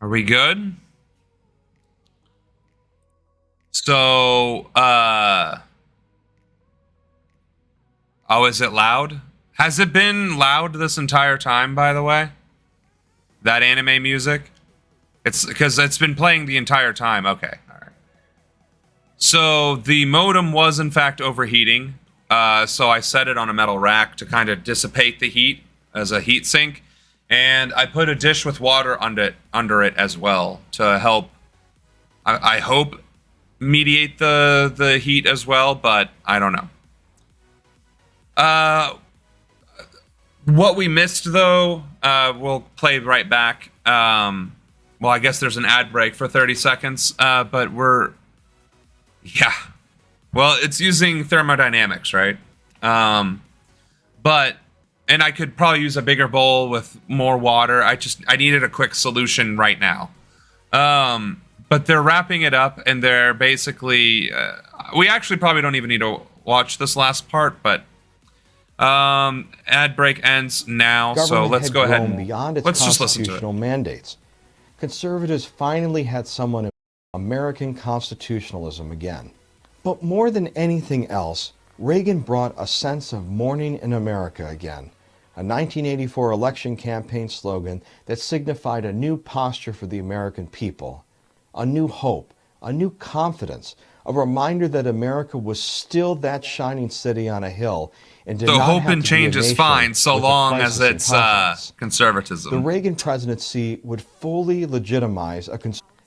Are we good? So, oh, is it loud? Has it been loud this entire time, by the way? That anime music? It's because it's been playing the entire time. Okay, all right. So the modem was in fact overheating. So I set it on a metal rack to kind of dissipate the heat as a heat sink. And I put a dish with water under it as well to help, I hope, mediate the heat as well, but I don't know. What we missed, though, we'll play right back. Well, I guess there's an ad break for 30 seconds, but yeah. Well, it's using thermodynamics, right? And I could probably use a bigger bowl with more water. I needed a quick solution right now. But they're wrapping it up, and they're basically... we actually probably don't even need to watch this last part, but... ad break ends now, so let's go ahead and... Beyond its let's just listen to it. constitutional mandates. Conservatives finally had someone in American constitutionalism again. But more than anything else, Reagan brought a sense of morning in America again, a 1984 election campaign slogan that signified a new posture for the American people, a new hope, a new confidence, a reminder that America was still that shining city on a hill and did So not hope have and to change be a is nation fine so with a long as crisis in it's confidence. The conservatism. Reagan presidency would fully legitimize a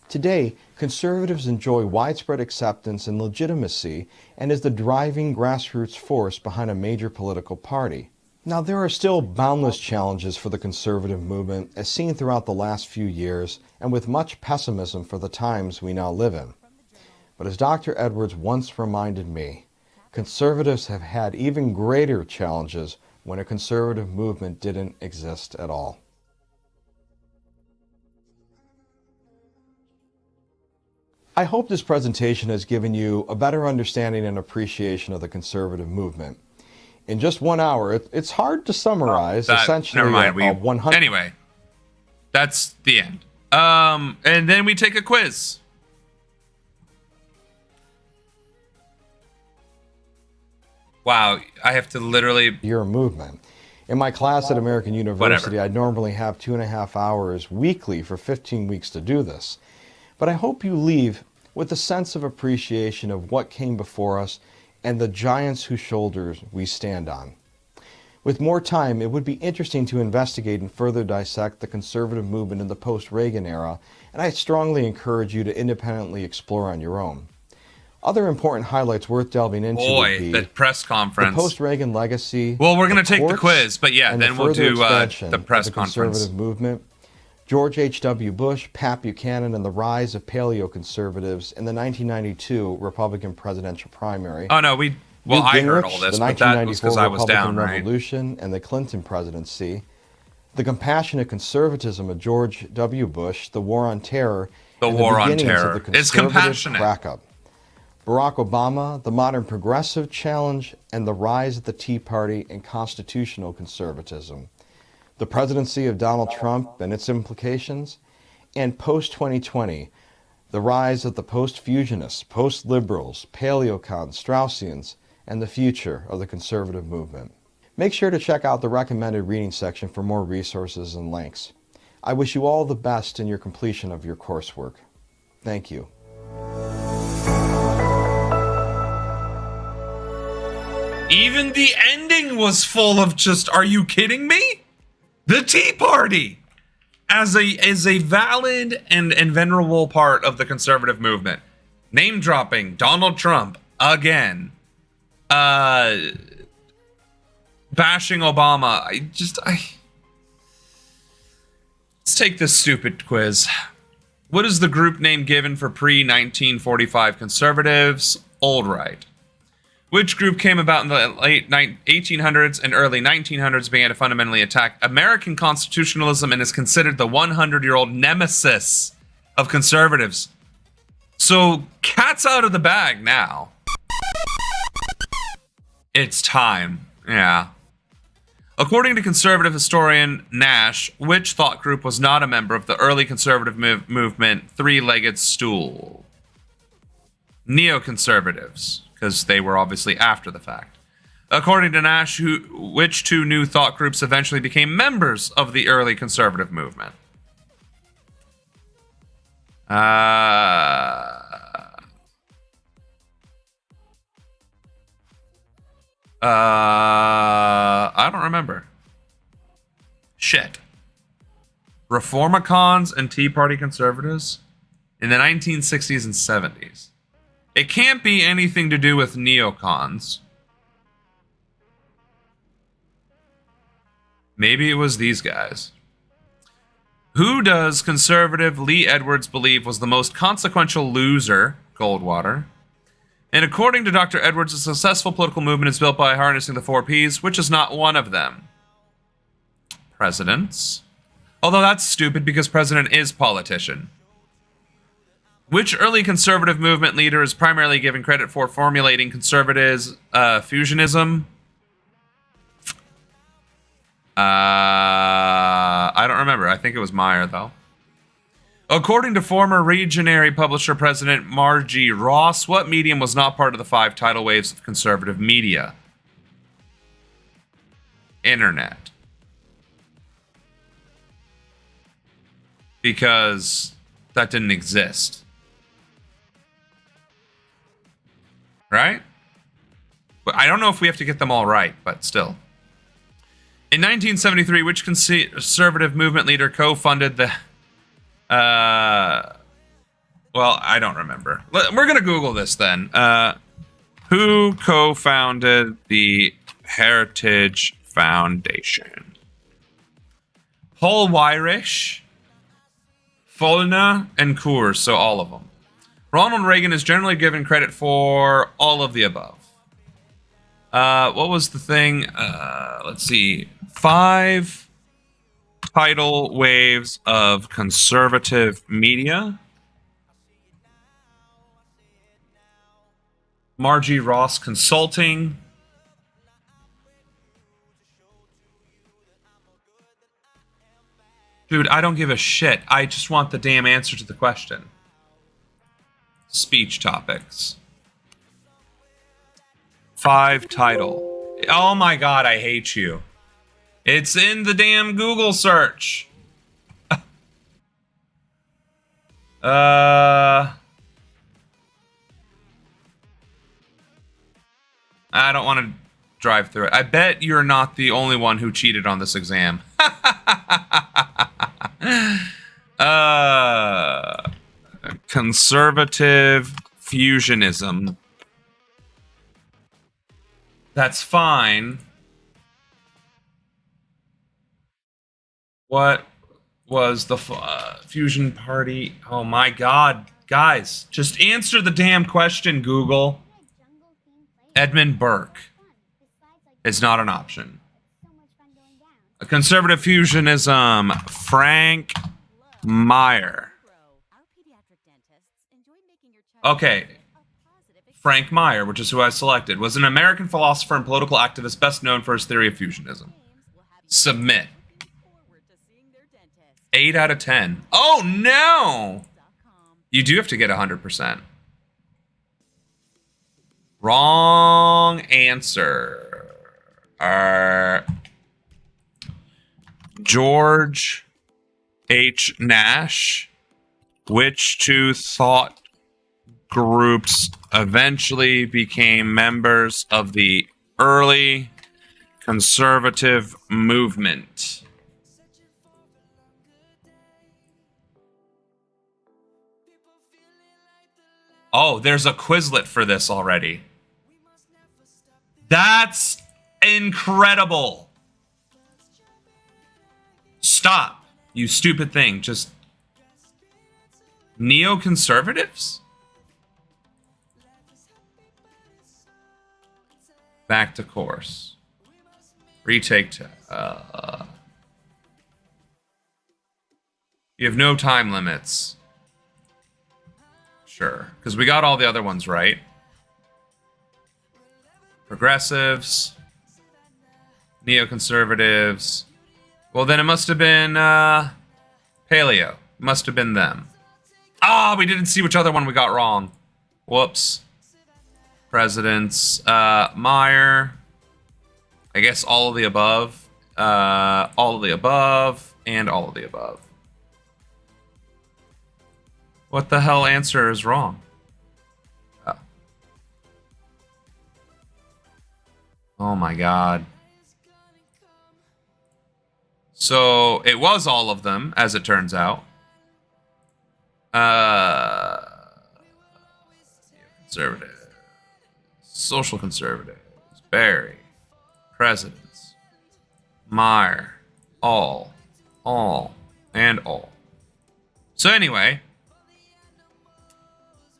Today, conservatives enjoy widespread acceptance and legitimacy and is the driving grassroots force behind a major political party. Now, there are still boundless challenges for the conservative movement as seen throughout the last few years and with much pessimism for the times we now live in. But as Dr. Edwards once reminded me, conservatives have had even greater challenges when a conservative movement didn't exist at all. I hope this presentation has given you a better understanding and appreciation of the conservative movement. In just 1 hour, it's hard to summarize essentially never mind. a 100... Anyway, that's the end. And then we take a quiz. Wow, I have to literally... Your movement. In my class at American University, Whatever. I normally have 2.5 hours weekly for 15 weeks to do this. But I hope you leave with a sense of appreciation of what came before us and the giants whose shoulders we stand on. With more time, it would be interesting to investigate and further dissect the conservative movement in the post-Reagan era, and I strongly encourage you to independently explore on your own. Other important highlights worth delving into would be the press conference. the post-Reagan legacy. Well, we're going to take the courts, quiz, but yeah, and then the we'll further do expansion the press of the conference. conservative movement, George H.W. Bush, Pat Buchanan, and the rise of paleoconservatives in the 1992 Republican presidential primary. Oh, no, I heard all this, the but that was because I was Republican down, right? Revolution and the Clinton presidency, the compassionate conservatism of George W. Bush, the war on terror, The and war on beginnings terror. of the It's conservative compassionate. crack-up. Barack Obama, the modern progressive challenge, and the rise of the Tea Party and constitutional conservatism. The presidency of Donald Trump and its implications, and post-2020, the rise of the post-fusionists, post-liberals, paleocons, Straussians, and the future of the conservative movement. Make sure to check out the recommended reading section for more resources and links. I wish you all the best in your completion of your coursework. Thank you. Even the ending was full of just, are you kidding me? The Tea Party as a valid and venerable part of the conservative movement. Name dropping Donald Trump again. Bashing Obama. Let's take this stupid quiz. What is the group name given for pre-1945 conservatives? Old Right. Which group came about in the late 1800s and early 1900s, began to fundamentally attack American constitutionalism and is considered the 100-year-old nemesis of conservatives? So, cat's out of the bag now. It's time. Yeah. According to conservative historian Nash, which thought group was not a member of the early conservative movement three-legged stool? Neoconservatives, because they were obviously after the fact. According to Nash, which two new thought groups eventually became members of the early conservative movement? I don't remember. Shit. Reformicons and Tea Party conservatives in the 1960s and 70s. It can't be anything to do with neocons. Maybe it was these guys. Who does conservative Lee Edwards believe was the most consequential loser? Goldwater. And according to Dr. Edwards, a successful political movement is built by harnessing the 4 Ps, which is not one of them. Presidents. Although that's stupid because president is politician. Which early conservative movement leader is primarily given credit for formulating conservatives' fusionism? I don't remember. I think it was Meyer, though. According to former Regenary publisher president Margie Ross, what medium was not part of the 5 tidal waves of conservative media? Internet. Because that didn't exist. Right? But I don't know if we have to get them all right, but still. In 1973, which conservative movement leader co-funded the... well, I don't remember. We're going to Google this then. Who co-founded the Heritage Foundation? Paul Weyrich, Follner, and Coors, so all of them. Ronald Reagan is generally given credit for all of the above. What was the thing? Let's see. 5 tidal waves of conservative media. Margie Ross Consulting. Dude, I don't give a shit. I just want the damn answer to the question. Speech topics. 5 title. Oh my god, I hate you. It's in the damn Google search. I don't want to drive through it. I bet you're not the only one who cheated on this exam. Conservative fusionism. That's fine. What was the fusion party? Oh my god, guys, just answer the damn question, Google. Edmund Burke is not an option. A conservative fusionism, Frank Meyer. Okay, Frank Meyer, which is who I selected, was an American philosopher and political activist best known for his theory of fusionism. Submit. 8 out of 10. Oh no! You do have to get 100%. Wrong answer. George H. Nash. Which 2 thought groups eventually became members of the early conservative movement? Oh, there's a Quizlet for this already. That's incredible. Stop, you stupid thing. Just neoconservatives? Back to course. Retake to... You have no time limits. Sure, because we got all the other ones right. Progressives. Neoconservatives. Well, then it must have been Paleo. Must have been them. Ah, we didn't see which other one we got wrong. Whoops. Presidents. Meyer. I guess all of the above. All of the above. And all of the above. What the hell answer is wrong? Oh my god. So it was all of them, as it turns out. Conservative. Social conservatives. Barry. Presidents. Meyer. All, and all. So anyway,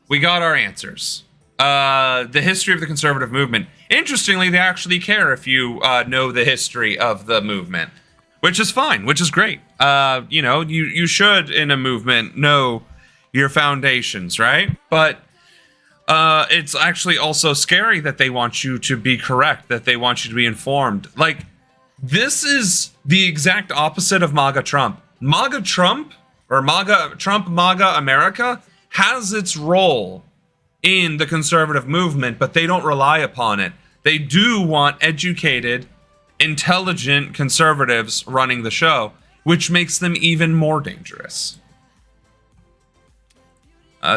we got our answers. The history of the conservative movement. Interestingly, they actually care if you know the history of the movement, which is fine, which is great. You know, you should in a movement know your foundations, right? But it's actually also scary that they want you to be correct, that they want you to be informed. Like, this is the exact opposite of MAGA Trump. MAGA Trump, or MAGA America, has its role in the conservative movement, but they don't rely upon it. They do want educated, intelligent conservatives running the show, which makes them even more dangerous.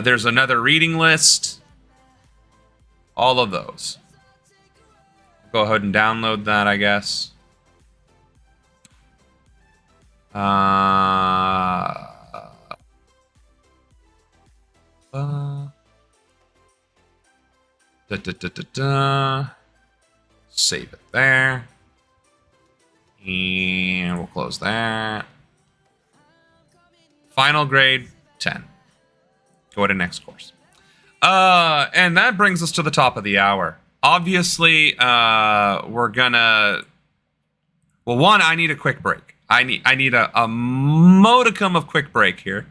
There's another reading list. All of those. Go ahead and download that, I guess. Save it there. And we'll close that. Final grade, 10. Go to next course. And that brings us to the top of the hour. Obviously, we're gonna... Well, one, I need a quick break. I need a modicum of quick break here.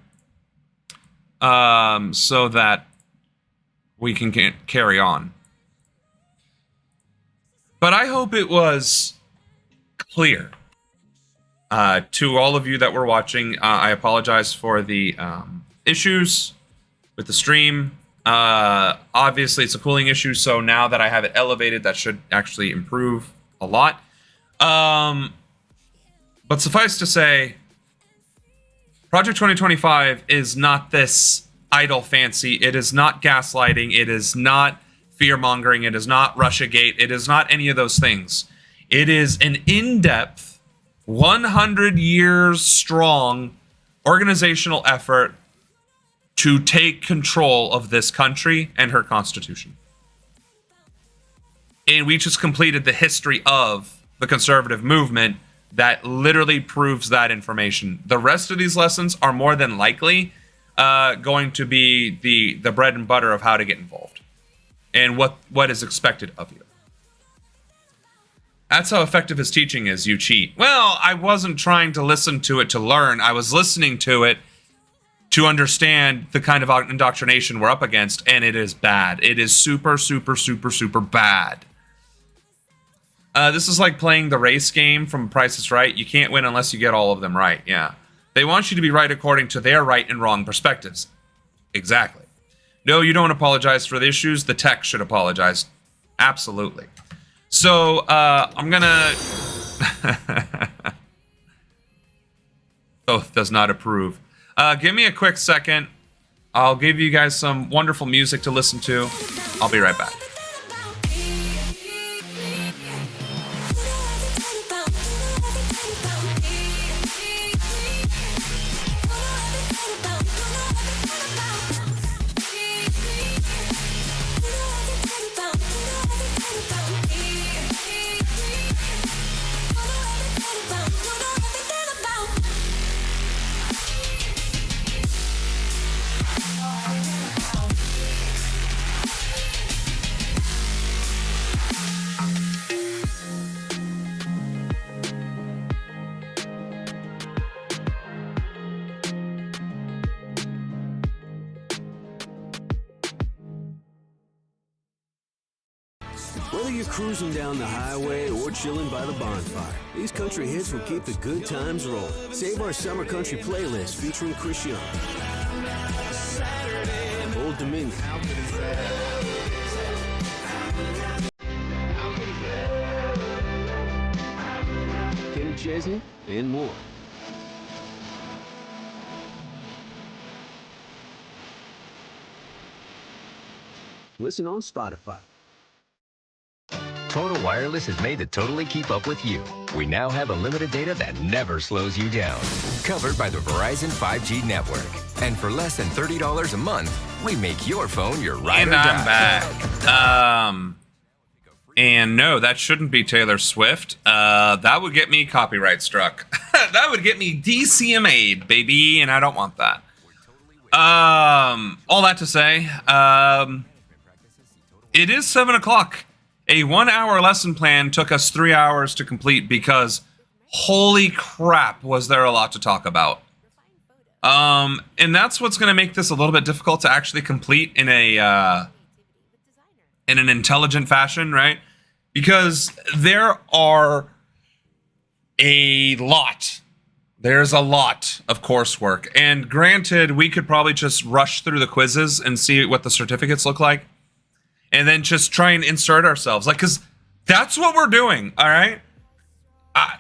So that we can carry on. But I hope it was clear to all of you that were watching. I apologize for the issues with the stream. Obviously, it's a cooling issue, so now that I have it elevated, that should actually improve a lot. But suffice to say, Project 2025 is not this idle fancy. It is not gaslighting. It is not fear-mongering. It is not Russiagate. It is not any of those things. It is an in-depth, 100 years strong organizational effort to take control of this country and her constitution. And we just completed the history of the conservative movement that literally proves that information. The rest of these lessons are more than likely going to be the bread and butter of how to get involved and what is expected of you. That's how effective his teaching is. You cheat. Well, I wasn't trying to listen to it to learn. I was listening to it to understand the kind of indoctrination we're up against, and it is bad. It is super, super, super, super bad. This is like playing the race game from Price is Right. You can't win unless you get all of them right. Yeah. They want you to be right according to their right and wrong perspectives. Exactly. No, you don't apologize for the issues. The tech should apologize. Absolutely. So, I'm gonna... Both does not approve. Give me a quick second. I'll give you guys some wonderful music to listen to. I'll be right back. you're cruising down the highway or chilling by the bonfire, these country hits will keep the good times rolling. Save our summer country playlist featuring Chris Young, Old Dominion, Kenny Chesney, and more. Listen on Spotify. Total Wireless is made to totally keep up with you. We now have unlimited data that never slows you down. Covered by the Verizon 5G network. And for less than $30 a month, we make your phone your ride or die. And I'm back. And no, that shouldn't be Taylor Swift. That would get me copyright struck. That would get me DCMA'd, baby, and I don't want that. All that to say, it is 7 o'clock. A 1 hour lesson plan took us 3 hours to complete because holy crap, was there a lot to talk about. And that's what's going to make this a little bit difficult to actually complete in an intelligent fashion, right? Because there are a lot. There's a lot of coursework. And granted, we could probably just rush through the quizzes and see what the certificates look like. And then just try and insert ourselves. Like, because that's what we're doing, all right?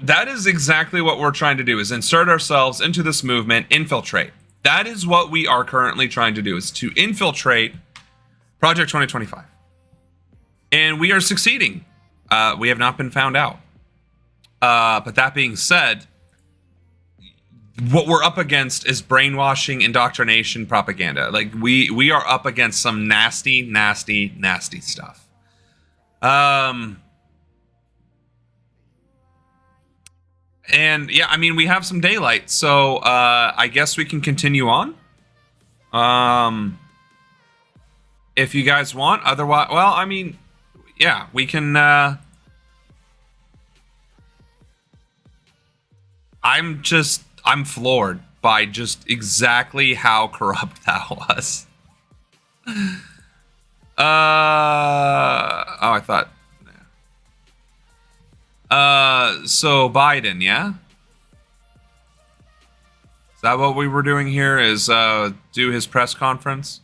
That is exactly what we're trying to do, is insert ourselves into this movement, infiltrate. That is what we are currently trying to do, is to infiltrate Project 2025. And we are succeeding. We have not been found out. But that being said, what we're up against is brainwashing, indoctrination, propaganda. Like, we are up against some nasty, nasty, nasty stuff. And yeah, I mean, we have some daylight, so I guess we can continue on. If you guys want, otherwise, well, I mean, yeah, we can. I'm floored by just exactly how corrupt that was. Oh, I thought. So Biden, yeah? Is that what we were doing here, is do his press conference?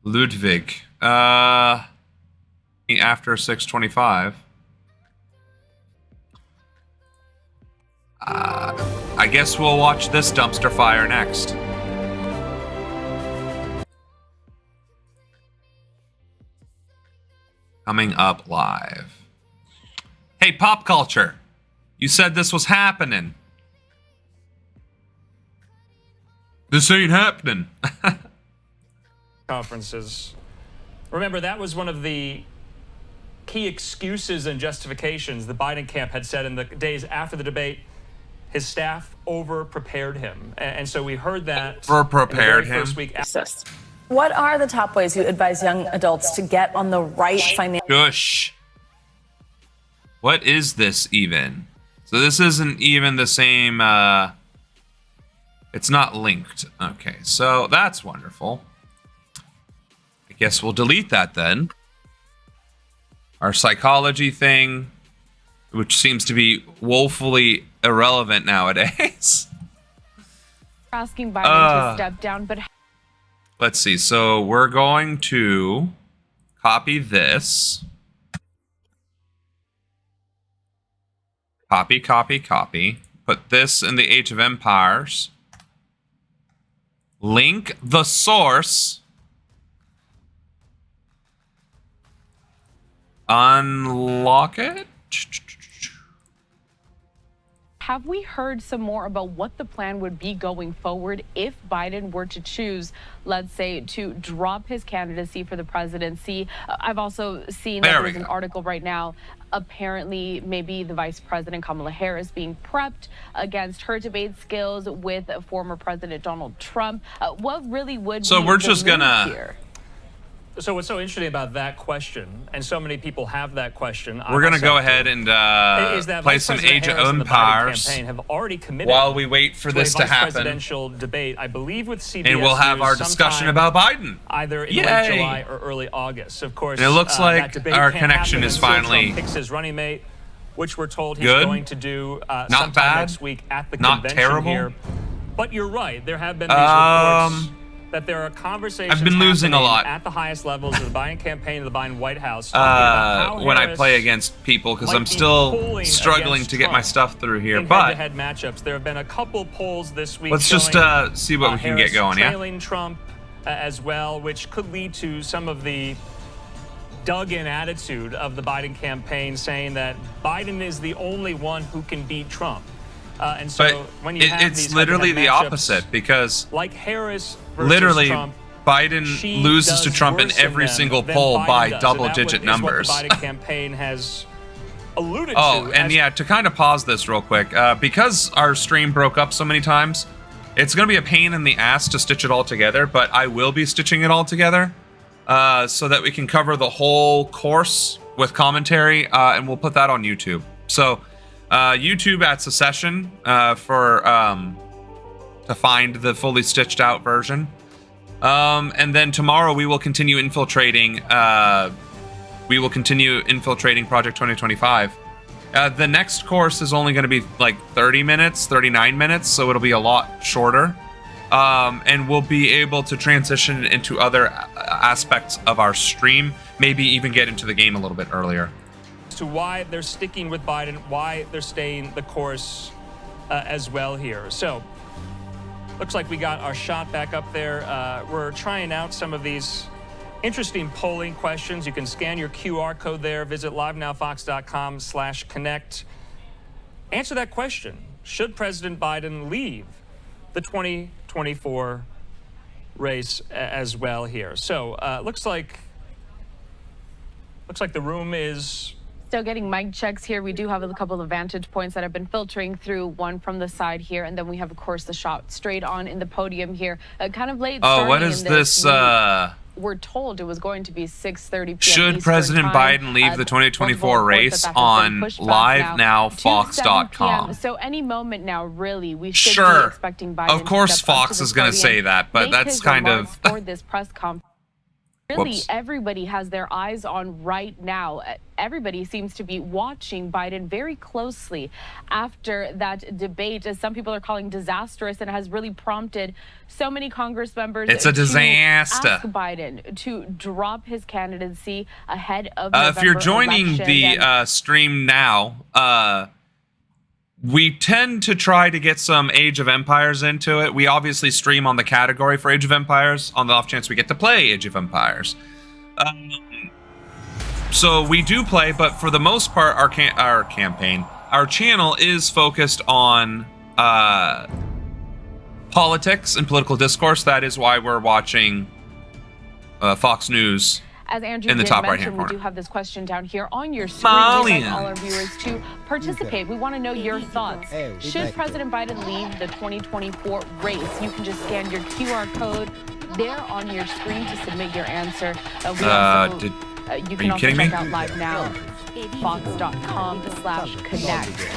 Ludwig. After 6:25. I guess we'll watch this dumpster fire next. Coming up live. Hey, Pop Culture. You said this was happening. This ain't happening. Conferences. Remember, that was one of the key excuses and justifications the Biden camp had said in the days after the debate. His staff over-prepared him. And so we heard that over-prepared him. First week. What are the top ways you advise young adults to get on the right financial... Shush. What is this even? So this isn't even the same... It's not linked. Okay, so that's wonderful. I guess we'll delete that then. Our psychology thing, which seems to be woefully irrelevant nowadays. Asking Biden to step down, but let's see. So we're going to copy this. Copy, copy, copy. Put this in the Age of Empires. Link the source. Unlock it. have we heard some more about what the plan would be going forward if Biden were to choose, let's say, to drop his candidacy for the presidency? I've also seen that there's an article right now, apparently maybe the Vice President Kamala Harris being prepped against her debate skills with former President Donald Trump. What really would so be we're the just move gonna here? So what's so interesting about that question, and so many people have that question. We're going to go ahead and play some Age of Empires have already committed while we wait for this to happen. Presidential debate, I believe, with CBS and we'll have our discussion about Biden. Either in late July or early August. Of course, and it looks like our connection is finally Trump picks his running mate, which we're told he's good. going to do Not sometime bad. next week at the Not convention terrible. here. But you're right. There have been these reports that there are conversations I've been losing a lot at the highest levels of the Biden campaign and the Biden White House about how when I Harris play against people, because might I'm be still polling struggling against to get my Trump stuff through here. in But head-to-head matchups. There have been a couple polls this week. let's just showing, see what we can Harris get going. Yeah. trailing Trump as well, which could lead to some of the dug-in attitude of the Biden campaign, saying that Biden is the only one who can beat Trump. And so But when you have it's these literally the head-to-head matchups, opposite, because like Harris versus literally Trump, Biden she loses to does Trump in worse in every them single than poll Biden by does. double-digit And that numbers. is what the Biden campaign has alluded Oh, to. and yeah, to kind of pause this real quick, because our stream broke up so many times, it's going to be a pain in the ass to stitch it all together, but I will be stitching it all together so that we can cover the whole course with commentary, and we'll put that on YouTube. So YouTube at Secession to find the fully stitched out version. And then tomorrow we will continue infiltrating. Project 2025. The next course is only going to be like 30 minutes, 39 minutes, so it'll be a lot shorter. And we'll be able to transition into other aspects of our stream, maybe even get into the game a little bit earlier. To why they're sticking with Biden, why they're staying the course as well here. So, looks like we got our shot back up there. We're trying out some of these interesting polling questions. You can scan your QR code there. Visit livenowfox.com/connect. Answer that question. Should President Biden leave the 2024 race as well here? So, looks like the room is Still getting mic checks here. We do have a couple of vantage points that have been filtering through, one from the side here, and then we have, of course, the shot straight on in the podium here. Kind of late. Oh, what is this? We're told it was going to be 6:30 p.m. Should Eastern President time. Biden leave the 2024 multiple reports race that has on been pushed back now to 7 livenowfox.com? p.m. So any moment now, really, we should be Sure. expecting Biden. Of course, to step up Fox to is this going to podium, say that, but make that's his kind remarks of. for this press conference. Really, Whoops. everybody has their eyes on right now. Everybody seems to be watching Biden very closely after that debate, as some people are calling disastrous, and has really prompted so many Congress members It's a disaster. to ask Biden to drop his candidacy ahead of November If you're joining election. the stream now, we tend to try to get some Age of Empires into it. We obviously stream on the category for Age of Empires on the off chance we get to play Age of Empires. So we do play, but for the most part, our channel is focused on politics and political discourse. That is why we're watching Fox News. As Andrew in the did top mention, right-hand we corner. do have this question down here on your screen. We Malian. invite all our viewers to participate. We want to know your thoughts. Should President Biden leave the 2024 race? You can just scan your QR code there on your screen to submit your answer. You can also check out livenowfox.com/connect.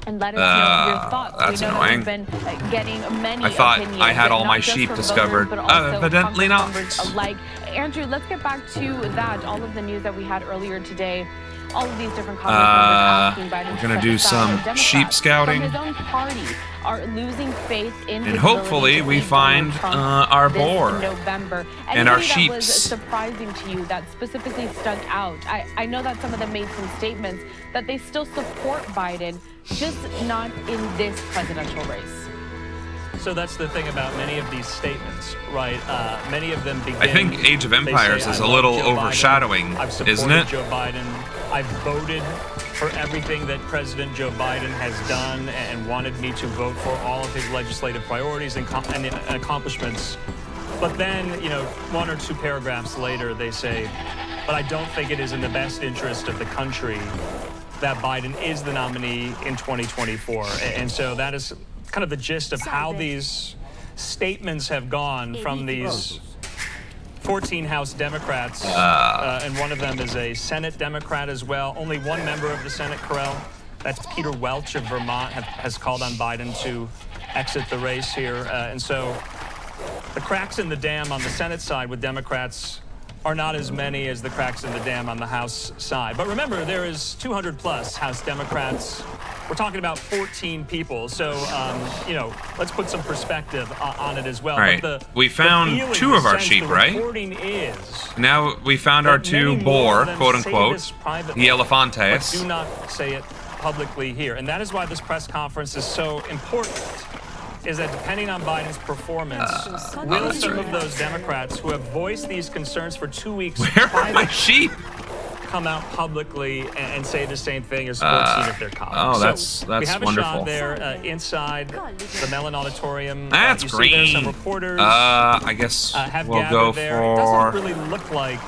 And let us know your thoughts. That's we know annoying. that we've been getting many I thought opinions, I had all not my just sheep from discovered. voters, but also Evidently not. Congress members alike. Andrew, let's get back to that. All of the news that we had earlier today. All of these different Congress members asking Biden we're to gonna step do aside. some Democrats sheep scouting. from his own party are losing faith in his And hopefully ability to we lead find Donald Trump our this boar November. and our Anything that was sheeps. surprising to you that specifically stuck out? I know that some of them made some statements that they still support Biden, just not in this presidential race. So that's the thing about many of these statements, right? Many of them begin. I think Age of they Empires say, is "I a love little Joe Biden. overshadowing, I've supported isn't it? Joe Biden. I've voted for everything that President Joe Biden has done and wanted me to vote for all of his legislative priorities and accomplishments." But then, one or two paragraphs later, they say, "But I don't think it is in the best interest of the country that Biden is the nominee in 2024. And so that is kind of the gist of how these statements have gone from these 14 House Democrats, and one of them is a Senate Democrat as well. Only one member of the Senate, Corral, that's Peter Welch of Vermont, has called on Biden to exit the race here. And so the cracks in the dam on the Senate side with Democrats are not as many as the cracks in the dam on the House side. But remember, there is 200 plus House Democrats. We're talking about 14 people. So, you know, let's put some perspective on it as well. All right. We found 2 of our sheep, right? Is now we found our 2 boar, quote unquote, the elefantes. But do not say it publicly here. And that is why this press conference is so important. Is that depending on Biden's performance, will some of those Democrats who have voiced these concerns for 2 weeks Where are my sheep? come out publicly and say the same thing as 14 of their colleagues? Oh, that's we have wonderful. a shot there inside the Mellon Auditorium. That's you green. See there some reporters I guess have we'll gathered go there. for... It doesn't really look like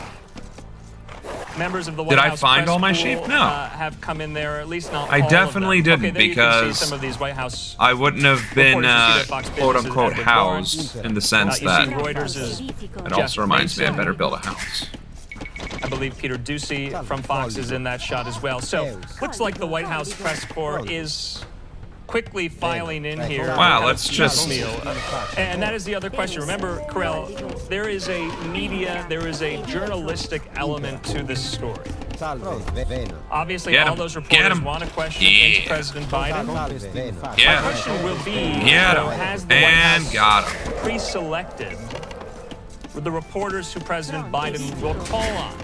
members of the White Did I House find press all my pool, sheep? No. Have come in there, at least not I all definitely of them. didn't, Okay, there because you can see some of these White House I wouldn't have been Fox quote Business unquote Edward housed Lawrence. in the sense You that see Reuters is it also reminds me I better build a house. I believe Peter Ducey from Fox is in that shot as well. So looks like the White House press corps is quickly filing in here. Wow, let's just... And that is the other question. Remember, Corral, there is a media, there is a journalistic element to this story. Obviously, all those reporters want to question President Biden. Yeah. My question will be, has the White And House got him. pre-selected with the reporters who President Biden will call on?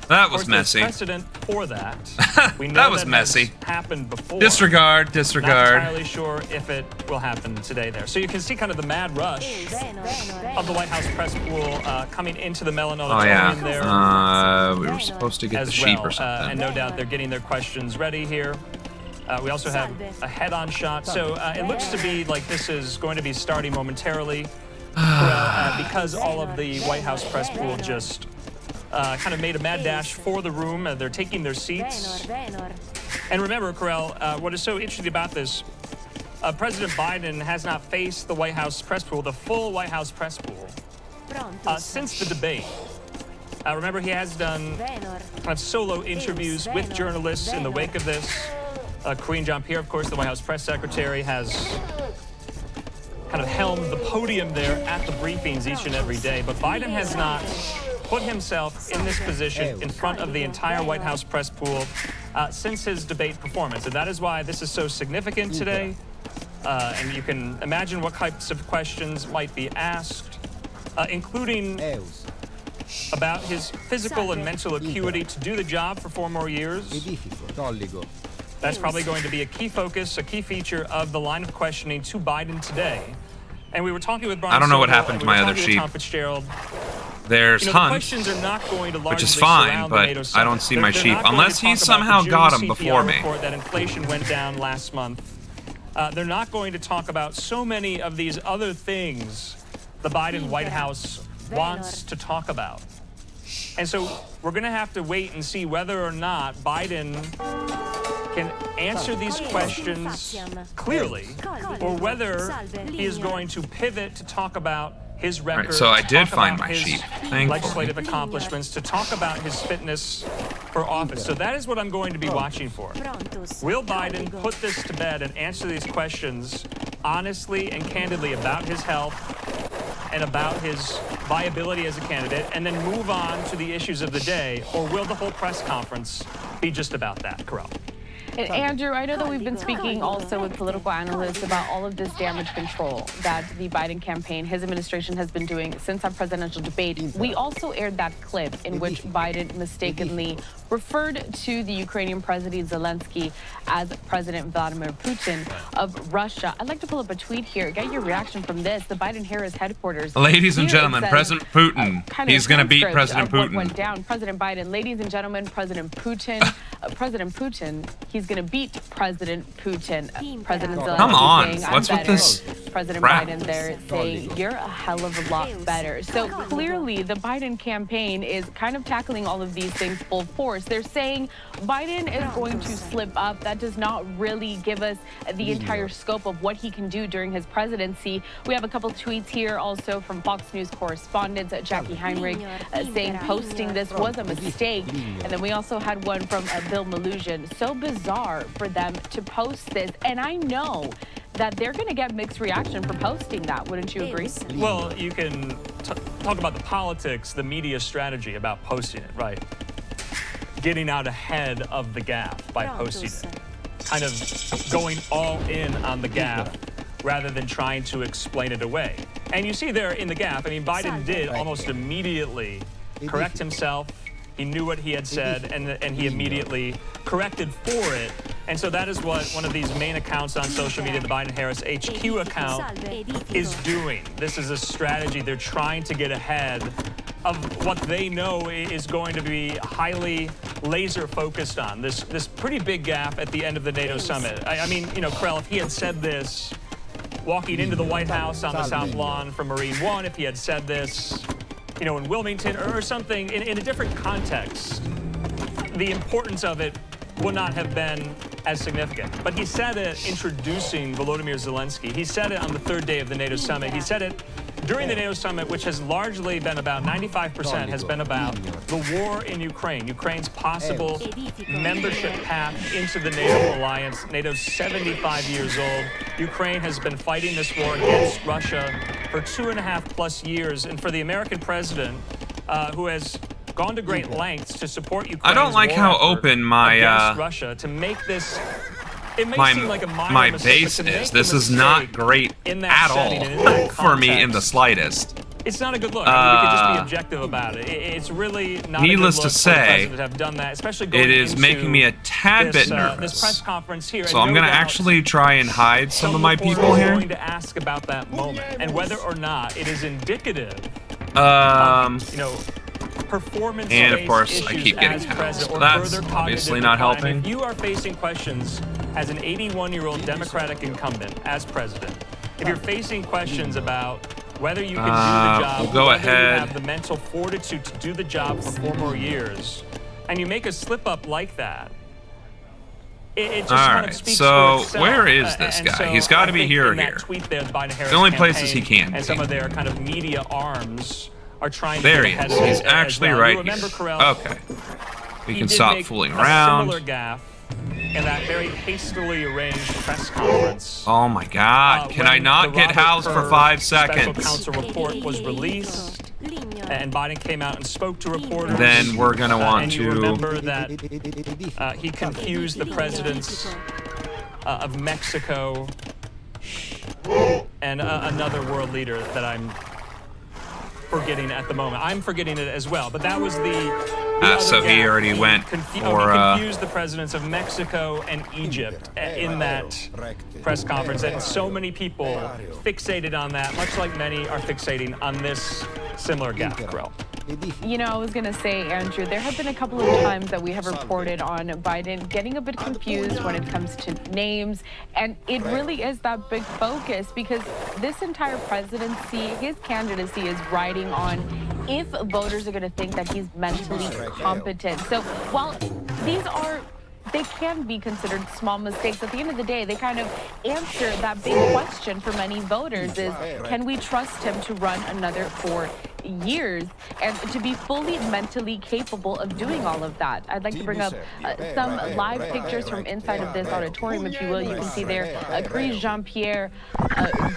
That Of was course, messy. there's precedent for that. We know That was has messy. happened before. Disregard, Not disregard. entirely sure if it will happen today there. So you can see kind of the mad rush of the White House press pool coming into the Mellon Oh Auditorium there yeah. We were supposed to get the as sheep well. or something. And no doubt they're getting their questions ready here. We also have a head-on shot. So it looks to be like this is going to be starting momentarily because all of the White House press pool just kind of made a mad dash for the room. They're taking their seats. And remember, Corral, what is so interesting about this, President Biden has not faced the White House press pool, the full White House press pool, since the debate. Remember, he has done kind of solo interviews with journalists in the wake of this. Karine Jean-Pierre, of course, the White House press secretary, has kind of helmed the podium there at the briefings each and every day. But Biden has not put himself in this position in front of the entire White House press pool since his debate performance. And that is why this is so significant today. And you can imagine what types of questions might be asked, including about his physical and mental acuity to do the job for 4 more years. That's probably going to be a key focus, a key feature of the line of questioning to Biden today. And we were talking with Brian I don't know what Sobel, happened to my other sheep. Tom Fitzgerald. There's The Hunt, questions are not going to which is largely fine, surround the but NATO I summit. don't see They're my not sheep going to unless talk he about somehow the got June him before CPI me. report that inflation went down last month. They're not going to talk about so many of these other things the Biden White House wants to talk about. And so we're going to have to wait and see whether or not Biden can answer these questions clearly, or whether he is going to pivot to talk about his record. Right, so I to did talk find about my his sheep, thankfully. legislative accomplishments, to talk about his fitness for office. So that is what I'm going to be watching for. Will Biden put this to bed and answer these questions honestly and candidly about his health and about his viability as a candidate, and then move on to the issues of the day, or will the whole press conference be just about that, Corral? And Andrew, I know that we've been speaking also with political analysts about all of this damage control that the Biden campaign, his administration, has been doing since our presidential debate. We also aired that clip in which Biden mistakenly referred to the Ukrainian President Zelensky as President Vladimir Putin of Russia. I'd like to pull up a tweet here, get your reaction from this. The Biden-Harris headquarters. Ladies and Here it gentlemen, says, President Putin. kind of He's going to beat transcript President of what Putin. went down. President Biden, ladies and gentlemen, President Putin. President Putin, he's going to beat President Putin. President Zelensky Come on, saying, I'm what's with better. this President crap? Biden there saying, you're a hell of a lot better. So clearly the Biden campaign is kind of tackling all of these things full force. Force. They're saying Biden is going to slip up. That does not really give us the entire scope of what he can do during his presidency. We have a couple tweets here also from Fox News correspondent Jackie Heinrich saying posting this was a mistake. And then we also had one from Bill Malusian. So bizarre for them to post this. And I know that they're going to get mixed reaction for posting that. Wouldn't you agree? Well, you can talk about the politics, the media strategy about posting it, right? Getting out ahead of the gaffe by posting it. Kind of going all in on the gaffe rather than trying to explain it away. And you see there in the gaffe, I mean, Biden did almost immediately correct himself. He knew what he had said, and he immediately corrected for it. And so that is what one of these main accounts on social media, the Biden-Harris HQ account, is doing. This is a strategy. They're trying to get ahead of what they know is going to be highly laser focused on. This pretty big gap at the end of the NATO summit. I mean, you know, Krell, if he had said this walking into the White House on the South Lawn from Marine One, if he had said this, you know, in Wilmington or something in a different context, the importance of it would not have been as significant. But he said it introducing Volodymyr Zelensky. He said it on the third day of the NATO summit. He said it during the NATO summit, which has largely been about 95% has been about the war in Ukraine, Ukraine's possible membership path into the NATO alliance. NATO's 75 years old. Ukraine has been fighting this war against Russia for 2.5+ years. And for the American president, who has gone to great lengths to support Ukraine. I don't like how open my Russia to make this. It may seem like a my mistake, base is. This is not great at all for me in the slightest. It's not a good look. I mean, we could just be objective about it. It's really not needless a good look to say, for the president to have done that, especially going it is into making me a tad this, bit nervous. This press conference here. So I'm going to actually try and hide some of my people here. Going to ask about that moment and whether or not it is indicative. You know, performance and of course I keep getting housed. So that's obviously not helping. If you are facing questions as an 81-year-old Democratic incumbent as president, if you're facing questions about whether you can do the job, we'll go whether ahead. you have the mental fortitude to do the job for 4 more years, and you make a slip up like that, it just kind of speaks for itself. Where is this guy? So He's got to be here or in that here. tweet there, the Biden-Harris The only campaign places he can be. and some of their kind of media arms are trying to There get he ahead is. of it He's as actually well. right You remember, here. Carell, Okay. We he can did stop make fooling a around. similar gaffe in that very hastily arranged press conference. Oh my God! Can I when not the get Robert housed for Kerr 5 Special seconds? counsel report was released, and Biden came out and spoke to reporters. Then we're gonna want and to. you remember that he confused the presidents of Mexico and another world leader that I'm forgetting at the moment. I'm forgetting it as well, but that was the So he already went he for confused the presidents of Mexico and Egypt in that press conference, and so many people fixated on that, much like many are fixating on this similar gaffe, Grill. You know, I was going to say, Andrew, there have been a couple of times that we have reported on Biden getting a bit confused when it comes to names, and it really is that big focus because this entire presidency, his candidacy is riding on if voters are going to think that he's mentally competent. So while they can be considered small mistakes, at the end of the day, they kind of answer that big question for many voters is, can we trust him to run another 4 years and to be fully mentally capable of doing all of that? I'd like to bring up some live pictures from inside of this auditorium, if you will. You can see there, Chris Jean-Pierre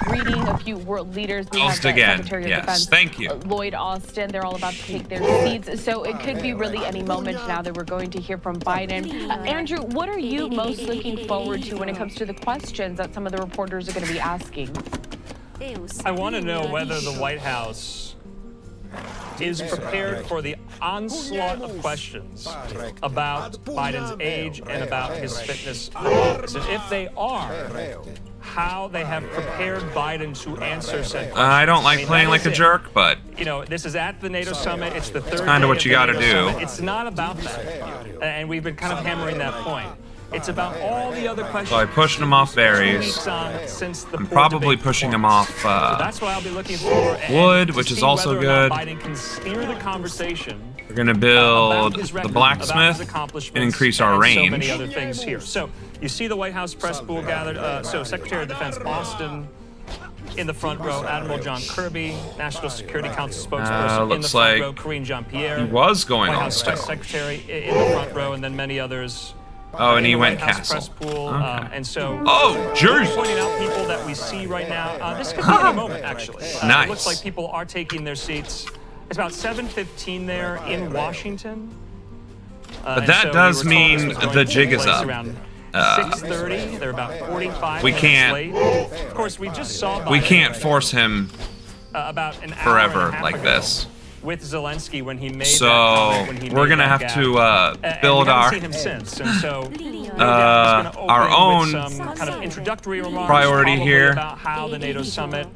greeting a few world leaders. We have the Secretary of Defense, thank you. Lloyd Austin. They're all about to take their seats. So it could be really any moment now that we're going to hear from Biden. Andrew, what are you most looking forward to when it comes to the questions that some of the reporters are going to be asking? I want to know whether the White House is prepared for the onslaught of questions about Biden's age and about his fitness for office. And if they are, how they have prepared Biden to answer said questions. I don't like playing like a jerk, but you know, this is at the NATO summit. It's the third kind day of what you got to do. It's not about that, and we've been kind of hammering that point. It's about all the other questions. So I pushed him off berries. I'm probably pushing him off so that's why I'll be looking for wood, which is also good. Biden can steer the conversation We're gonna about build his the record, blacksmith about his accomplishments, and increase our and range. so many other things here. So you see the White House press pool gathered. So Secretary of Defense Austin in the front row, Admiral John Kirby, National Security Council spokesperson in the looks front like row, Karine Jean-Pierre. He was going White on House still. Press Secretary in the front row, and then many others. Oh, and he in the went White House castle. press pool, Okay. and so. Oh, we're jersey. pointing out people that we see right now. This could be any moment, actually. Nice. It looks like people are taking their seats. It's about 7:15 there in Washington. But that does mean the jig is up. Around 6:30. They're about 45 We minutes can't- late. Of course, we just saw We Biden, can't force him about an hour forever and a half like ago this. with Zelensky when he made that So comment, when he we're made gonna that have gap. to And build we haven't our seen him since, and so our own some kind of introductory remarks, priority probably here. about how the NATO summit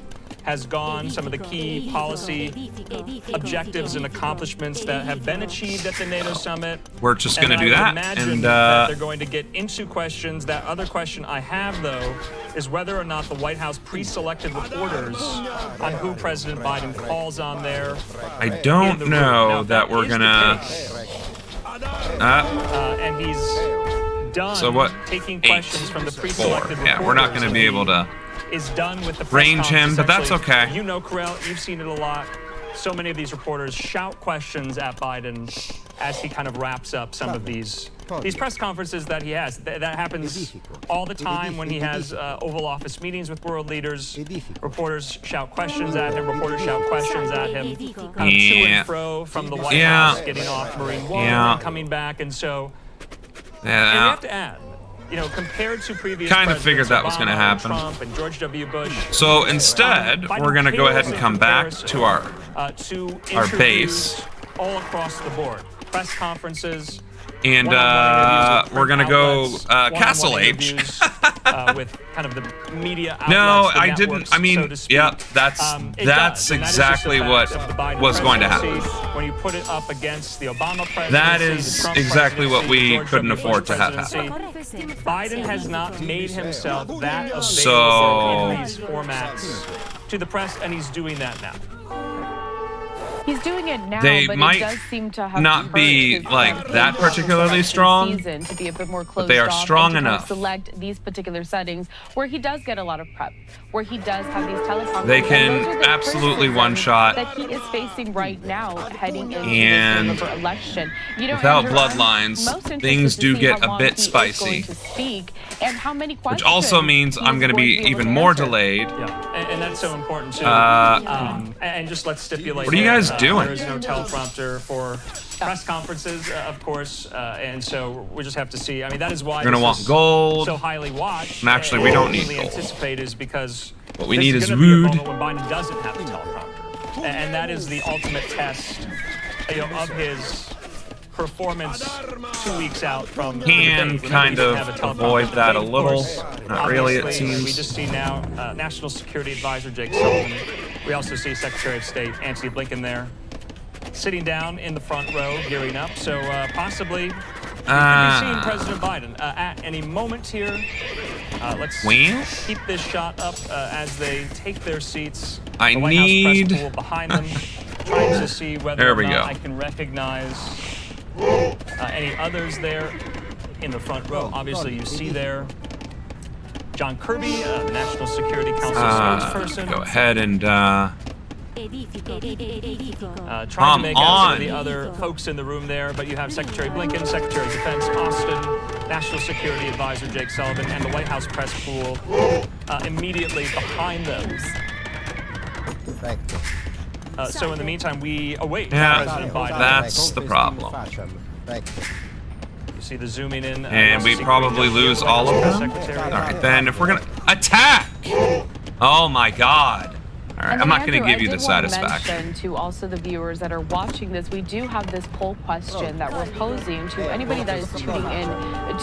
has gone, some of the key policy objectives and accomplishments that have been achieved at the NATO summit. We're just And gonna do I would that, imagine and that they're going to get into questions. That other question I have, though, is whether or not the White House pre-selected reporters on who President Biden calls on there. I don't in the room. know Now, if that we're is the gonna. case, Uh, and he's done So what? taking 8, questions from the 4. pre-selected Yeah, we're not gonna reporters, be and able to he is done with the press range him, but that's conference. Essentially, okay. You know, Carell, you've seen it a lot. So many of these reporters shout questions at Biden as he kind of wraps up some of these press conferences that he has. That happens all the time when he has Oval Office meetings with world leaders. Reporters shout questions at him. Reporters shout questions at him. Kind of to and fro from the White House, getting off Marine One and coming back. And so, and we have to add, you know, compared to previous Kind of presidents, figured that was Obama gonna and happen. Trump and George W. Bush. So instead, Biden we're gonna go ahead pales and in come back comparison, to our to our interviews base. all across the board. Press conferences. And one-on-one interviews with we're gonna print go outlets, Castle one-on-one H. interviews, with kind of the media outlets. No, the I didn't. networks, I mean, so to speak. yep, that's It does, and that is just exactly a what fact of the Biden was going to presidency. happen. When you put it up against the Obama presidency, That the is Trump exactly what presidency, we George couldn't W. Bush afford to have presidency, Biden has not made himself that available So- in these formats to the press, and he's doing that now. He's doing it now, They but might it does seem to have not be, hurt his like, campaign that particularly strong, season to be a bit more closed they are off strong and to kind of enough. select these particular settings where he does get a lot of prep, where he does have these teleconferences. They and can those are the absolutely criticisms one-shot that he is facing right now, heading into and this November election. You know, without Andrew, I'm bloodlines, most interested things to do see get how a long bit he is spicy. going to speak and how many Which also questions means I'm he's gonna be able even to more answer. delayed. Yeah, and that's so important too. And just let's stipulate. What are you guys doing? There is no teleprompter for press conferences, of course, and so we just have to see. I mean, that is why We're gonna this want is gold. so highly watched. And actually, we don't need really gold. anticipate is because What we this need is gonna be a wood. moment when Biden doesn't have the teleprompter, and that is the ultimate test, you know, of his performance 2 weeks out from the Can debate. Remember, kind he didn't of have a teleprompter avoid that a debate, of little. course. Not really, it Obviously, seems. We just see now National Security Advisor Jake Sullivan. We also see Secretary of State Antony Blinken there, sitting down in the front row, gearing up. So possibly we could be seeing President Biden at any moment here. Let's Well? keep this shot up as they take their seats. I The White House need- press pool behind them, trying to see whether There or we not go. I can recognize any others there in the front row. Obviously, you see there John Kirby, the National Security Council spokesperson. Go ahead and Trying Come to make out some on. of the other folks in the room there, but you have Secretary Blinken, Secretary of Defense Austin, National Security Advisor Jake Sullivan, and the White House press pool immediately behind them. So in the meantime, we await President Biden. that's the problem. You see the zooming in. And we probably lose all of them. Secretary. All right, then if we're gonna attack, oh my God! All right, And I'm then, not gonna Andrew, give you I the did want to satisfaction. mention to also the viewers that are watching this, we do have this poll question that we're posing to anybody that is tuning in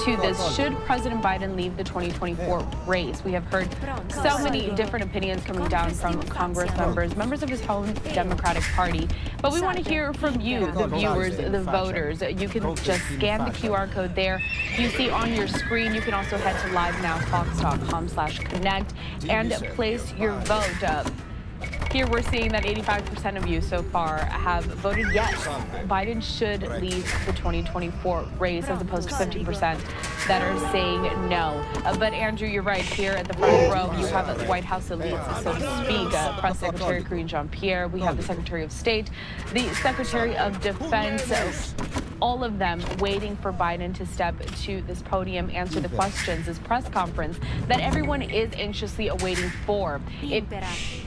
to this. Should President Biden leave the 2024 race? We have heard so many different opinions coming down from Congress members of his home Democratic Party. But we want to hear from you, the viewers, the voters. You can just scan the QR code there. You see on your screen. You can also head to livenowfox.com/connect and place your vote. Here we're seeing that 85% of you so far have voted yes. Biden should leave the 2024 race, as opposed to 50% that are saying no. But Andrew, you're right. Here at the front row, you have the White House elites, so to speak. Press Secretary Karine Jean-Pierre. We have the Secretary of State, the Secretary of Defense. All of them waiting for Biden to step to this podium, answer the questions, this press conference that everyone is anxiously awaiting for.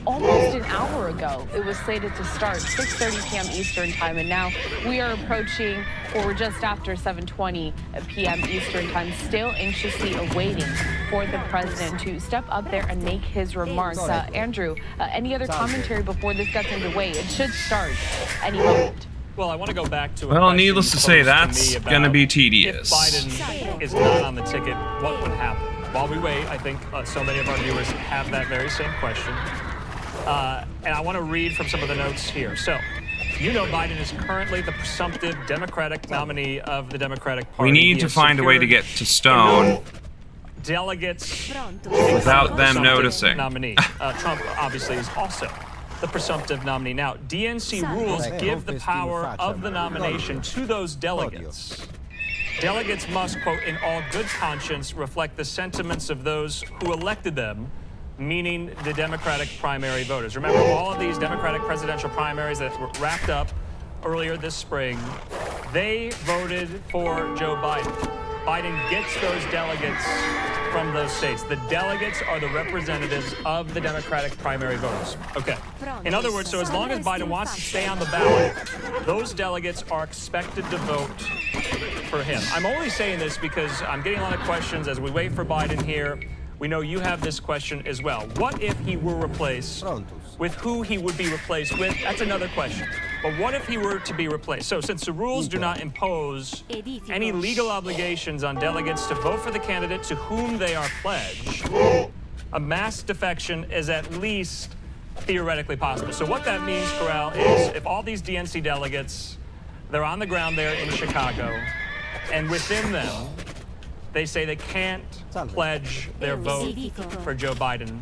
Almost an hour ago, it was slated to start 6:30 p.m. Eastern time, and now we are approaching, or we're just after 7:20 p.m. Eastern time, still anxiously awaiting for the president to step up there and make his remarks. Andrew, any other commentary before this gets underway? It should start any moment. Well, I want to go back to. Well, needless to say, that's going to be tedious. If Biden is not on the ticket, what would happen? While we wait, I think so many of our viewers have that very same question. And I want to read from some of the notes here. So, you know, Biden is currently the presumptive Democratic nominee of the Democratic Party. We need to find a way to get to Stone delegates without them noticing. Nominee. Trump obviously is also the presumptive nominee. Now, DNC rules give the power of the nomination to those delegates. Delegates must, quote, in all good conscience, reflect the sentiments of those who elected them, meaning the Democratic primary voters. Remember, all of these Democratic presidential primaries that were wrapped up earlier this spring, they voted for Joe Biden. Biden gets those delegates from those states. The delegates are the representatives of the Democratic primary voters. Okay. In other words, so as long as Biden wants to stay on the ballot, those delegates are expected to vote for him. I'm only saying this because I'm getting a lot of questions as we wait for Biden here. We know you have this question as well. What if he were replaced? With who he would be replaced with? That's another question. But what if he were to be replaced? So since the rules do not impose any legal obligations on delegates to vote for the candidate to whom they are pledged, a mass defection is at least theoretically possible. So what that means, Corral, is if all these DNC delegates, they're on the ground there in Chicago, and within them, they say they can't pledge their vote for Joe Biden,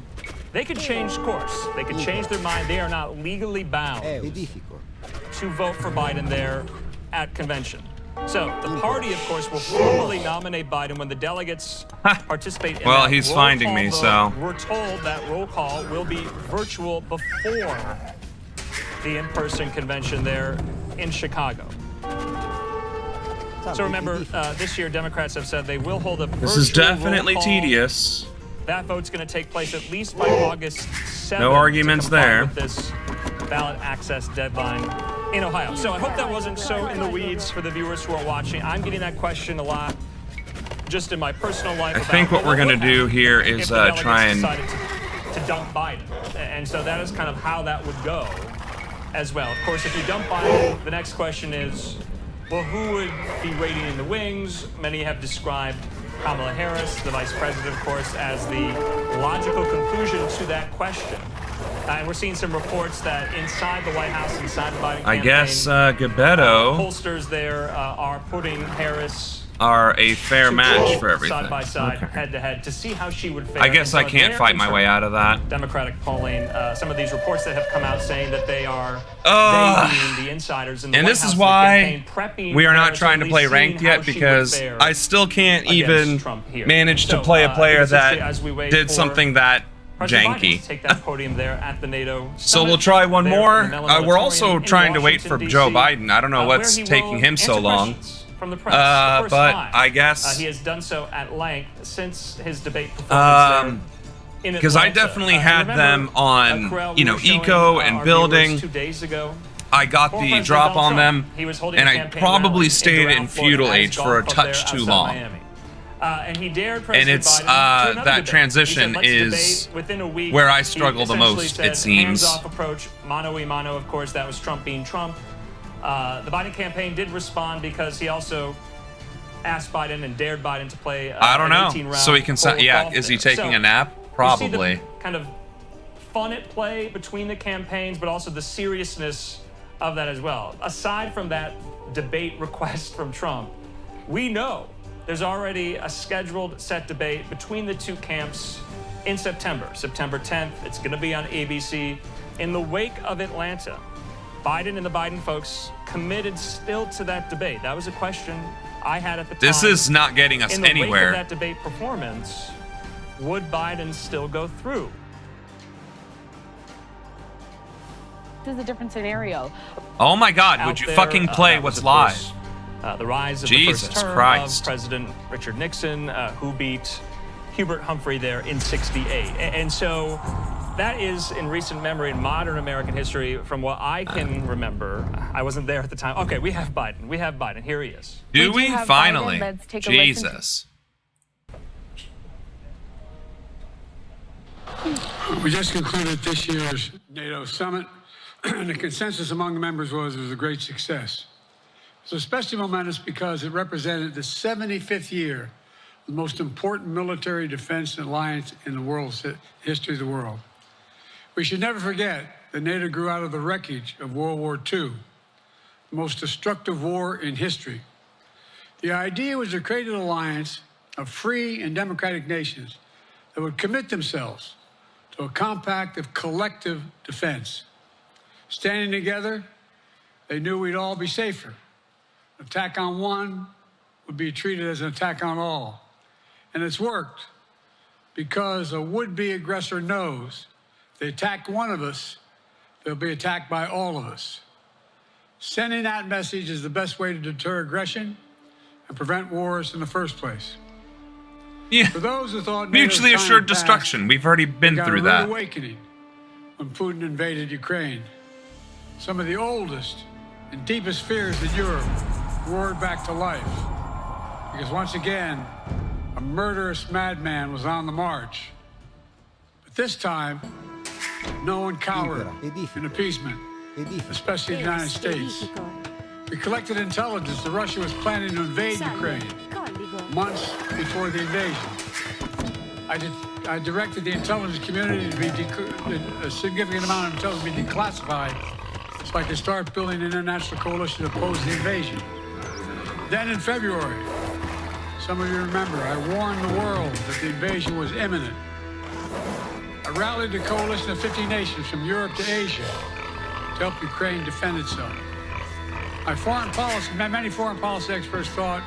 they could change course. They could change their mind. They are not legally bound to vote for Biden there at convention. So the party, of course, will formally nominate Biden when the delegates participate in well, that he's roll finding call me, vote. so. We're told that roll call will be virtual before the in-person convention there in Chicago. So remember, this year, Democrats have said they will hold a virtual This is definitely roll call. Tedious. That vote's going to take place at least by August 7th. No arguments to comply there. with this ballot access deadline in Ohio. So I hope that wasn't so in the weeds for the viewers who are watching. I'm getting that question a lot just in my personal life. I think what we're going to do here is try and decided to dump Biden. And so that is kind of how that would go as well. Of course, if you dump Biden, the next question is, well, who would be waiting in the wings? Many have described Kamala Harris, the vice president, of course, as the logical conclusion to that question. And we're seeing some reports that inside the White House, inside the Biden campaign, I guess Gebetto pollsters there are putting Harris are a fair match for everything. Side by side, Okay. head to head, to see how she would fare. I guess I can't fight my way out of that. Democratic polling, some of these reports that have come out saying that they are they being the insiders in the and White this House is why prepping we are not Harris, trying to at play least ranked seeing how yet she would because fare I still can't against even Trump here. manage to So, play a player as that we wait did for something that President Biden to janky. take that podium there at the NATO So summit we'll try one there more. in the Mellon We're also Auditorium in trying to wait for Washington, Joe D.C., Biden. I don't know what's where he taking will him so answer long. questions from the press. The first But time. I guess he has done so at length since his debate performance there in because I Atlanta. definitely had them on, Corral, you know, we were showing, eco and our building. viewers 2 days ago. I got Former the President drop Donald on them, Trump, he was holding and a I campaign probably rally stayed Doral, in Florida, feudal at his age for a golf club there touch too outside long. Miami. And he dared And President it's Biden to another that debate. transition He said, "Let's is debate within a week." where I He struggle the essentially most, said, it seems. Hands-off approach, mano a mano. Of course, that was Trump being Trump. The Biden campaign did respond because he also asked Biden and dared Biden to play. I don't know. 18-round So he can. Yeah, golf is he there. taking So, a nap? you see Probably. the kind of fun at play between the campaigns, but also the seriousness of that as well. Aside from that debate request from Trump, we know there's already a scheduled set debate between the two camps in September 10th. It's going to be on ABC. In the wake of Atlanta, Biden and the Biden folks committed still to that debate. That was a question I had at the time. This is not getting us in the anywhere. Wake of that debate performance, would Biden still go through? This is a different scenario. Oh my God, would you fucking play that was, what's of live? course, the rise of Jesus the first term Christ. of President Richard Nixon, who beat Hubert Humphrey there in '68. And so that is, in recent memory, in modern American history, from what I can remember. I wasn't there at the time. Okay, we have Biden. We have Biden. Here he is. Do we have finally? Biden. Let's take a listen. Jesus. We just concluded this year's NATO summit, and the consensus among the members was it was a great success. It's especially momentous because it represented the 75th year of the most important military defense alliance in the world's history of the world. We should never forget that NATO grew out of the wreckage of World War II, the most destructive war in history. The idea was to create an alliance of free and democratic nations that would commit themselves to a compact of collective defense. Standing together, they knew we'd all be safer. An attack on one would be treated as an attack on all. And it's worked because a would-be aggressor knows if they attack one of us, they'll be attacked by all of us. Sending that message is the best way to deter aggression and prevent wars in the first place. Yeah. For those who thought Mutually NATO's assured time passed, destruction. We've already been we got through a rude that. awakening when Putin invaded Ukraine. Some of the oldest and deepest fears in Europe roared back to life. Because once again, a murderous madman was on the march. But this time, no one cowered in appeasement, especially the United States. We collected intelligence that Russia was planning to invade Ukraine months before the invasion. I directed the intelligence community to be a significant amount of intelligence to be declassified so I could start building an international coalition to oppose the invasion. Then in February, some of you remember, I warned the world that the invasion was imminent. I rallied a coalition of 50 nations from Europe to Asia to help Ukraine defend itself. Many foreign policy experts thought,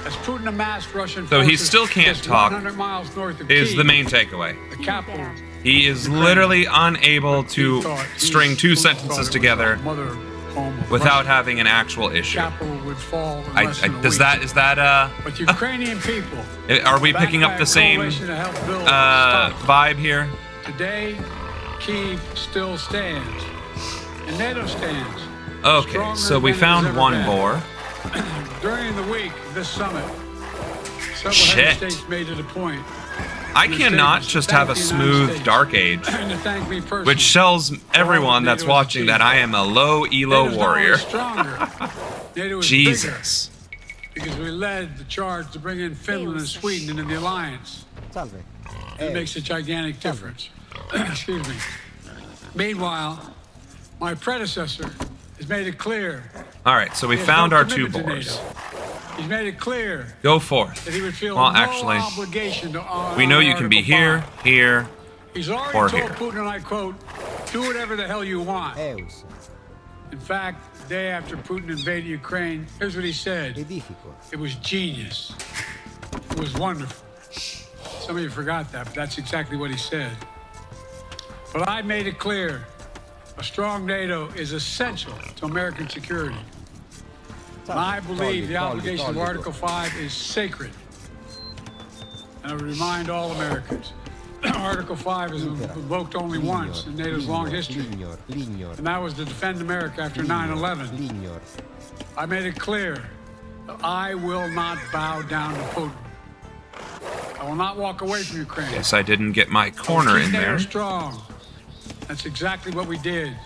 as Putin amassed Russian So forces he still can't just talk, 100 miles north of is Kyiv, the main takeaway. the capital. He is literally unable to string two sentences together without having an actual issue. Capital would fall in less than a Is week. that But Ukrainian people, are we picking up the same vibe here? Today, Kyiv still stands, and NATO stands. Okay, stronger so we than it has found ever one been. boar. During the week of this summit, several Shit. head states made it a point. I cannot just have a smooth Dark Age, To thank me personally. which tells everyone that's watching that I am a low elo NATO's not warrior. only stronger, NATO is Jesus. bigger because we led the charge to bring in Finland and Sweden into the alliance. It makes a gigantic difference. Excuse me. Meanwhile, my predecessor has made it clear. All right, so we he has found no our two commitment to boars. NATO. He's made it clear Go forth. that he would feel Well, no actually, obligation to honor we know you can be Article here, 5. here, He's already or told here. Putin, and I quote, do whatever the hell you want. In fact, the day after Putin invaded Ukraine, here's what he said. It was genius. It was wonderful. Some of you forgot that, but that's exactly what he said. But I made it clear, a strong NATO is essential to American security. And I believe the obligation of Article 5 is sacred. And I would remind all Americans, Article 5 is invoked only once in NATO's long history, and that was to defend America after 9/11. I made it clear that I will not bow down to Putin. I will not walk away from Ukraine. Guess I didn't get my corner Keep in NATO there. strong. That's exactly what we did,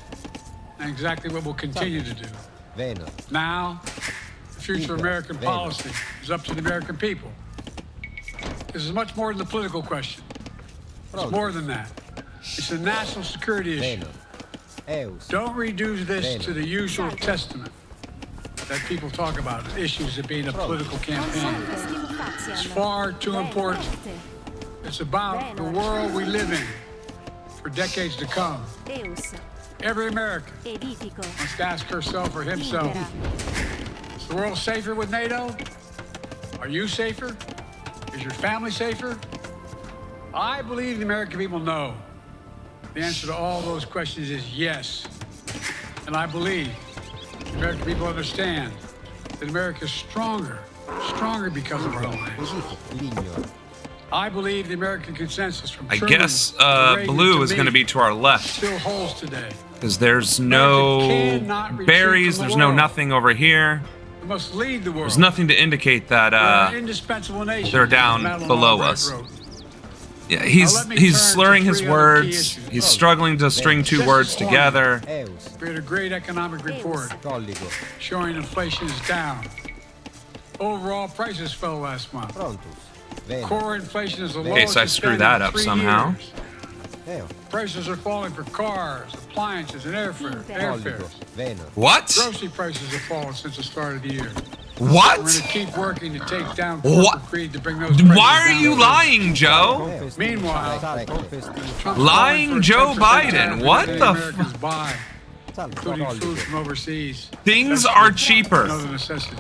and exactly what we'll continue to do. Now, the future of American policy is up to the American people. This is much more than a political question. It's more than that. It's a national security issue. Don't reduce this to the usual testament that people talk about, issues of being a political campaign. It's far too important. It's about the world we live in for decades to come. Every American must ask herself or himself, is the world safer with NATO? Are you safer? Is your family safer? I believe the American people know. The answer to all those questions is yes. And I believe the American people understand that America is stronger because of our alliance. I believe the American consensus from I Truman guess to Reagan blue to is me going to be to our left. still holds today. Because there's no cannot retreat berries, from the there's no world. nothing over here. We must lead the world. There's nothing to indicate that We're an indispensable nation, they're as down Madeleine below Albright us. wrote. Yeah, Now he's let me turn to slurring his 3 other key words. issues. He's struggling to string 2 This words is one. together. We had a great economic report showing inflation is down. Overall prices fell last month. Core inflation is the lowest. Okay, so I it's screw been that in up 3 somehow. years. Prices are falling for cars, appliances, and airfares. What? Grocery prices have fallen since the start of the year. What? We're going to keep working to take down What? corporate greed to bring those prices Why are down. you lying, Joe? Meanwhile, Trump's Lying calling for Joe 10% Biden. tariff What on the everything Americans buy, including food from overseas. Things vegetables, are and cheaper. other necessities.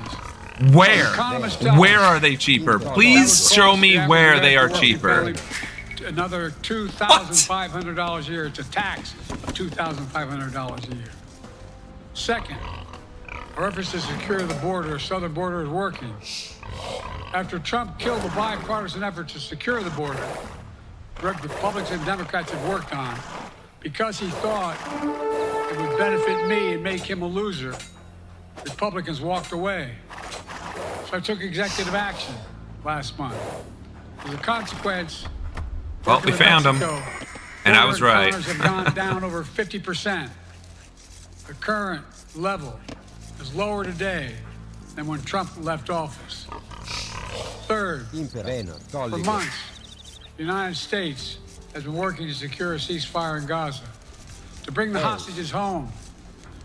Where? Economists tell Where us are they cheaper? that would Please cost show the me average where they are American working cheaper. family another $2,500 a year. It's a tax of $2,500 a year. Second, our efforts to secure the border, southern border, is working. After Trump killed the bipartisan effort to secure the border, Republicans and Democrats have worked on, because he thought it would benefit me and make him a loser, Republicans walked away. So I took executive action last month. As a consequence, Well, we found him. And I was border right. encounters have gone down over 50%. The current level is lower today than when Trump left office. Third, for months, the United States has been working to secure a ceasefire in Gaza, to bring the hostages home,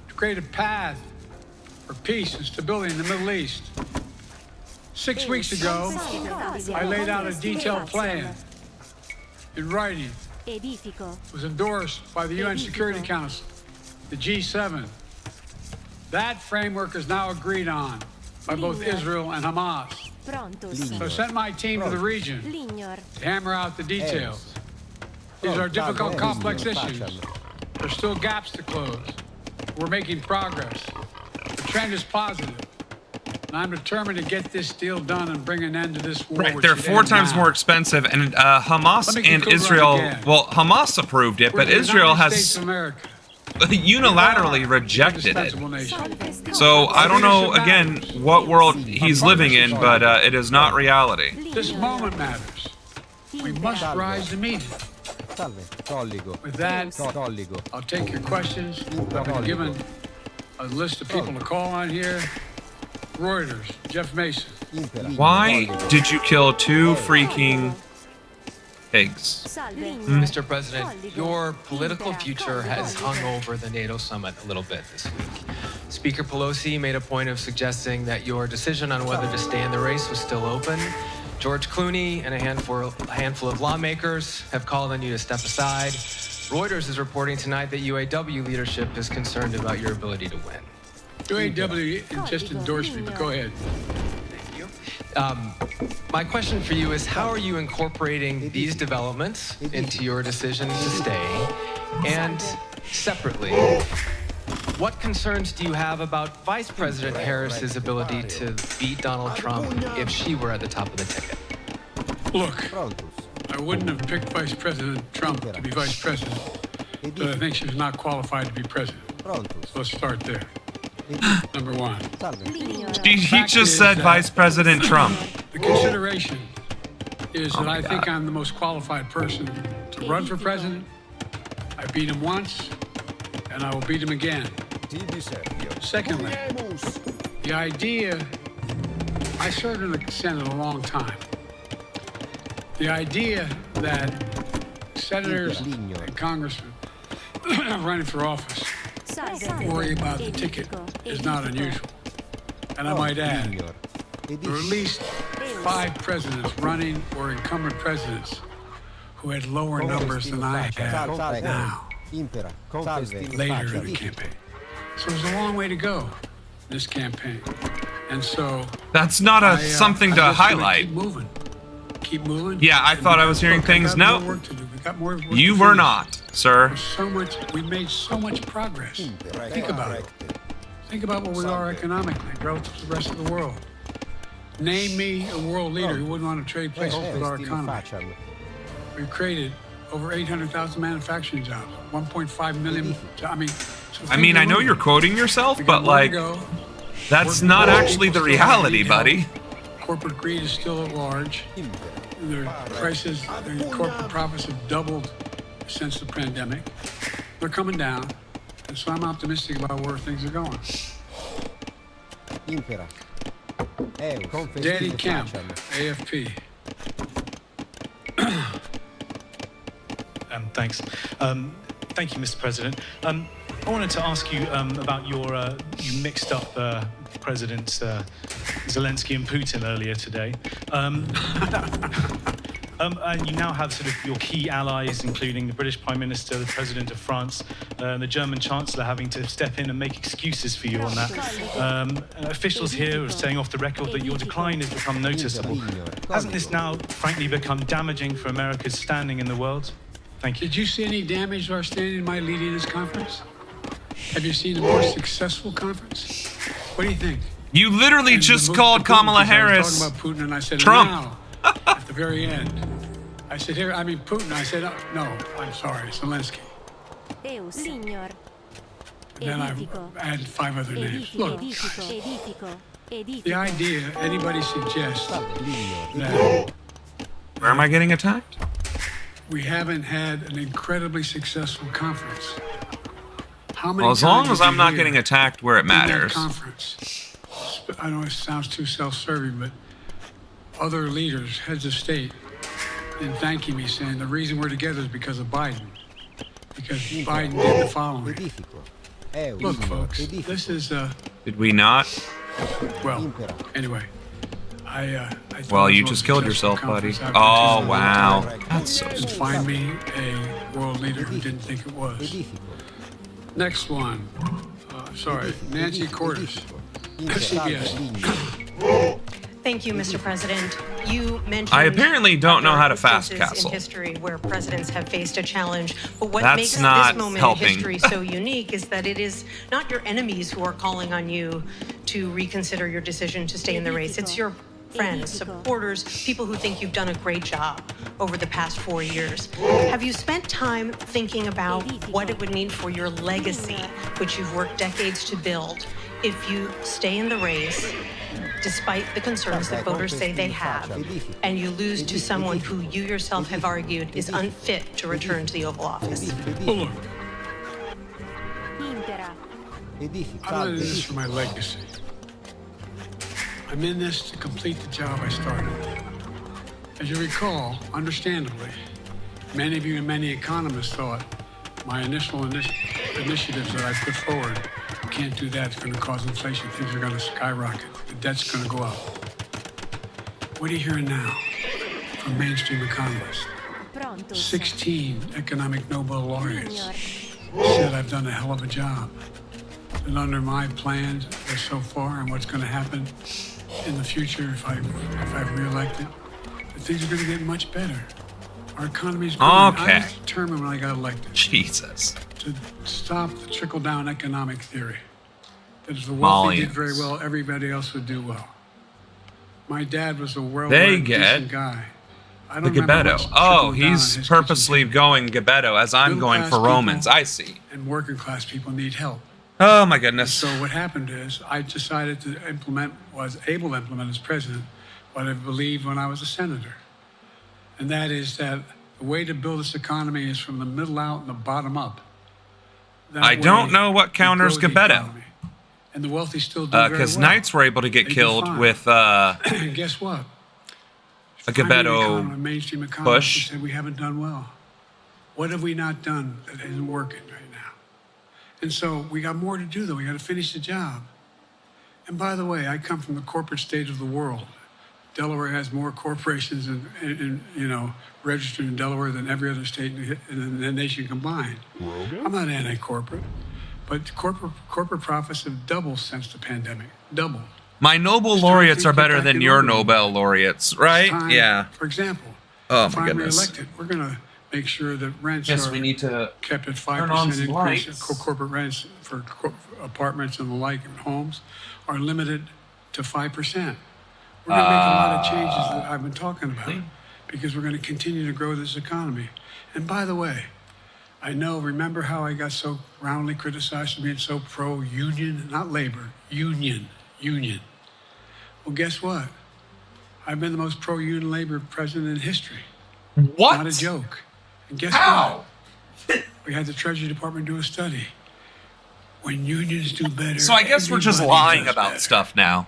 to create a path for peace and stability in the Middle East. 6 weeks ago, I laid out a detailed plan in writing. It was endorsed by the UN Security Council, the G7. That framework is now agreed on by both Israel and Hamas. So I sent my team to the region to hammer out the details. These are difficult, complex issues. There's still gaps to close. We're making progress. The trend is positive. And I'm determined to get this deal done and bring an end to this war. Right, which they're should 4 end times now. more expensive, and Let Hamas me and conclude Israel. right again. Well, Hamas approved it, We're but the Israel United States has of America. unilaterally We are rejected it. indispensable nation. So I don't know again what world he's living in, but it is not reality. This moment matters. We must rise to meet it. With that, I'll take your questions. I've been given a list of people to call on here. Reuters, Jeff Mason. Why did you kill 2 freaking pigs? Mr. President, your political future has hung over the NATO summit a little bit this week. Speaker Pelosi made a point of suggesting that your decision on whether to stay in the race was still open. George Clooney and a handful of lawmakers have called on you to step aside. Reuters is reporting tonight that UAW leadership is concerned about your ability to win. UAW just endorsed me, but go ahead. Thank you. My question for you is, how are you incorporating these developments into your decision to stay? And separately, what concerns do you have about Vice President Harris's ability to beat Donald Trump if she were at the top of the ticket? Look, I wouldn't have picked Vice President Trump to be vice president, but I think she's not qualified to be president. So let's start there. Number one. He just said Vice President Trump. The consideration is that I think I'm the most qualified person to run for president. I beat him once, and I will beat him again. Secondly, the idea, I served in the Senate a long time. The idea that senators and congressmen running for office worry about the ticket is not unusual. And I might add, there are at least 5 presidents running or incumbent presidents who had lower numbers than I have now, later in the campaign. So there's a long way to go in this campaign. And so that's not something to highlight. Keep moving. Yeah, I thought I was hearing things. No, work to do. We got more work you to were finish. not, sir. We made so much progress. Think about it. Think about where we are economically relative to the rest of the world. Name me a world leader who wouldn't want to trade places with our economy. We've created over 800,000 manufacturing jobs, 1.5 million. I mean, I know you're quoting yourself, but like, that's not actually the reality, buddy. Corporate greed is still at large. Their prices, their corporate profits have doubled since the pandemic. They're coming down, and so I'm optimistic about where things are going. Daddy Kemp, AFP. Thanks. Thank you, Mr. President. I wanted to ask you about your, you mixed up President Zelensky and Putin earlier today. And you now have sort of your key allies, including the British Prime Minister, the President of France, and the German Chancellor having to step in and make excuses for you on that. Officials here are saying off the record that your decline has become noticeable. Hasn't this now, frankly, become damaging for America's standing in the world? Thank you. Did you see any damage to our standing by leading this conference? Have you seen a more successful conference? What do you think? You literally just called Kamala Harris I was talking about Putin, and I said, Trump. Now, at the very end. I said, here, I mean, Putin. I said, no, I'm sorry, Zelensky. And then I added 5 other names. Look, the idea anybody suggests that Where am I getting attacked? we haven't had an incredibly successful conference. How many Well, as long times as did I'm you not hear getting attacked where it in that matters. conference? I know it sounds too self-serving, but other leaders, heads of state, in thanking me, saying the reason we're together is because of Biden. Because Biden did the following. Look, folks, this is Did we not? well. Anyway, I Well, you just killed yourself, buddy. Oh, wow. That's so and find me a world leader who didn't think it was. Next one. Sorry, Nancy Cordes, CBS. Thank you, Mr. President. You mentioned I apparently don't know how to fast instances castle. in history where presidents have faced a challenge. But what That's makes not this moment helping. in history so unique is that it is not your enemies who are calling on you to reconsider your decision to stay in the race. It's your friends, supporters, people who think you've done a great job over the past 4 years. Have you spent time thinking about what it would mean for your legacy, which you've worked decades to build, if you stay in the race, despite the concerns that voters say they have, and you lose to someone who you yourself have argued is unfit to return to the Oval Office? Well, look, I'm not in this for my legacy. I'm in this to complete the job I started. As you recall, understandably, many of you and many economists thought my initial initiatives that I put forward, can't do that, it's going to cause inflation, things are going to skyrocket, the debt's going to go up. What are you hearing now from mainstream economists? 16 economic Nobel laureates said I've done a hell of a job. And under my plans so far and what's going to happen in the future if I'm reelected, that things are going to get much better. Our economy's growing. Okay. I was determined when I got elected Jesus. to stop the trickle-down economic theory. That if the wealthy did very well, everybody else would do well. My dad was a well-read, decent guy. I The don't remember Gebetto. much Oh, trickle-down he's in his purposely going Gebetto as I'm going for Middle-class Romans. people I see. And working-class people need help. Oh, my goodness. So what happened is I decided to was able to implement as president what I believed when I was a senator. And that is that the way to build this economy is from the middle out and the bottom up. That I don't way, know what we counters grow the Gebetto. economy. And the wealthy still do very well. Because knights were able to get They do killed fine. with And guess what? a A mainstream Gebetto economist push. said we haven't done well. What have we not done that isn't working right now? And so we got more to do, though. We got to finish the job. And by the way, I come from the corporate state of the world. Delaware has more corporations registered in Delaware than every other state in the nation combined. I'm not anti-corporate, but corporate profits have doubled since the pandemic. Doubled. My Nobel laureates are better than your Nobel laureates, right? Yeah. For example, if I'm reelected, we're going to make sure that rents are we need to kept at turn on 5% some increase. lights. Corporate rents for apartments and the like and homes are limited to 5%. We're going to make a lot of changes that I've been talking about because we're going to continue to grow this economy. And by the way, remember how I got so roundly criticized for being so pro-union, not labor, union. Well, guess what? I've been the most pro-union labor president in history. What? Not a joke. And guess How? what? We had the Treasury Department do a study. When unions do better, So I guess we're just everybody lying does about better. stuff now.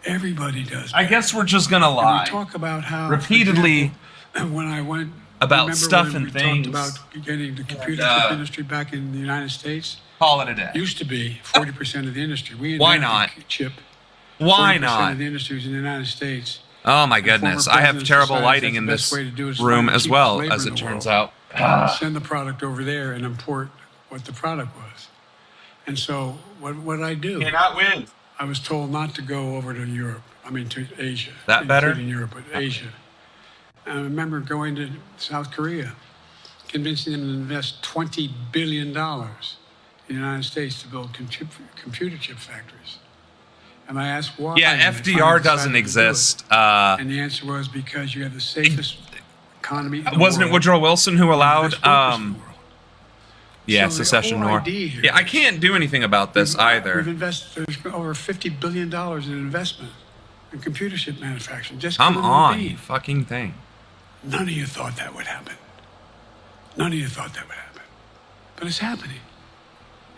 Everybody does. I guess we're just gonna lie. And we talk about how repeatedly for example, when I went about remember stuff when and we things. talked about getting the computer chip industry back in the United States. Call it a day. Used to be 40% of the industry. We Why invented not? the chip. Why 40% not? of the industry was in the United States. Oh my goodness! I have presidents terrible decided lighting that's in the this best way to do it is room find the as cheapest well, labor as in it the turns world. out. Send the product over there and import what the product was. And so what did I do? Cannot win. I was told not to go over to Europe. To Asia. That better? Including Europe, but Asia. And I remember going to South Korea, convincing them to invest $20 billion in the United States to build computer chip factories. And I asked why. Yeah, and they FDR finally doesn't decided to do it. exist. And the answer was because you have the safest economy in the Wasn't it world. Woodrow Wilson who allowed? Best workers in the world. Yeah, So the secession whole war. idea here Yeah, I can't do anything about this We've either. invested there's over $50 billion in investment in computer chip manufacturing. Just Come come on, the you beat. fucking thing. None of you thought that would happen. None of you thought that would happen. But it's happening.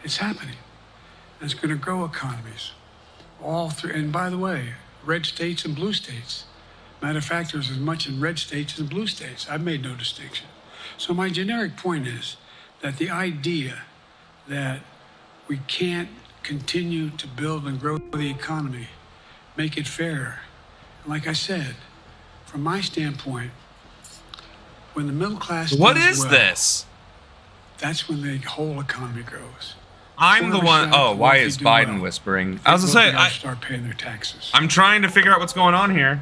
It's happening. And it's going to grow economies. All through, and by the way, red states and blue states. Matter of fact, there's as much in red states as in blue states. I've made no distinction. So my generic point is that the idea that we can't continue to build and grow the economy, make it fair. And like I said, from my standpoint, when the middle class What does is well, this? that's when the whole economy grows. I'm the one oh, why is Biden whispering? I was gonna say, start paying their taxes. I'm trying to figure out what's going on here.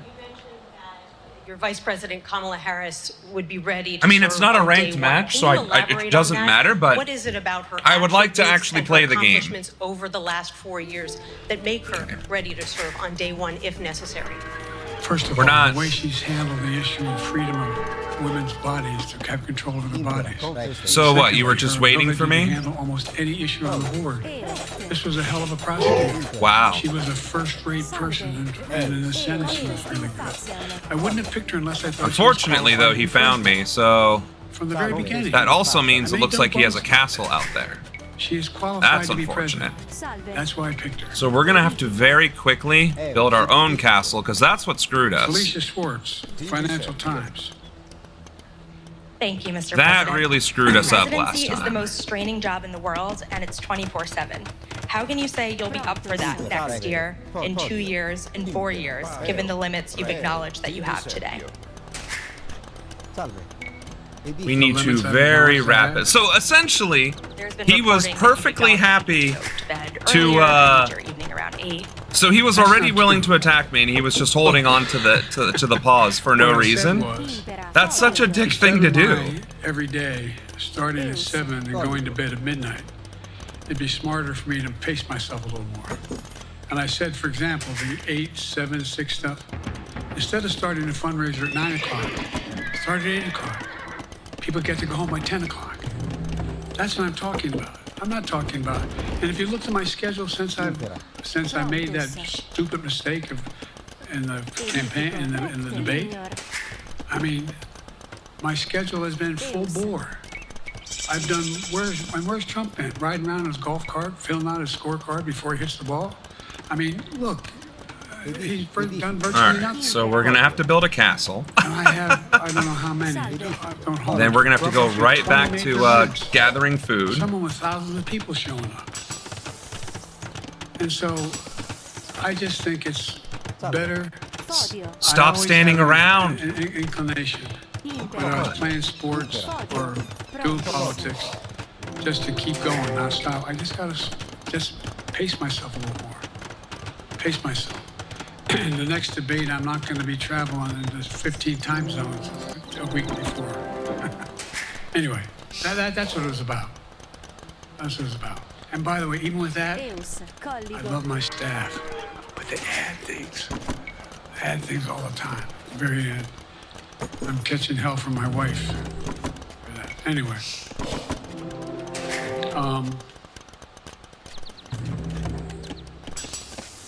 Your Vice President Kamala Harris would be ready to I mean, it's serve not a on ranked day match, one. so Can you it elaborate on doesn't that? matter, but what is it about her I would like to attributes actually and play her the game. accomplishments over the last 4 years that make her ready to serve on day one if necessary? First of all, the way she's handled the issue of freedom of women's bodies to have control over their bodies. So what, you were just her waiting ability for me? To handle almost any issue on the board. This was a hell of a prosecutor. Wow. She was a first-rate person, and in the Senate she was really good. I wouldn't have picked her unless I thought. Unfortunately, though, he found me, so From the very beginning. that also means I it mean, looks like he has a don't castle out there. She is qualified That's to be unfortunate. president. That's why I picked her. So we're gonna have to very quickly build our own castle, because that's what screwed us. Alicia Schwartz, Financial Times. Thank you, Mr. That President. really screwed us up last Presidency is the time. most straining job in the world, and it's 24/7. How can you say you'll be up for that next year, in 2 years, in 4 years, given the limits you've acknowledged that you have today? We need to very rapid. So essentially, he was perfectly happy to. Evening around 8. So he was already willing to attack me, and he was just holding on to the pause for no reason. That's such a dick thing to do. Every day, starting at 7 and going to bed at midnight. It'd be smarter for me to pace myself a little more. And I said, for example, the 8, 7, 6 stuff. Instead of starting a fundraiser at 9 o'clock, start at 8 o'clock. People get to go home by 10 o'clock. That's what I'm talking about. I'm not talking about. And if you look at my schedule since I made that stupid mistake in the campaign, in the debate, I mean, my schedule has been full bore. I've done, where's Trump been? Riding around in his golf cart, filling out his scorecard before he hits the ball? I mean, look, he's done virtually nothing. So we're gonna have to build a castle. And I don't know how many. Then we're gonna have to go right back to gathering food. Someone with thousands of people showing up. And so I just think it's better posts. Stop standing around. Inclination, whether I was playing sports or doing politics, just to keep going, not stop. I just gotta just pace myself a little more. Pace myself. In the next debate, I'm not going to be traveling in the 15 time zones a week before. Anyway, that's what it was about. That's what it was about. And by the way, even with that, I love my staff, but they add things. They add things all the time. Very end. I'm catching hell from my wife for that. Anyway.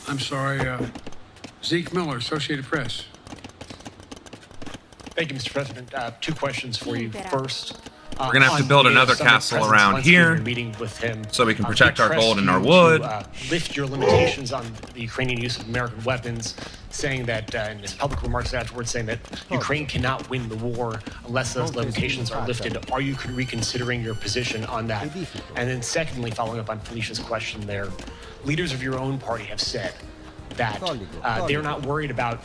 I'm sorry, Zeke Miller, Associated Press. Thank you, Mr. President. Two questions for you. First, we're going to have to build another castle around here meeting with him, so we can protect our gold and our wood. Lift your limitations on the Ukrainian use of American weapons, saying that in his public remarks afterwards, saying that Ukraine cannot win the war unless those limitations are lifted. Are you reconsidering your position on that? And then secondly, following up on Felicia's question there, leaders of your own party have said that they're not worried about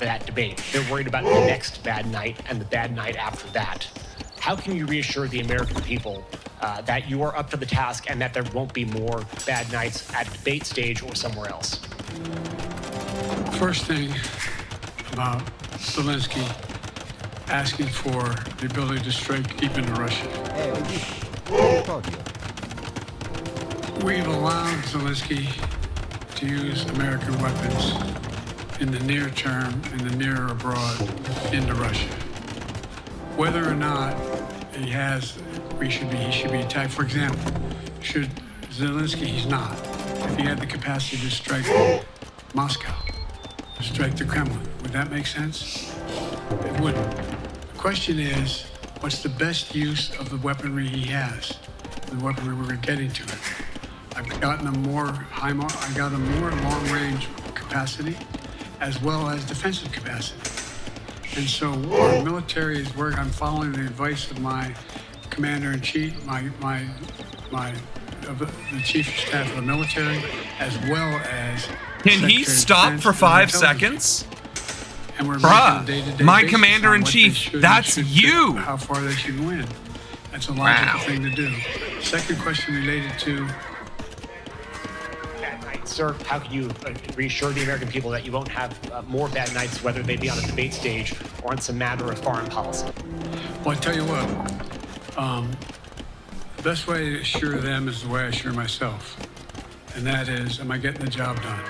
that debate. They're worried about the next bad night and the bad night after that. How can you reassure the American people that you are up to the task and that there won't be more bad nights at the debate stage or somewhere else? First thing about Zelensky asking for the ability to strike deep into Russia. We've allowed Zelensky to use American weapons in the near term, in the near or abroad, into Russia. Whether or not he should be attacked. For example, should Zelensky, he's not. If he had the capacity to strike Moscow, to strike the Kremlin, would that make sense? It wouldn't. The question is, what's the best use of the weaponry he has? The weaponry we're getting to it. I've gotten a more long-range capacity, as well as defensive capacity. And so our military is working. I'm following the advice of my commander-in-chief, the chief of staff of the military, as well as. Can he stop for 5 seconds? And we're Bruh, making a day-to-day my basis commander-in-chief, on what they that's should you. do, how far they should win. That's a logical thing to do. Second question related to. Sir, how can you reassure the American people that you won't have more bad nights, whether they be on a debate stage or on some matter of foreign policy? Well, I tell you what, the best way to assure them is the way I assure myself. And that is, am I getting the job done?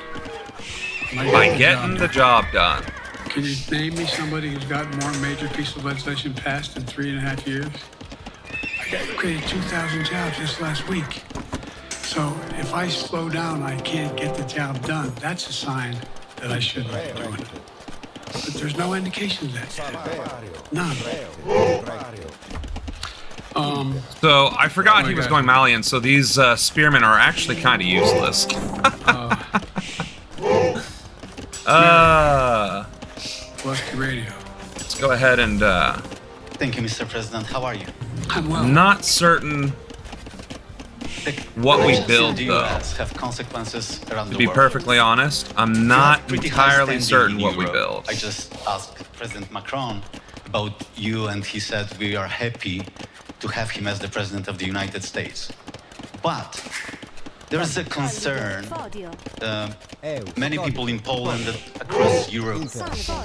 Am I getting the job done? Can you name me somebody who's gotten more major piece of legislation passed in 3.5 years? I created 2,000 jobs just last week. So if I slow down, I can't get the job done. That's a sign that I shouldn't be doing it. But there's no indication of that. None. So I forgot he was going Malian, so these spearmen are actually kind of useless. Lusky Radio. Let's go ahead and Thank you, Mr. President. How are you? I'm well. Not certain what we build, though. Have consequences around to be perfectly honest, I'm not entirely certain what we build. I just asked President Macron about you, and he said we are happy to have him as the President of the United States. But there is a concern. Many people in Poland and across Europe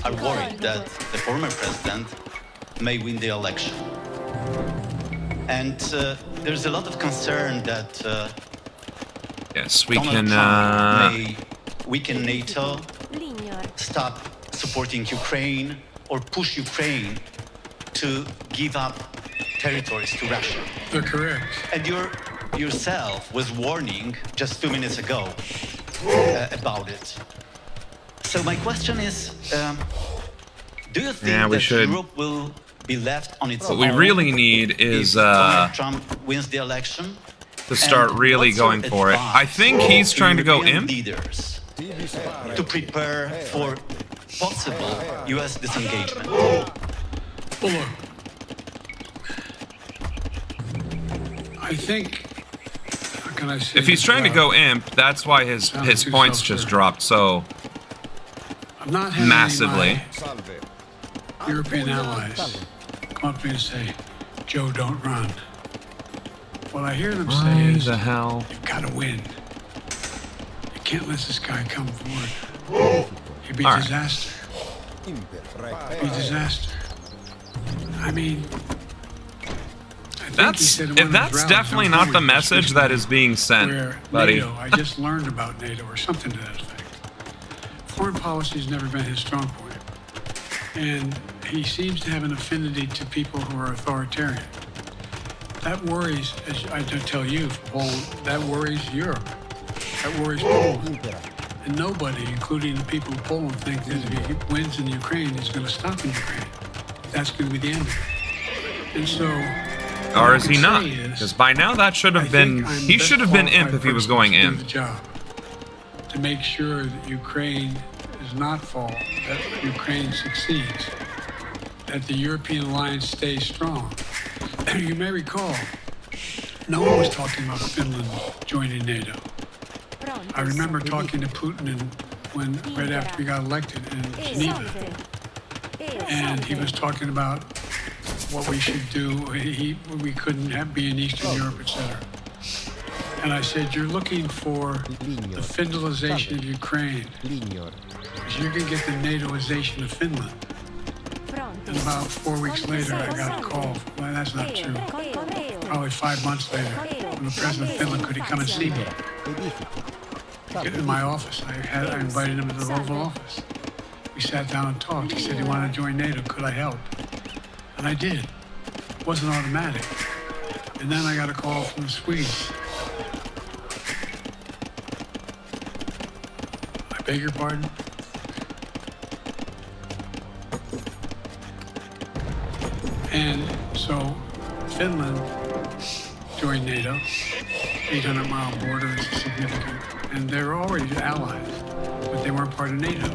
are worried that the former president may win the election. And there's a lot of concern that yes, we Donald can Trump may weaken NATO, stop supporting Ukraine, or push Ukraine to give up territories to Russia. They're correct. And yourself was warning just 2 minutes ago about it. So my question is, do you think that Europe will be left on its own? What we really need is Donald Trump wins the election to start really going for it. I think he's trying to go imp. Leaders to prepare for possible U.S. disengagement. Well, look, I think. How can I say? If he's trying to go imp, that's why his points just dropped. So not having massively. my European allies come up to me and say, Joe, don't run. What I hear them say is, the hell? you've got to win. You can't let this guy come forward. He'd be a disaster. He'd be a disaster. I mean, that's definitely not the message that is being sent, buddy. NATO, I just learned about NATO or something to that effect. Foreign policy has never been his strong point. And he seems to have an affinity to people who are authoritarian. That worries, as I tell you, Poland, that worries Europe. That worries Poland. And nobody, including the people of Poland, think that if he wins in Ukraine, he's going to stop in Ukraine. That's going to be the end of it. And so... Or is he not? Because by now that should have been... He should have been imp if he was going in. The job to make sure that Ukraine does not fall, that Ukraine succeeds, that the European alliance stays strong. You may recall, no one was talking about Finland joining NATO. I remember talking to Putin right after he got elected in Geneva. And he was talking about what we should do. We couldn't be in Eastern Europe, etc. And I said, you're looking for the Finlandization of Ukraine. Because you're going to get the NATOization of Finland. And about 4 weeks later, I got a call. Well, that's not true. Probably 5 months later, from the president of Finland, could he come and see me? In my office. I invited him to the Oval Office. We sat down and talked. He said he wanted to join NATO. Could I help? And I did. It wasn't automatic. And then I got a call from the Swedes. I beg your pardon? And so Finland joined NATO. 800-mile border is significant. And they were already allies, but they weren't part of NATO.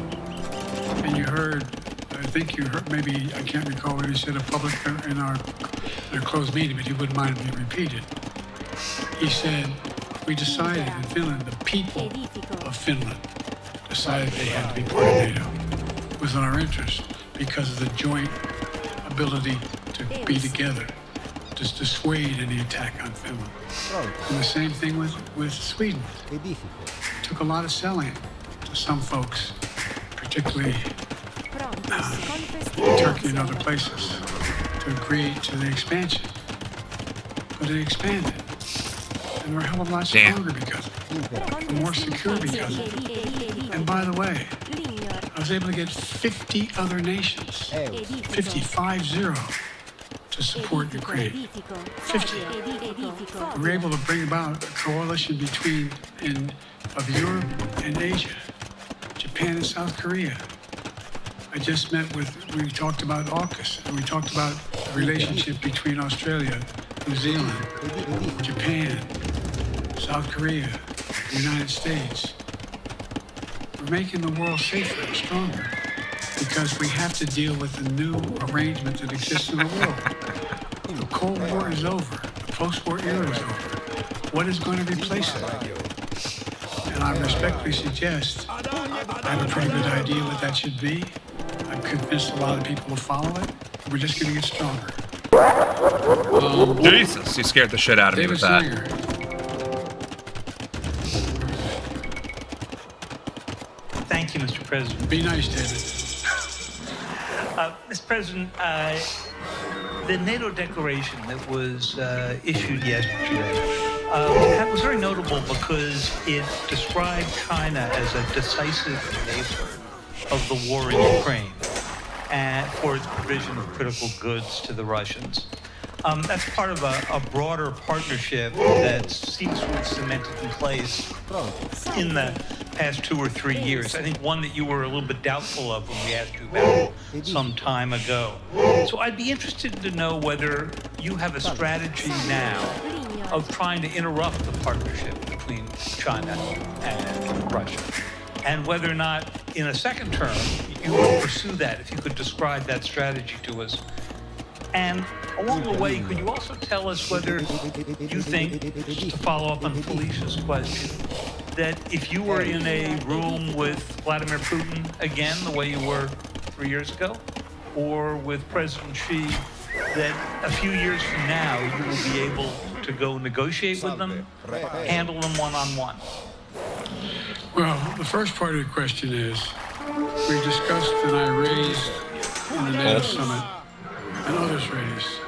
And you heard, I think you heard, maybe, I can't recall what he said in public in our closed meeting, but he wouldn't mind it being repeated. He said, we decided in Finland, the people of Finland decided they had to be part of NATO. It was in our interest because of the joint ability to be together, to dissuade any attack on Finland. And the same thing with Sweden. It took a lot of selling to some folks, particularly in Turkey and other places, to agree to the expansion. But it expanded. And we're a hell of a lot stronger because of it. More secure because of it. And by the way, I was able to get 50 other nations, 50, to support Ukraine. 50. We were able to bring about a coalition of Europe and Asia, Japan and South Korea. I just we talked about AUKUS, and we talked about the relationship between Australia, New Zealand, Japan, South Korea, the United States. We're making the world safer and stronger because we have to deal with the new arrangement that exists in the world. The Cold War is over. The post-war era is over. What is going to replace it? And I respectfully suggest I have a pretty good idea what that should be. I'm convinced a lot of people will follow it. We're just going to get stronger. Jesus, you scared the shit out of me with that. Slinger. Thank you, Mr. President. Be nice, David. Mr. President, the NATO declaration that was issued yesterday was very notable because it described China as a decisive enabler of the war in Ukraine and for its provision of critical goods to the Russians. That's part of a broader partnership that seems to have cemented in place in the past 2 or 3 years. I think one that you were a little bit doubtful of when we asked you about it some time ago. So I'd be interested to know whether you have a strategy now of trying to interrupt the partnership between China and Russia, and whether or not in a second term you would pursue that, if you could describe that strategy to us. And along the way, could you also tell us whether you think, just to follow up on Felicia's question, that if you were in a room with Vladimir Putin again, the way you were 3 years ago, or with President Xi, that a few years from now you will be able to go negotiate with them, handle them one-on-one? Well, the first part of the question is, we discussed and I raised in the NATO summit, and others raised,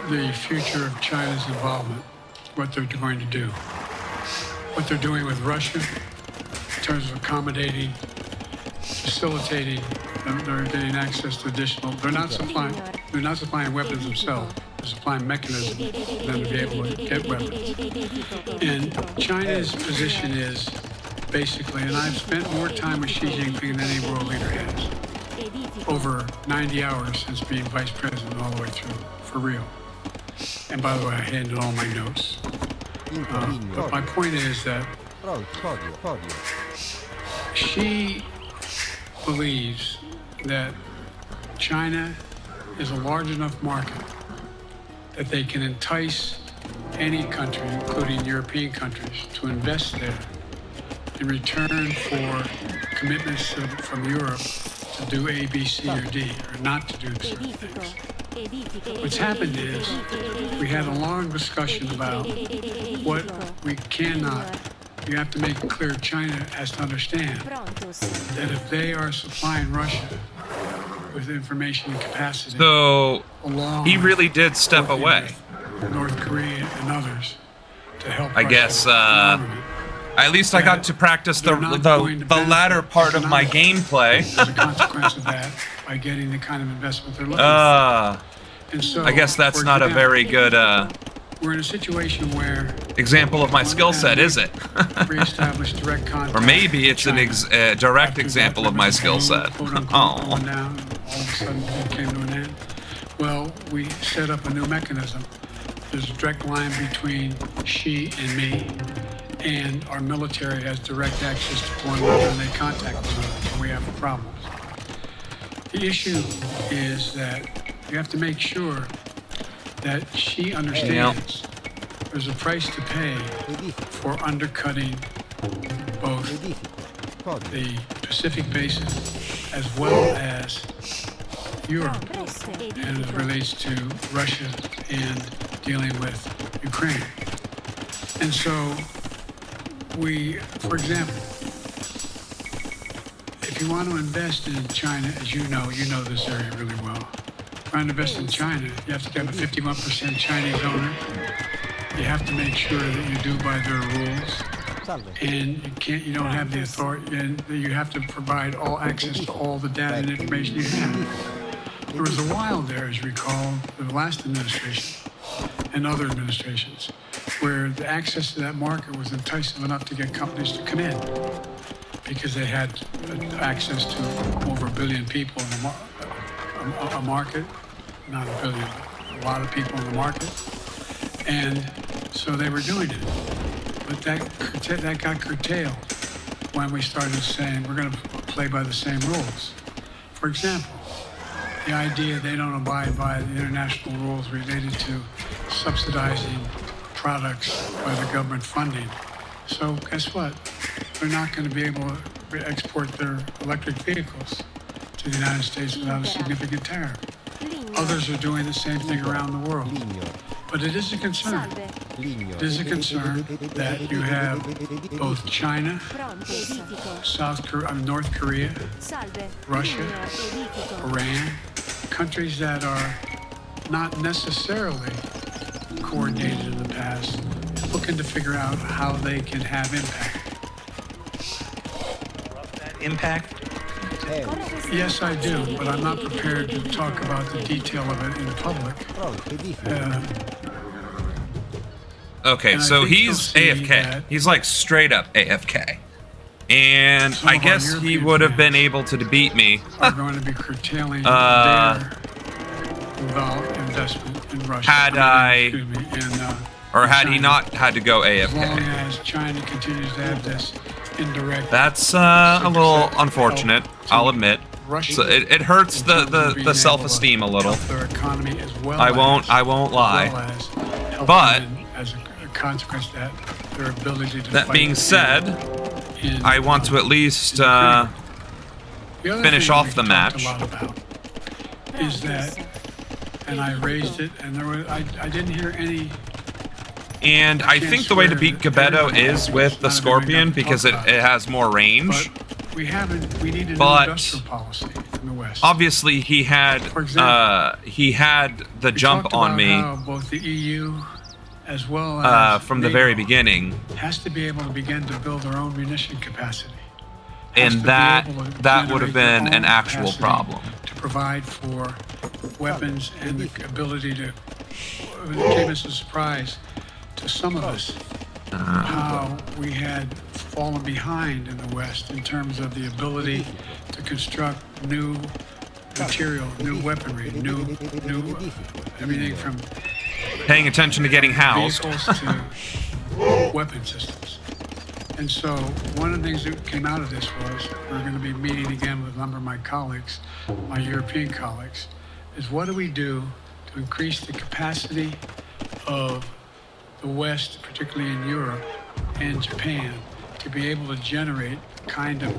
the future of China's involvement, what they're going to do, what they're doing with Russia in terms of accommodating, facilitating. They're getting access to additional. They're not supplying weapons themselves. They're supplying mechanisms for them to be able to get weapons. And China's position is basically, and I've spent more time with Xi Jinping than any world leader has, over 90 hours since being vice president all the way through, for real. And by the way, I handed all my notes. But my point is that she believes that China is a large enough market that they can entice any country, including European countries, to invest there in return for commitments from Europe to do A, B, C, or D, or not to do certain things. What's happened is we had a long discussion about what we cannot. You have to make it clear China has to understand that if they are supplying Russia with information and capacity, So he really did step away. North Korea and others to help. I guess. At least I got to practice the latter part of my gameplay. As a consequence of that, by getting the kind of investment they're looking for. And so, I guess that's not a very good we're in a situation where example of my skill set, is it? reestablish direct contact. Or maybe it's a direct example of my skill set. All of a sudden it came to an end. Well, we set up a new mechanism. There's a direct line between Xi and me, and our military has direct access to one another, and they contact one another when we have problems. The issue is that you have to make sure that she understands there's a price to pay for undercutting both the Pacific Basin as well as Europe, and it relates to Russia and dealing with Ukraine. And so we, for example, if you want to invest in China, as you know this area really well. Trying to invest in China, you have to have a 51% Chinese owner. You have to make sure that you do by their rules. And you don't have the authority, and you have to provide all access to all the data and information you have. There was a while there, as you recall, the last administration and other administrations, where the access to that market was enticing enough to get companies to come in because they had access to over 1 billion people in a market, not 1 billion, a lot of people in the market. And so they were doing it. But that got curtailed when we started saying we're going to play by the same rules. For example, the idea they don't abide by the international rules related to subsidizing products by the government funding. So guess what? They're not going to be able to export their electric vehicles to the United States without a significant tariff. Others are doing the same thing around the world. But it is a concern. It is a concern that you have both China, North Korea, Russia, Iran, countries that are not necessarily coordinated in the past, looking to figure out how they can have impact. Impact? Yes, I do, but I'm not prepared to talk about the detail of it in public. Okay, so he's AFK. He's like straight up AFK. And I guess he would have been able to beat me. Are going to be curtailing their investment in Russia. Had he not had to go AFK. As long as China continues to have this indirect. That's a little unfortunate, I'll admit. So it hurts the self-esteem a little. I won't lie. But as a consequence of that, their ability to That fight being said, in, I want to at least the other finish thing off we've the talked match. a lot about is that, and I raised it, and there was I didn't hear any. And I think the way to beat Gebetto is with the Scorpion because it has more range. But we need a new But industrial policy in the West. obviously he had the jump on me How both the EU as well as from the NATO very beginning, has to be able to begin to build their own munition capacity. and that would have been an actual problem. To provide for weapons and the ability to. It came as a surprise to some of us how we had fallen behind in the West in terms of the ability to construct new material, new weaponry, new everything from Paying attention to getting housed. vehicles to weapon systems. And so one of the things that came out of this was we're going to be meeting again with a number of my colleagues, my European colleagues, is what do we do to increase the capacity of the West, particularly in Europe and Japan, to be able to generate kind of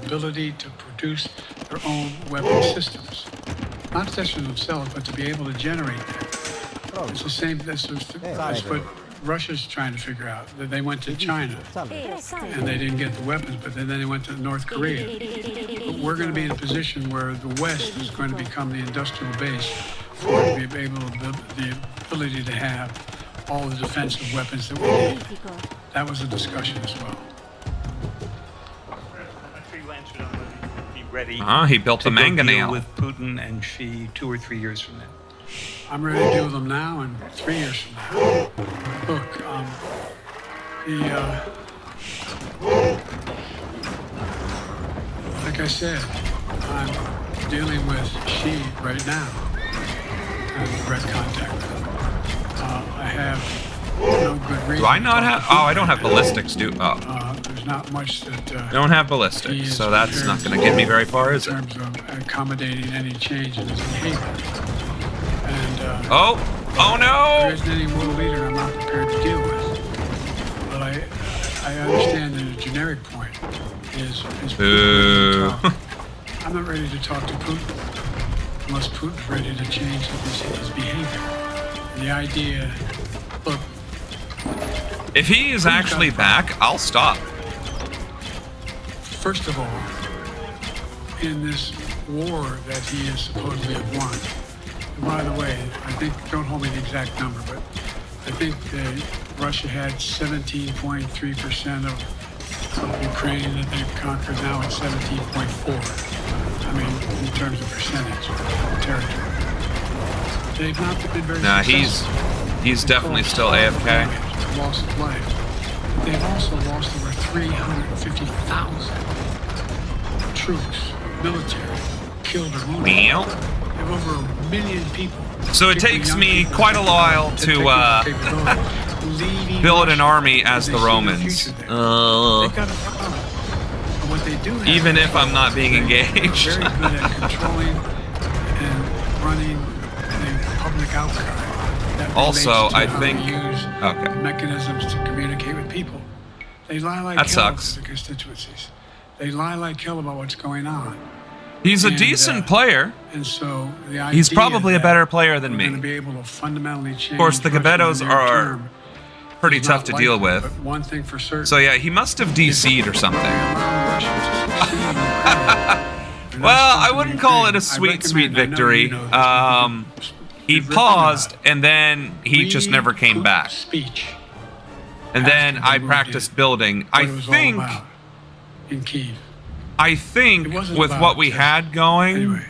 ability to produce their own weapon systems. Not just for themselves, but to be able to generate them. It's the same, that's what Russia's trying to figure out. That they went to China and they didn't get the weapons, but then they went to North Korea. But we're going to be in a position where the West is going to become the industrial base for to be able the ability to have all the defensive weapons that we need. That was a discussion as well. Ready He built to the go deal mangonel. with Putin and Xi 2 or 3 years from now. I'm ready to deal with them now and 3 years from now. Look, like I said, I'm dealing with Xi right now. I'm in direct contact with him. I have no good reason. Do I not have? Oh, I don't have ballistics, do? Oh. There's not much that. I don't have ballistics, so that's not going to get me very far, is it? In terms of accommodating any change in his behavior. And oh no! There isn't any world leader I'm not prepared to deal with. But I understand that a generic point is Boo. I'm not ready to talk to Putin unless Putin's ready to change his behavior. The idea, look. If he is actually back, I'll stop. First of all, in this war that he is supposedly have won. And by the way, I think, don't hold me the exact number, but I think Russia had 17.3% of Ukraine that they've conquered. Now it's 17.4. I mean, in terms of percentage of territory. They've not been very successful. He's definitely still AFK. Loss of life. They've also lost over 350,000 troops, military, killed or wounded. They have over 1 million people. So it takes me quite a while to build an army as the Romans. Even if I'm not being engaged. They're very good at controlling and running the public outcry. Also, I think Mechanisms to communicate with people. They lie like that hell sucks. to the constituencies. They lie like hell about what's going on. He's a decent player. And so the idea He's probably a better player than me. to be able to fundamentally change. Of course, the Gebettos are pretty tough to deal with. But one thing for certain. So yeah, he must have DC'd or something. Well, I wouldn't call it a sweet victory. He paused, and then he just never came back. And then I practiced building. I think with what we had going,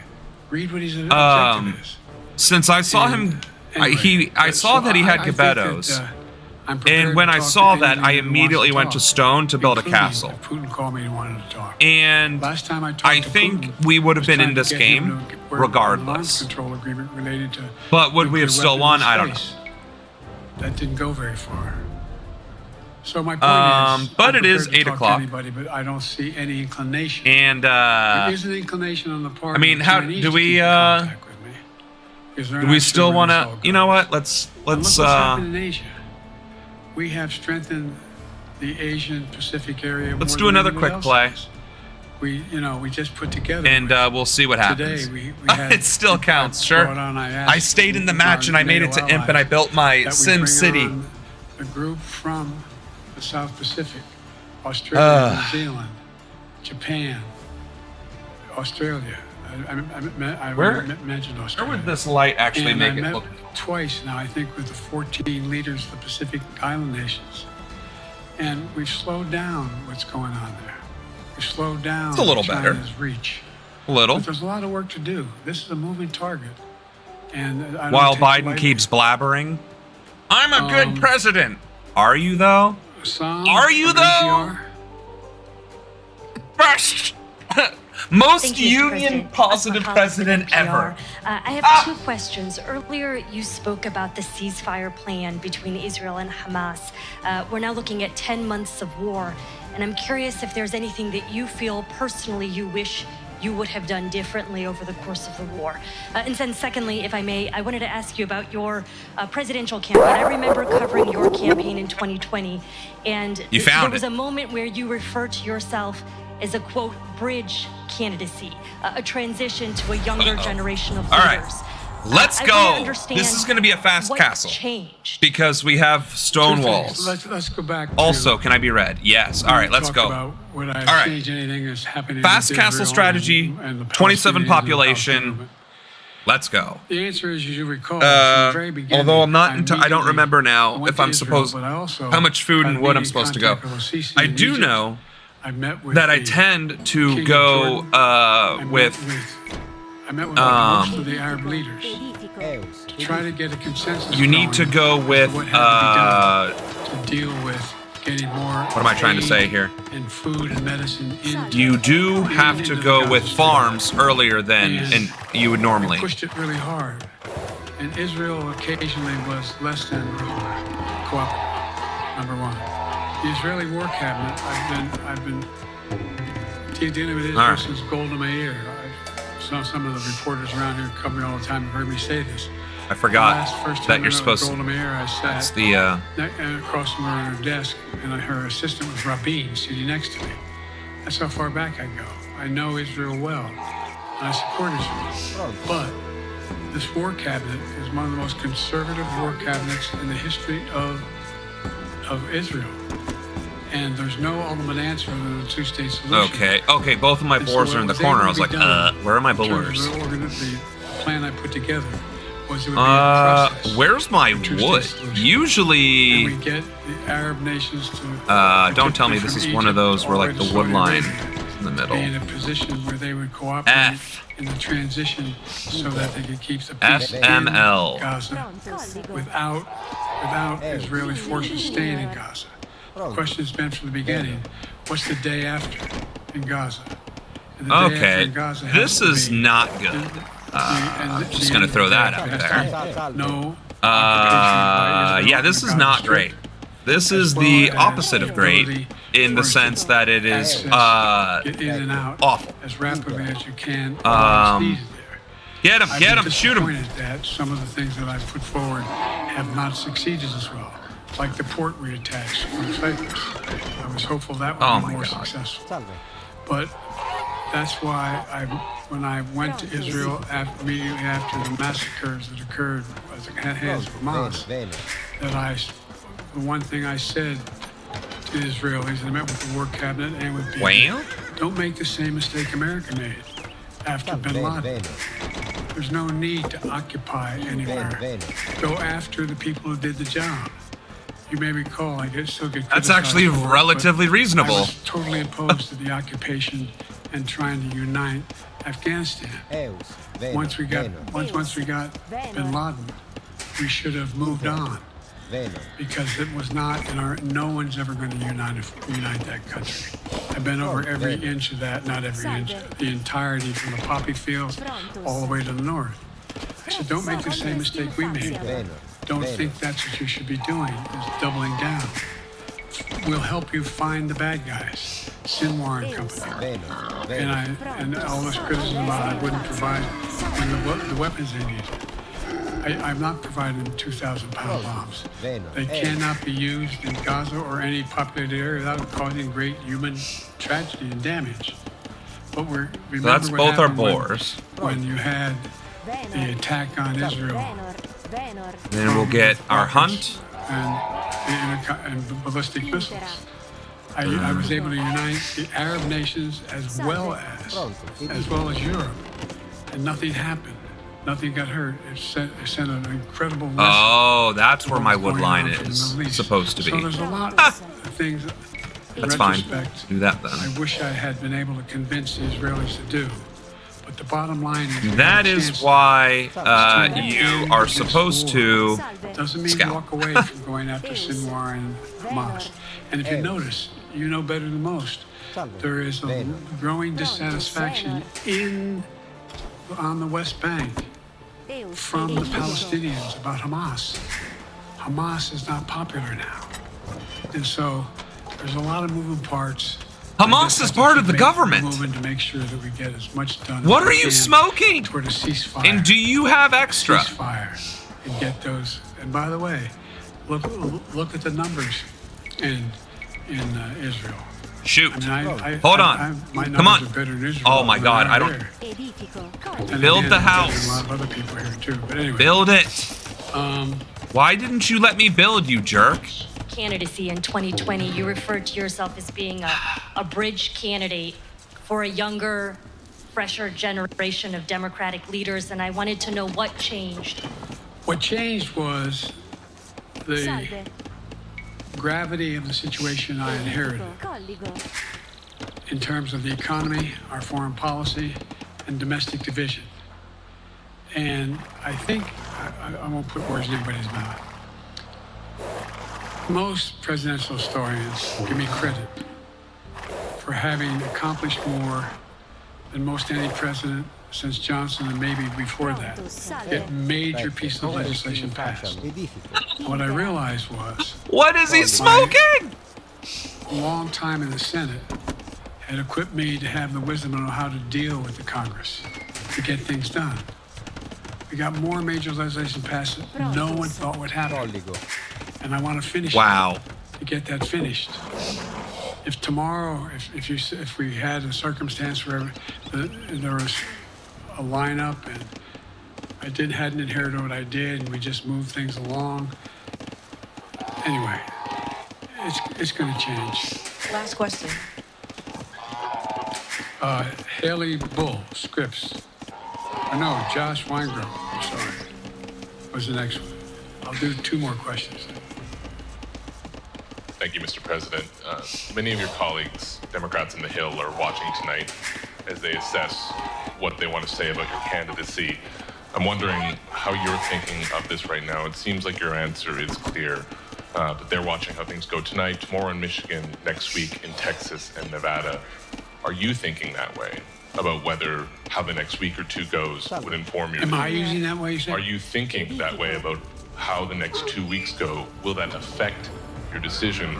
read what his objective is. since I saw him, I saw that he had Gebettos. And when I saw that, I immediately went to stone to build a castle. Putin called me and wanted to talk. And Last time I think we would have been in this game regardless. Control agreement related to But would we have still won? I don't know. That didn't go very far. So my point is, but I'm it is prepared to 8 talk to o'clock. anybody, but I don't see any inclination. And there is an inclination on the part. I mean, of the how Chinese do to we keep in contact with me. Because they're do not we sure still where want this to? all You know goes. what? Let's And look what's happened in Asia. We have strengthened the Asian Pacific area. Let's more do than another anyone quick else play. does. We just put together. And we'll see what happens. Today we had It still counts, sure. I stayed in the match and I made it to Imp and I built my Sim City. A group from the South Pacific, Australia, New Zealand, Japan, Australia. I mentioned Australia. Where would this light actually and make I it met look? twice now, I think, with the 14 leaders of the Pacific Island nations. And we've slowed down what's going on there. We've slowed down It's a little better. China's reach. A little. But there's a lot of work to do. This is a moving target. And I don't While take it Biden lightly. keeps blabbering, I'm a good president. Are you though? Are you though? Best, most Thank you, union President. positive president PR. ever. I have two questions. Earlier, you spoke about the ceasefire plan between Israel and Hamas. We're now looking at 10 months of war, and I'm curious if there's anything that you feel personally you wish you would have done differently over the course of the war. And then secondly, if I may, I wanted to ask you about your presidential campaign. I remember covering your campaign in 2020, and there was a moment where you referred to yourself as a, quote, bridge candidacy, a transition to a younger generation of leaders. All right, let's I go. wanna understand This is going to be a fast what castle changed. because we have stone walls. Let's go back. Also, can I be read? Yes. All right, let's talk go. About would I All right. change anything that's happening Fast with castle Israel strategy, and the 27 Palestinians population. and the Let's go. The answer is, as you recall, from the very beginning, Although I'm not, I don't remember now went if to I'm Israel, supposed, but I also how much food and had wood I'm immediate supposed to go. contact with Sisi I in do Egypt. know I met with that I the tend to King of go Jordan. I met with most of the Arab leaders to try to get a consensus. you need to go with, what had to be done to deal with getting more. what am I trying to say here? And food and medicine into You do have to go with farms earlier than and you would normally. pushed it really hard, and Israel occasionally was less than cooperative. Number one, the Israeli War Cabinet. I've been dealing with Israel All right. since Golda Meir. I saw some of the reporters around here covering all the time have heard me say this. I forgot First that time you're I met supposed with Golda to. Meir, I That's sat the. across from her on her desk, and her assistant was Rabin sitting next to me. That's how far back I go. I know Israel well, and I support Israel. But this war cabinet is one of the most conservative war cabinets in the history of Israel. And there's no ultimate answer other than a two-state solution. Okay, both of my And so boards are what in the was corner. able I was to like, be done where are my in terms of boards? The plan I put together was it would be a process. Where's my two-state wood? solution. Usually, And we get the Arab nations to. don't tell me this is one of those where like the wood line is in the middle. Be in a position where they would cooperate in the transition so that they could keep the peace FML. in Gaza without Israeli forces staying in Gaza. The question has been from the beginning, what's the day after in Gaza? And the day after Okay, in Gaza has this to is be not good. I'm just gonna throw that out there. No. Yeah, this is not great. This is the opposite of great in the sense that it is Get in and out awful. as rapidly as you can. Get him, I've been shoot him. disappointed that some of the things that I've put forward have not succeeded as well, like the port reattach from Cyprus. I was hopeful that would be more successful. But that's why when I went to Israel immediately after the massacres that occurred at the hands of Hamas, the one thing I said to the Israelis, and I met with the war cabinet and with people, don't make the same mistake America made after bin Laden. There's no need to occupy anywhere. Go after the people who did the job. You may recall, I still get criticized. That's actually for it, relatively but reasonable. I was totally opposed to the occupation and trying to unite Afghanistan. Once we got bin Laden, we should have moved on. Because it was not no one's ever going to unite that country. I've been over every inch of that, not every inch, the entirety from the poppy fields all the way to the north. I said, don't make the same mistake we made. Don't think that's what you should be doing, is doubling down. We'll help you find the bad guys, Sinwar and company. And all this criticism about I wouldn't provide the weapons they needed. I'm not providing them 2,000-pound bombs. They cannot be used in Gaza or any populated area without causing great human tragedy and damage. But remember that's what both our happened bores. when you had the attack on Israel. Then we'll get our hunt. And ballistic missiles. I was able to unite the Arab nations as well as Europe, and nothing happened. Nothing got hurt. It sent an incredible lesson. Oh, that's where my wood line is supposed to be. So there's a lot of things. That's fine. Do that then. I wish I had been able to convince the Israelis to do. But the bottom line is that is why you are supposed to doesn't mean scout. walk away from going after Sinwar and Hamas. And if you notice, you know better than most, there is a growing dissatisfaction on the West Bank from the Palestinians about Hamas. Hamas is not popular now. And so there's a lot of moving parts. Hamas is part of the government. Moving to make sure that we get as much done. What are you smoking? Toward a ceasefire. And do you have extra? Ceasefire and get those. And by the way, look at the numbers in Israel. Shoot. I mean, Hold on. My Come on. numbers are better in Israel Oh my than God. they I are don't. here. Build And the again, house. there's a lot of other people here too. But anyway. Build it. Why didn't you let me build, you jerk? Candidacy in 2020, you referred to yourself as being a bridge candidate for a younger, fresher generation of Democratic leaders, and I wanted to know what changed. What changed was the gravity of the situation I inherited in terms of the economy, our foreign policy, and domestic division. And I think, I won't put words in anybody's mouth. Most presidential historians give me credit for having accomplished more than most any president since Johnson and maybe before that. Get major pieces of legislation passed. What I realized was... What is he smoking? A long time in the Senate had equipped me to have the wisdom to know how to deal with the Congress, to get things done. We got more major legislation passed that no one thought would happen. And I want to finish Wow. to get that finished. If tomorrow, if we had a circumstance where there was a lineup and I hadn't inherited what I did and we just moved things along, anyway, it's going to change. Last question. Haley Bull, Scripps. No, Josh Weinberg, I'm sorry, was the next one. I'll do 2 more questions. Thank you, Mr. President. Many of your colleagues, Democrats in the Hill, are watching tonight as they assess what they want to say about your candidacy. I'm wondering how you're thinking of this right now. It seems like your answer is clear, but they're watching how things go tonight, tomorrow in Michigan, next week in Texas and Nevada. Are you thinking that way about how the next week or 2 goes would inform your Am I decision? using that way, you say? Are you thinking that way about how the next 2 weeks go? Will that affect your decision,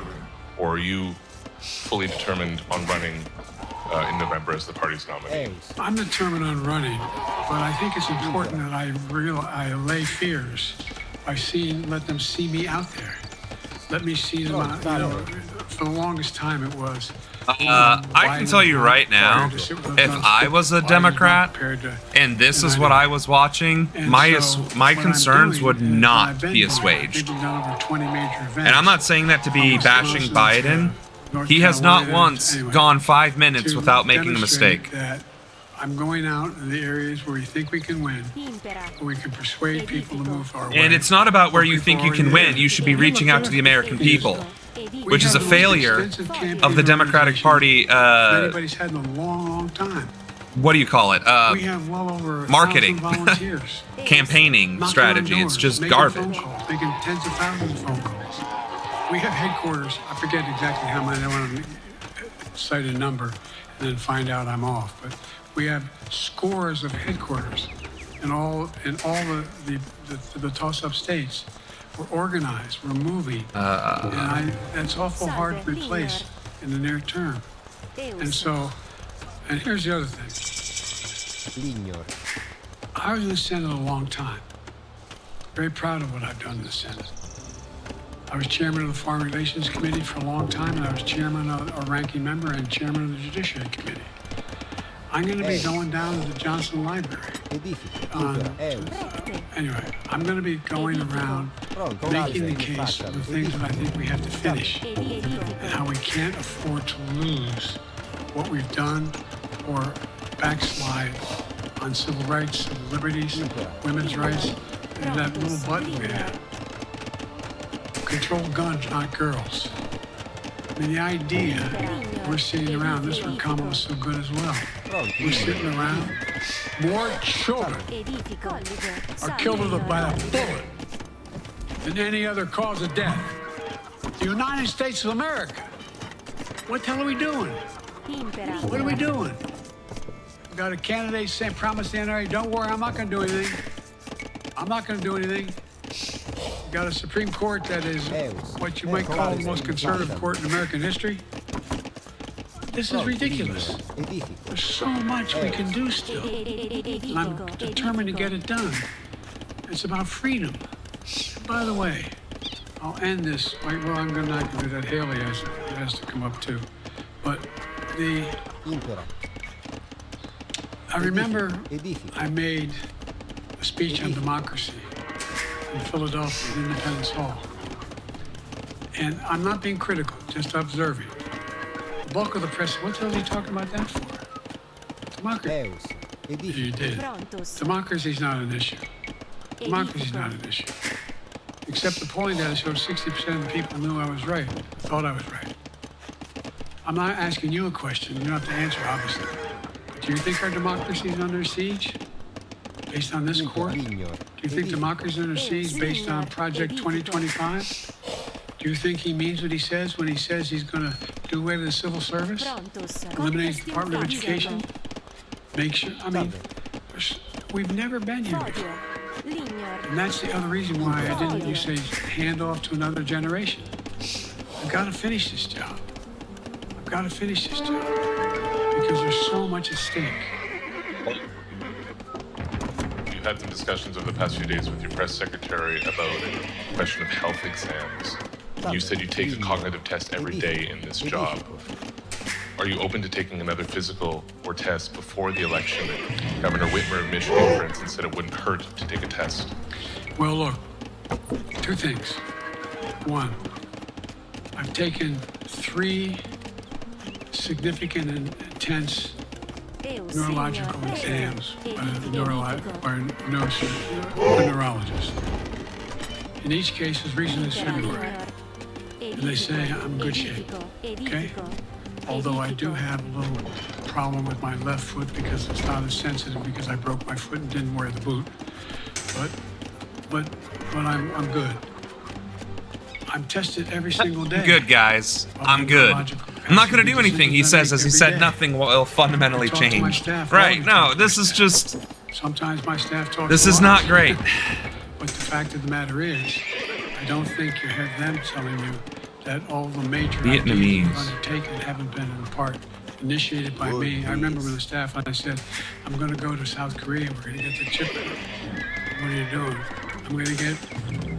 or are you fully determined on running in November as the party's nominee? I'm determined on running, but I think it's important that I allay fears by let them see me out there. Let me see them out, for the longest time it was. I can tell you right now, if I was a Democrat and this is what I was watching, my concerns would not be assuaged. And I'm not saying that to be bashing Biden. He has not once gone 5 minutes without making a mistake. I'm going out in the areas where we think we can win, where we can persuade people to move our way. And it's not about where you think you can win. You should be reaching out to the American people, which is a failure of the Democratic Party. Anybody's had in a long, long time. What do you call it? We have well over marketing, 1,000 volunteers. Campaigning strategy. It's just garbage. Making tens of thousands of phone calls. We have headquarters. I forget exactly how many. I want to cite a number and then find out I'm off. But we have scores of headquarters in all the toss-up states. We're organized. We're moving. And that's awful hard to replace in the near term. And so, and here's the other thing. I was in the Senate a long time. very proud of what I've done in the Senate. I was chairman of the Foreign Relations Committee for a long time, and I was chairman or ranking member and chairman of the Judiciary Committee. I'm going to be going down to the Johnson Library. Anyway, I'm going to be going around making the case for the things that I think we have to finish and how we can't afford to lose what we've done or backslide on civil rights, civil liberties, women's rights, and that little button we have. Control guns, not girls. I mean, the idea we're sitting around, this one Kamala was so good as well. We're sitting around, more children are killed by a bullet than any other cause of death. The United States of America. What the hell are we doing? What are we doing? We got a candidate saying, promise the NRA, don't worry, I'm not going to do anything. I'm not going to do anything. We got a Supreme Court that is what you might call the most conservative court in American history. This is ridiculous. There's so much we can do still. And I'm determined to get it done. It's about freedom. By the way, I'll end this. Well, I'm not going to do that. Haley has to come up too. But I remember I made a speech on democracy in Philadelphia, in Independence Hall. And I'm not being critical, just observing. The bulk of the press, what the hell are you talking about that for? Democracy. You did. Democracy's not an issue. Democracy's not an issue. Except the polling data showed 60% of the people knew I was right, thought I was right. I'm not asking you a question. You don't have to answer, obviously. But do you think our democracy is under siege based on this court? Do you think democracy is under siege based on Project 2025? Do you think he means what he says when he says he's going to do away with the civil service? Eliminate the Department of Education? Make sure, I mean, we've never been here before. And that's the other reason why I didn't, you say, hand off to another generation. I've got to finish this job. I've got to finish this job. Because there's so much at stake. You've had some discussions over the past few days with your press secretary about the question of health exams. You said you take a cognitive test every day in this job. Are you open to taking another physical or test before the election? Governor Whitmer of Michigan, for instance, said it wouldn't hurt to take a test. Well, look, two things. One, I've taken 3 significant and intense neurological exams by a neurologist. In each case, as recent as February. And they say I'm in good shape, okay? Although I do have a little problem with my left foot because it's not as sensitive because I broke my foot and didn't wear the boot. But I'm good. I'm tested every single day. Good, guys. I'm good. I'm not going to do anything, he says, as he said nothing will fundamentally change. Right, no, this is just... Sometimes my staff talks. This is not great. But the fact of the matter is, I don't think you have them telling you that all the major Vietnamese ideas undertaken haven't been in part initiated by me. I remember with the staff, I said, I'm going to go to South Korea. We're going to get the chip. What are you doing? I'm going to get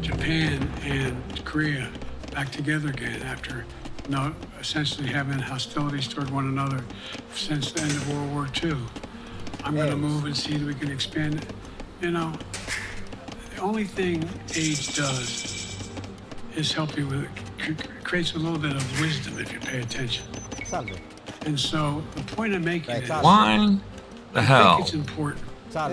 Japan and Korea back together again after essentially having hostilities toward one another since the end of World War II. I'm going to move and see that we can expand it. You know, the only thing age does is help you with it. Creates a little bit of wisdom if you pay attention. And so the point I'm making is, why the hell? I think it's important that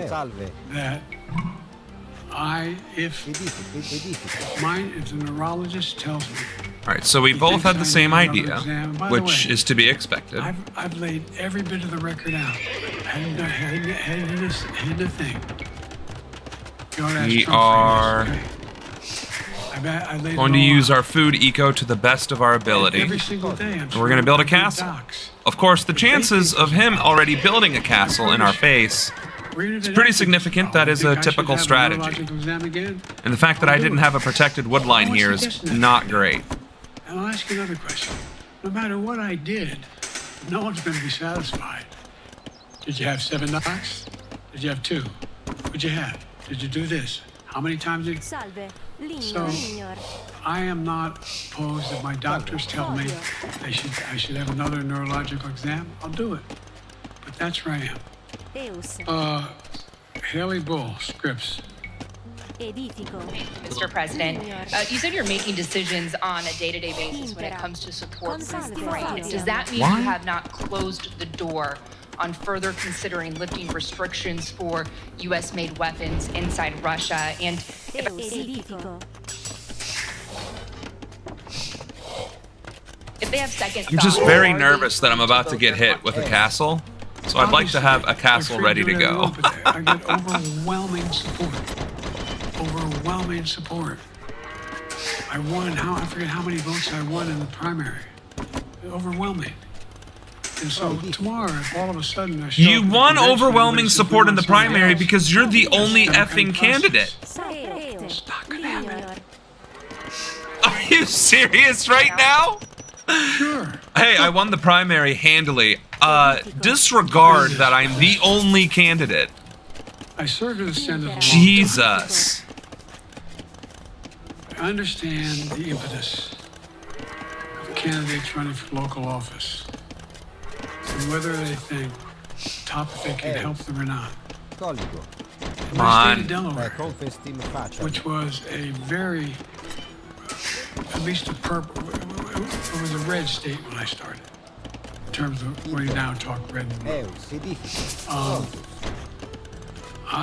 if the neurologist tells me. All right, so we both had the same idea, which is to be expected. I've laid every bit of the record out. I hadn't a thing. We are going to use our food eco to the best of our ability. Every single day, and we're going to build a castle. Of course, the chances of him already building a castle in our face is pretty significant. That is a typical strategy. And the fact that I didn't have a protected wood line here is not great. And I'll ask you another question. No matter what I did, no one's going to be satisfied. Did you have 7 knocks? Did you have 2? What'd you have? Did you do this? How many times did... So, I am not opposed if my doctors tell me I should have another neurological exam. I'll do it. But that's where I am. Haley Bull, Scripps. Mr. President, you said you're making decisions on a day-to-day basis when it comes to support for Ukraine. Does that mean you have not closed the door on further considering lifting restrictions for U.S.-made weapons inside Russia? And if they have second I'm just very nervous that I'm about to get hit with a castle, so I'd like to have a castle ready to go. I get overwhelming support. Overwhelming support. I won, I forget how many votes I won in the primary. Overwhelming. And so tomorrow, if all of a sudden I show You up at the won convention, overwhelming everybody's support in the doing something primary else, because you're the only it's effing democratic candidate. process. It's not gonna happen. Are you serious right now? Sure. Hey, I won the primary handily. Disregard that I'm the only candidate. I served as a senator. Jesus. I understand the impetus of candidates running for local office and whether they think topic can help them or not. In my state of Delaware, which was a very, at least a purple, it was a red state when I started, in terms of when you now talk red and blue.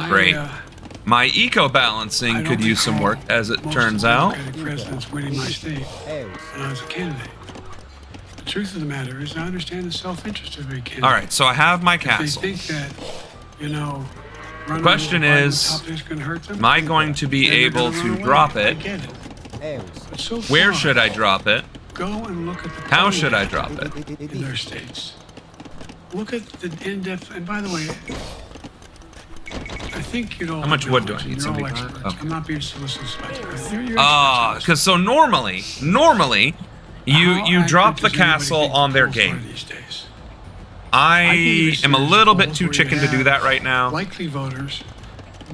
Great. My eco-balancing could use some work, as it turns out. Presidents winning my state when I was a candidate. The truth of the matter is, I understand the self-interest of a candidate. All right, so I have my If castle. they think that, The question is, am I going to be able to drop it? But so Where far, should I drop it? Go and look at the How should I drop it? in their states. Look at the in-depth, and by the way, I think you'd all How much wood do I acknowledge, need? you're all 75? experts. Okay. I'm not being solicitous. You're Because so normally, you drop the castle on their gate. I am a little bit too chicken to do that right now. Likely voters,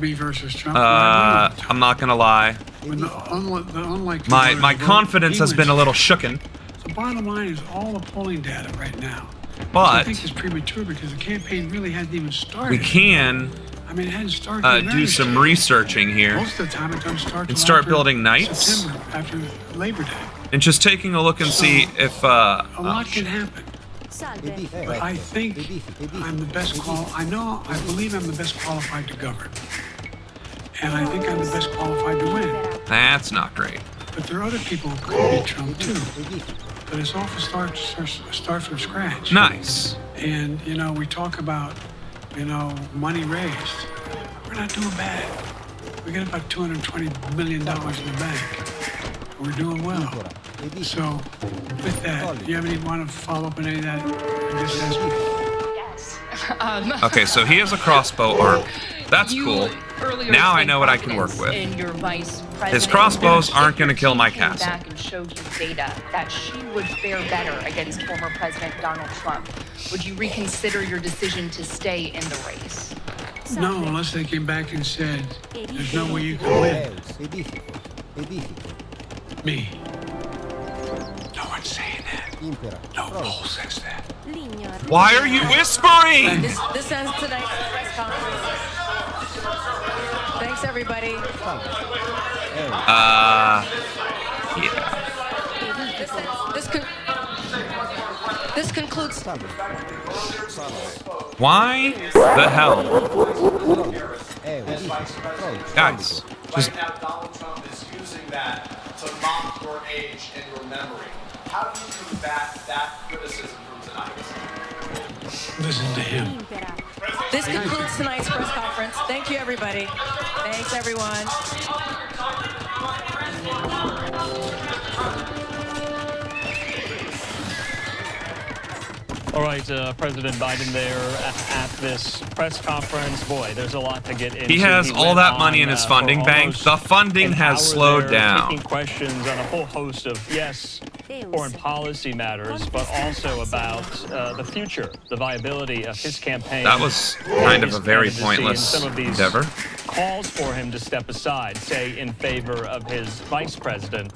me versus Trump. I'm not gonna lie. When the unlikely My voters vote, confidence he has been a wins. little shooken, The bottom line is all the polling data right now. but I think it's premature because the campaign really hasn't even started. we can I mean, it hadn't started. do some researching here Most of the time, it doesn't start. and till start after building knights September, after Labor Day. and just taking a look and see if A lot can happen. But I think I'm the best I believe I'm the best qualified to govern. And I think I'm the best qualified to win. that's not great. But there are other people who could beat Trump too. But it's all start from scratch. Nice. And, we talk about, money raised. We're not doing bad. We got about $220 million in the bank. We're doing well. So, with that, do you have any want to follow up on any of that? I just asked me. yes. Okay, so he has a crossbow arm. That's cool. Earlier Now I expressed know what I can work confidence with. in your vice His president. crossbows If aren't going to your kill my team came castle. back and showed you data that she would fare better against former President Donald Trump. Would you reconsider your decision to stay in the race? No, unless they came back and said, there's no way you can win. Me. No one's saying that. No poll says that. Why are you whispering? This ends tonight's press conference. Thanks, everybody. Yeah. This concludes. Why the hell? Guys, just Right now, Donald Trump is using that to mock your age and your memory. How do you combat that criticism from tonight? Listen to him. This concludes tonight's press conference. Thank you, everybody. Thanks, everyone. All right, President Biden there at this press conference. Boy, there's a lot to get into. he has all went that money in on, his for funding bank. almost The funding an has hour slowed there, down. taking questions on a whole host of, yes, foreign policy matters, but also about the future, the viability of his campaign. That was kind of a very pointless some of these endeavor. Calls for him to step aside, say in favor of his vice president,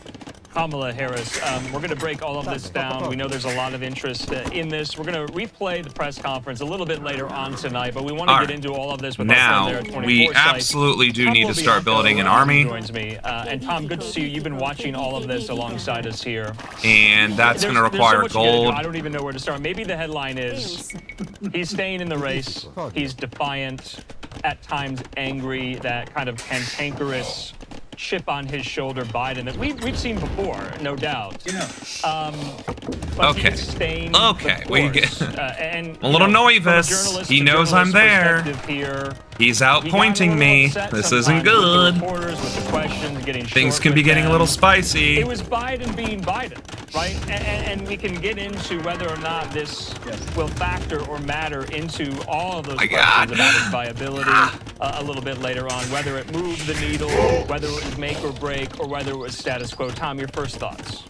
Kamala Harris. We're going to break all of this down. We know there's a lot of interest in this. We're going to replay the press conference a little bit later on tonight, but we want to get into all of this with now. our friend there at 24 We Sites. absolutely do need to start Tom building an army, joins me. And Tom, good to see you. You've been watching all of this alongside us here. and that's going to require There's so much you gotta do. gold. I don't even know where to start. Maybe the headline is he's staying in the race. He's defiant, at times angry, that kind of cantankerous chip on his shoulder Biden that we've seen before, no doubt. Yeah. But Okay. he's staying Okay, the we course. get And a little from a nervous. journalist He to knows I'm journalist there. perspective Here, He's out he got a pointing little me. upset This sometimes isn't with the good. reporters, with the questions, getting Things short can be with getting a them. little spicy. It was Biden being Biden, right? And we can get into whether or not this will factor or matter into all of those questions about his viability a little bit later on, whether it moved the needle, whether it was make or break, or whether it was status quo. Tom, your first thoughts?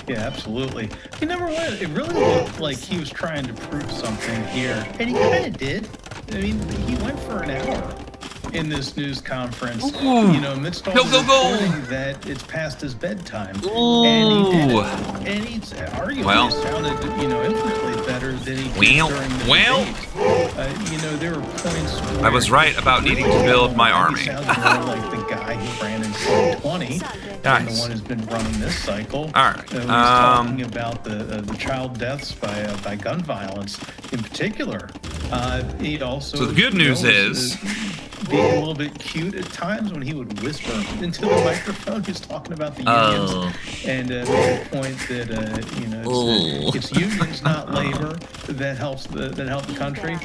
Yeah, absolutely. He never went. It really looked like he was trying to prove something here, and he kind of did. I mean, he went for an hour in this news conference, you know, amidst all the reporting that it's past his bedtime, and he did it. And he's arguably sounded, you know, infinitely better than he did during the debate. You know, there were points where I was right about needing to build my army. He sounded more like the guy who ran in 2020 than the one who's been running this cycle. All right. He's talking about the child deaths by gun violence in particular. He also So the good news is being a little bit cute at times when he would whisper into the microphone. He was talking about the unions and made a point that you know it's unions, not labor, that help the country.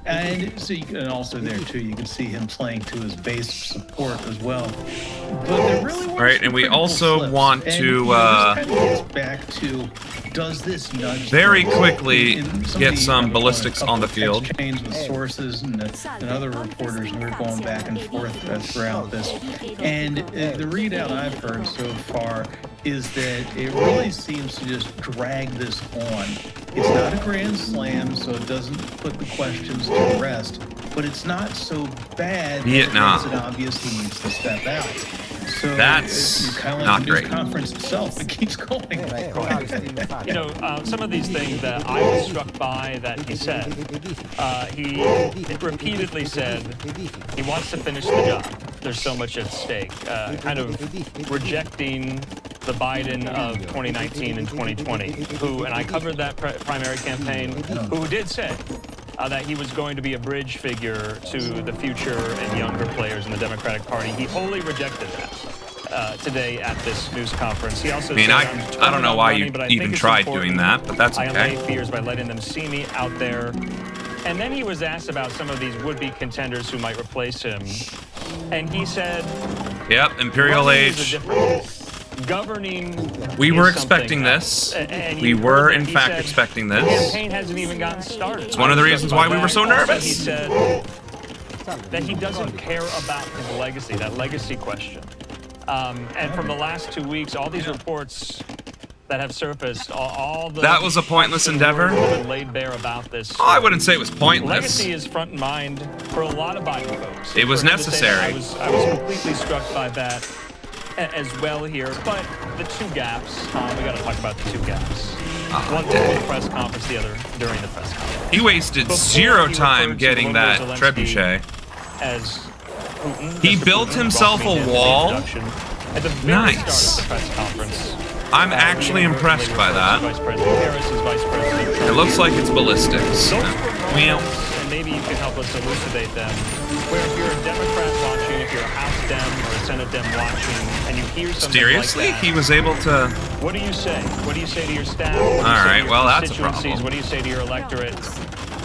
And so, and also there too, you can see him playing to his base support as well. But there really were right, and we also want to this kind of gets back to, does this nudge very quickly get some ballistics on the field. Chains with sources and other reporters, and we're going back and forth throughout this. And the readout I've heard so far is that it really seems to just drag this on. It's not a grand slam, so it doesn't put the questions to rest, but it's not so bad that it makes it obvious he needs to step out. So that's kind of not like the news great. Conference itself, it keeps going. You know, some of these things that I was struck by that he said, he repeatedly said he wants to finish the job. There's so much at stake. Kind of rejecting the Biden of 2019 and 2020, who, and I covered that primary campaign, who did say that he was going to be a bridge figure to the future and younger players in the Democratic Party. He wholly rejected that today at this news conference. He also said, I don't know why you even tried doing that, but that's I okay. allay fears by letting them see me out there. And then he was asked about some of these would-be contenders who might replace him. And he said, Yep, Imperial Age. Governing. We were expecting this. We were, in fact, expecting The this. campaign hasn't even gotten started. It's one of the reasons why we were so nervous. He said that he doesn't care about his legacy, that legacy question. And from the last 2 weeks, all these reports that have surfaced, all the That was a pointless endeavor. have been laid bare about this. Oh, I wouldn't say it was pointless. Legacy is front in mind for a lot of Biden folks. It was For him to say that, necessary. I was completely struck by that as well here. But the two gaps, Tom, we got to talk about the two gaps. One before the press conference, the other during the press conference. He wasted zero time getting that trebuchet. As Putin, He Mr. built Putin himself welcoming a him in the wall. introduction at the very Nice. start of the press conference. I'm actually impressed by that. Vice President Harris is Vice President Trump. It looks like it's ballistics. Those were Well, moments, and maybe you can help us elucidate them, where if you're a Democrat watching, if you're a House Dem or a Senate Dem watching, and you hear something seriously, like that, he was able to. what do you say? What do you say to your staff? All right, well, that's a constituencies? problem. What do you say to your electorate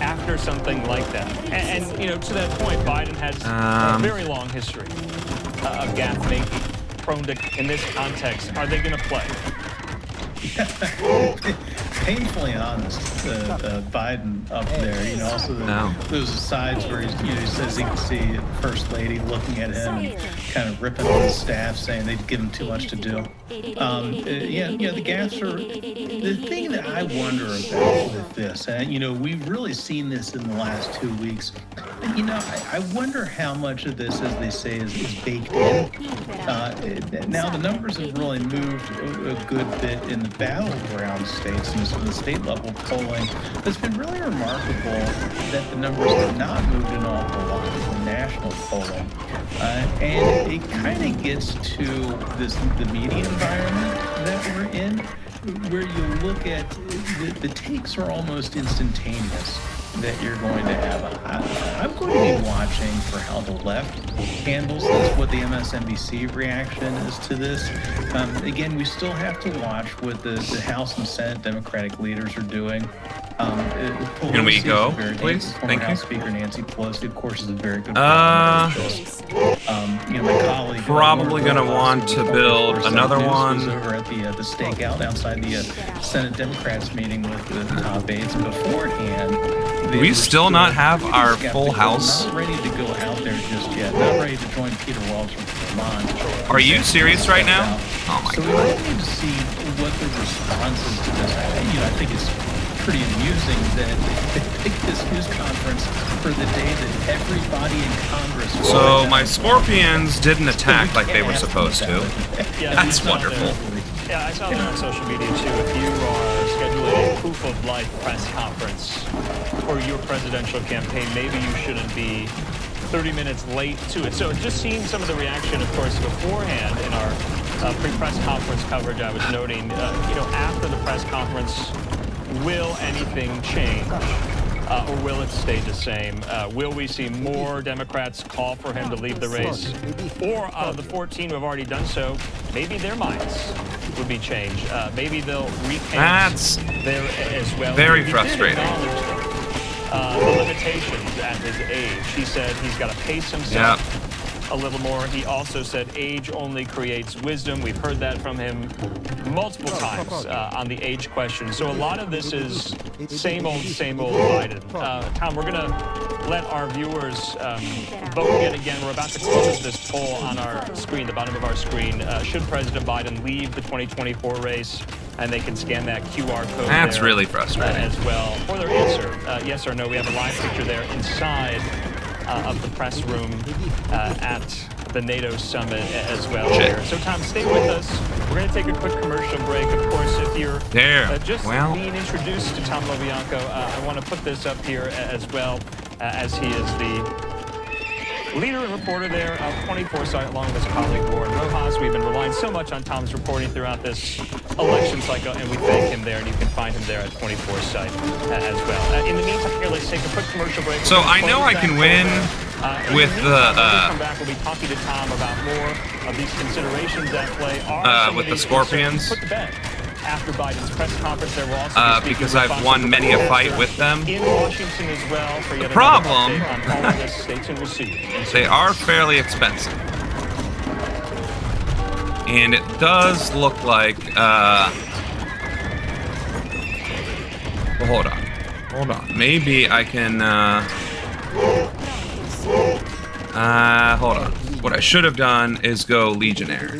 after something like that? And you know, to that point, Biden has a very long history of gaffe making, prone to, in this context, are they going to play? painfully honest, Biden up there. You know, also those asides where he says he can see First Lady looking at him and kind of ripping on his staff, saying they'd give him too much to do. The gaps are the thing that I wonder about with this. And we've really seen this in the last 2 weeks. I wonder how much of this, as they say, is baked in. Now the numbers have really moved a good bit in the battleground states and some of the state level polling. It's been really remarkable that the numbers have not moved an awful lot in the national polling. And it kind of gets to the media environment that we're in, where you look at the takes are almost instantaneous that you're going to have. I'm going to be watching for how the left handles this, what the MSNBC reaction is to this. Again, we still have to watch what the House and Senate Democratic leaders are doing. Can we go, please? Thank you. House Speaker Nancy Pelosi, of course, is a very good my colleague probably going to want to build another one. Was over at the stakeout outside the Senate Democrats meeting with Tom Bates beforehand. We still not have our full house. Not ready to go out there just yet. Not ready to join Peter Welch from Vermont. Are you serious right now? Oh my God. So we might need to see what the response is to this. I think it's pretty amusing that they picked this news conference for the day that everybody in Congress. So my Scorpions didn't attack like they were supposed to. That's wonderful. Yeah, I saw that on social media too. If you are scheduling a proof of life press conference for your presidential campaign, maybe you shouldn't be 30 minutes late to it. So just seeing some of the reaction, of course, beforehand in our pre-press conference coverage, I was noting, after the press conference, will anything change? Or will it stay the same? Will we see more Democrats call for him to leave the race? Or out of the 14 who have already done so, maybe their minds would be changed. Maybe they'll recant there as well. Very frustrating. The limitations at his age. He said he's got to pace himself a little more. He also said age only creates wisdom. We've heard that from him multiple times on the age question. So a lot of this is same old Biden. Tom, we're going to let our viewers vote yet again. We're about to close this poll on our screen, the bottom of our screen. Should President Biden leave the 2024 race? And they can scan that QR code. That's there, really frustrating. As well. For their answer, yes or no, we have a live picture there inside of the press room at the NATO summit as well here. So Tom, stay with us. We're going to take a quick commercial break. Of course, if you're just being introduced to Tom LoBianco, I want to put this up here as well, as he is the leader and reporter there of 24 Site, along with his colleague Warren Rojas. We've been relying so much on Tom's reporting throughout this election cycle, and we thank him there, and you can find him there at 24 Site as well. In the meantime, here, let's take a quick commercial break. So I know I can win with the come back, we'll be talking to Tom about more of these considerations at play. With the Scorpions. Put to bed. After Biden's press conference, there will also be because I've won many a fight with them. In Washington as well. For the problem, on all of this, stay tuned, we'll see you. They are fairly expensive. And it does look like, well, hold on. Maybe I can, hold on. What I should have done is go Legionnaire.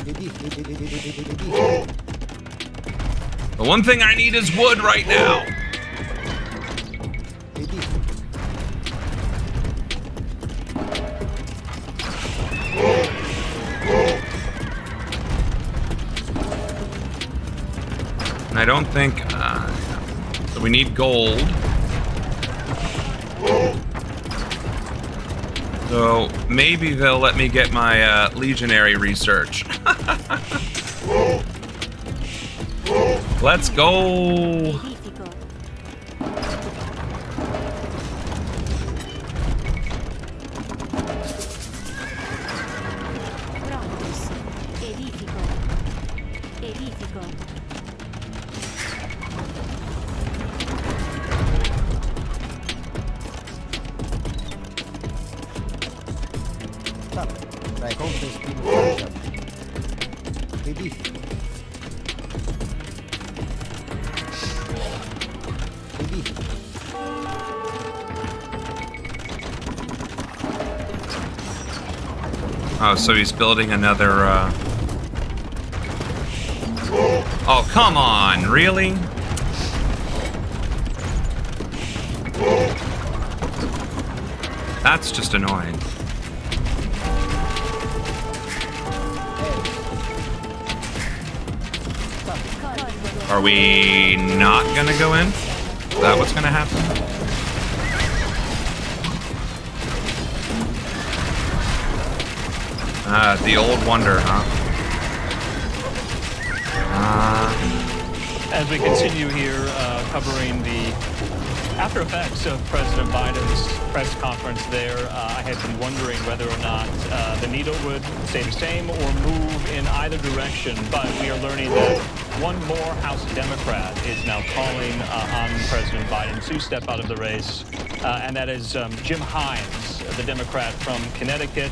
The one thing I need is wood right now. And I don't think, so we need gold. So maybe they'll let me get my legionary research. Let's go. Oh, so he's building another, Oh, come on, really? That's just annoying. Are we not gonna go in? Is that what's gonna happen? The old wonder, huh? As we continue here covering the after effects of President Biden's press conference there, I had been wondering whether or not the needle would stay the same or move in either direction, but we are learning that one more House Democrat is now calling on President Biden to step out of the race, and that is Jim Hines, the Democrat from Connecticut,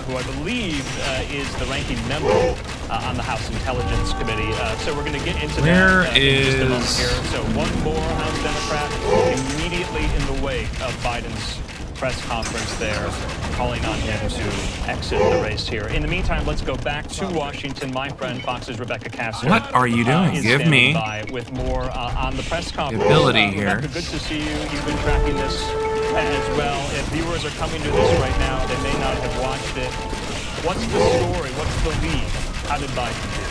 who I believe is the ranking member on the House Intelligence Committee. So we're going to get into that in just a moment here. So one more House Democrat immediately in the wake of Biden's press conference there, calling on him to exit the race here. In the meantime, let's go back to Washington. My friend Fox's Rebecca Castor. What are you doing? Give me by with more on the press conference. Ability here. Rebecca, good to see you. You've been tracking this as well. If viewers are coming to this right now, they may not have watched it. What's the story? What's the lead? How did Biden do?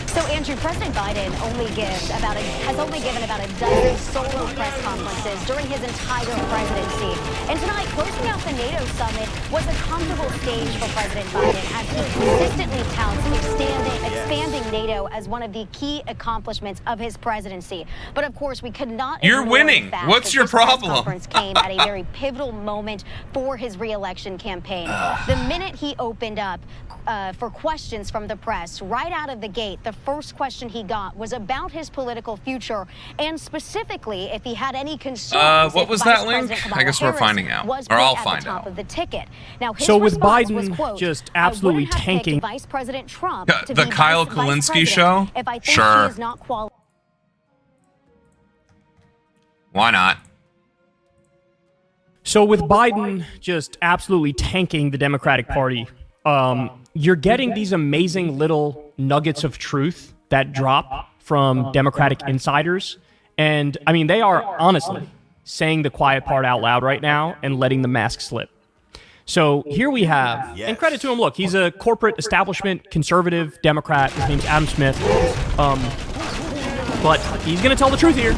So, Andrew, President Biden has only given about a dozen solo press conferences during his entire presidency. And tonight, closing out the NATO summit was a comfortable stage for President Biden as he consistently touts expanding NATO as one of the key accomplishments of his presidency. But of course, we could not. You're winning. The fact What's that your this press problem? Conference came at a very pivotal moment for his re-election campaign. The minute he opened up for questions from the press, right out of the gate, the first question he got was about his political future, and specifically if he had any concerns. What was that link? I guess we're finding out, or I'll find out. Of the ticket. Now, his so with response Biden was, quote, just absolutely tanking Vice President Trump to the be Kyle Vice Kulinski President show? If I think Sure. he is not qualified. Why not? So with Biden just absolutely tanking the Democratic Party, you're getting these amazing little nuggets of truth that drop from Democratic insiders. And I mean, they are honestly saying the quiet part out loud right now and letting the mask slip. So here we have, and credit to him, look, he's a corporate establishment conservative Democrat. His name's Adam Smith. But he's going to tell the truth here.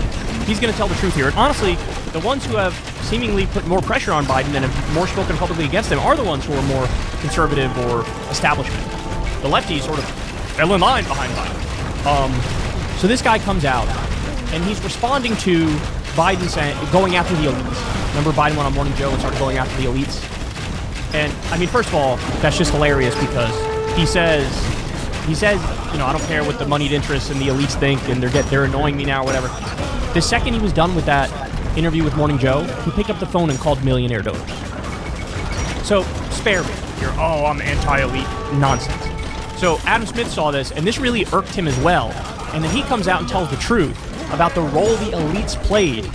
He's going to tell the truth here. And honestly, the ones who have seemingly put more pressure on Biden and have more spoken publicly against him are the ones who are more conservative or establishment. The lefties sort of fell in line behind Biden. So this guy comes out, and he's responding to Biden saying, going after the elites. Remember Biden went on Morning Joe and started going after the elites? And, I mean, first of all, that's just hilarious because he says, you know, I don't care what the moneyed interests and the elites think, and they're annoying me now or whatever. The second he was done with that interview with Morning Joe, he picked up the phone and called millionaire donors. So, spare me. I'm anti-elite nonsense. So, Adam Smith saw this, and this really irked him as well. And then he comes out and tells the truth about the role the elites played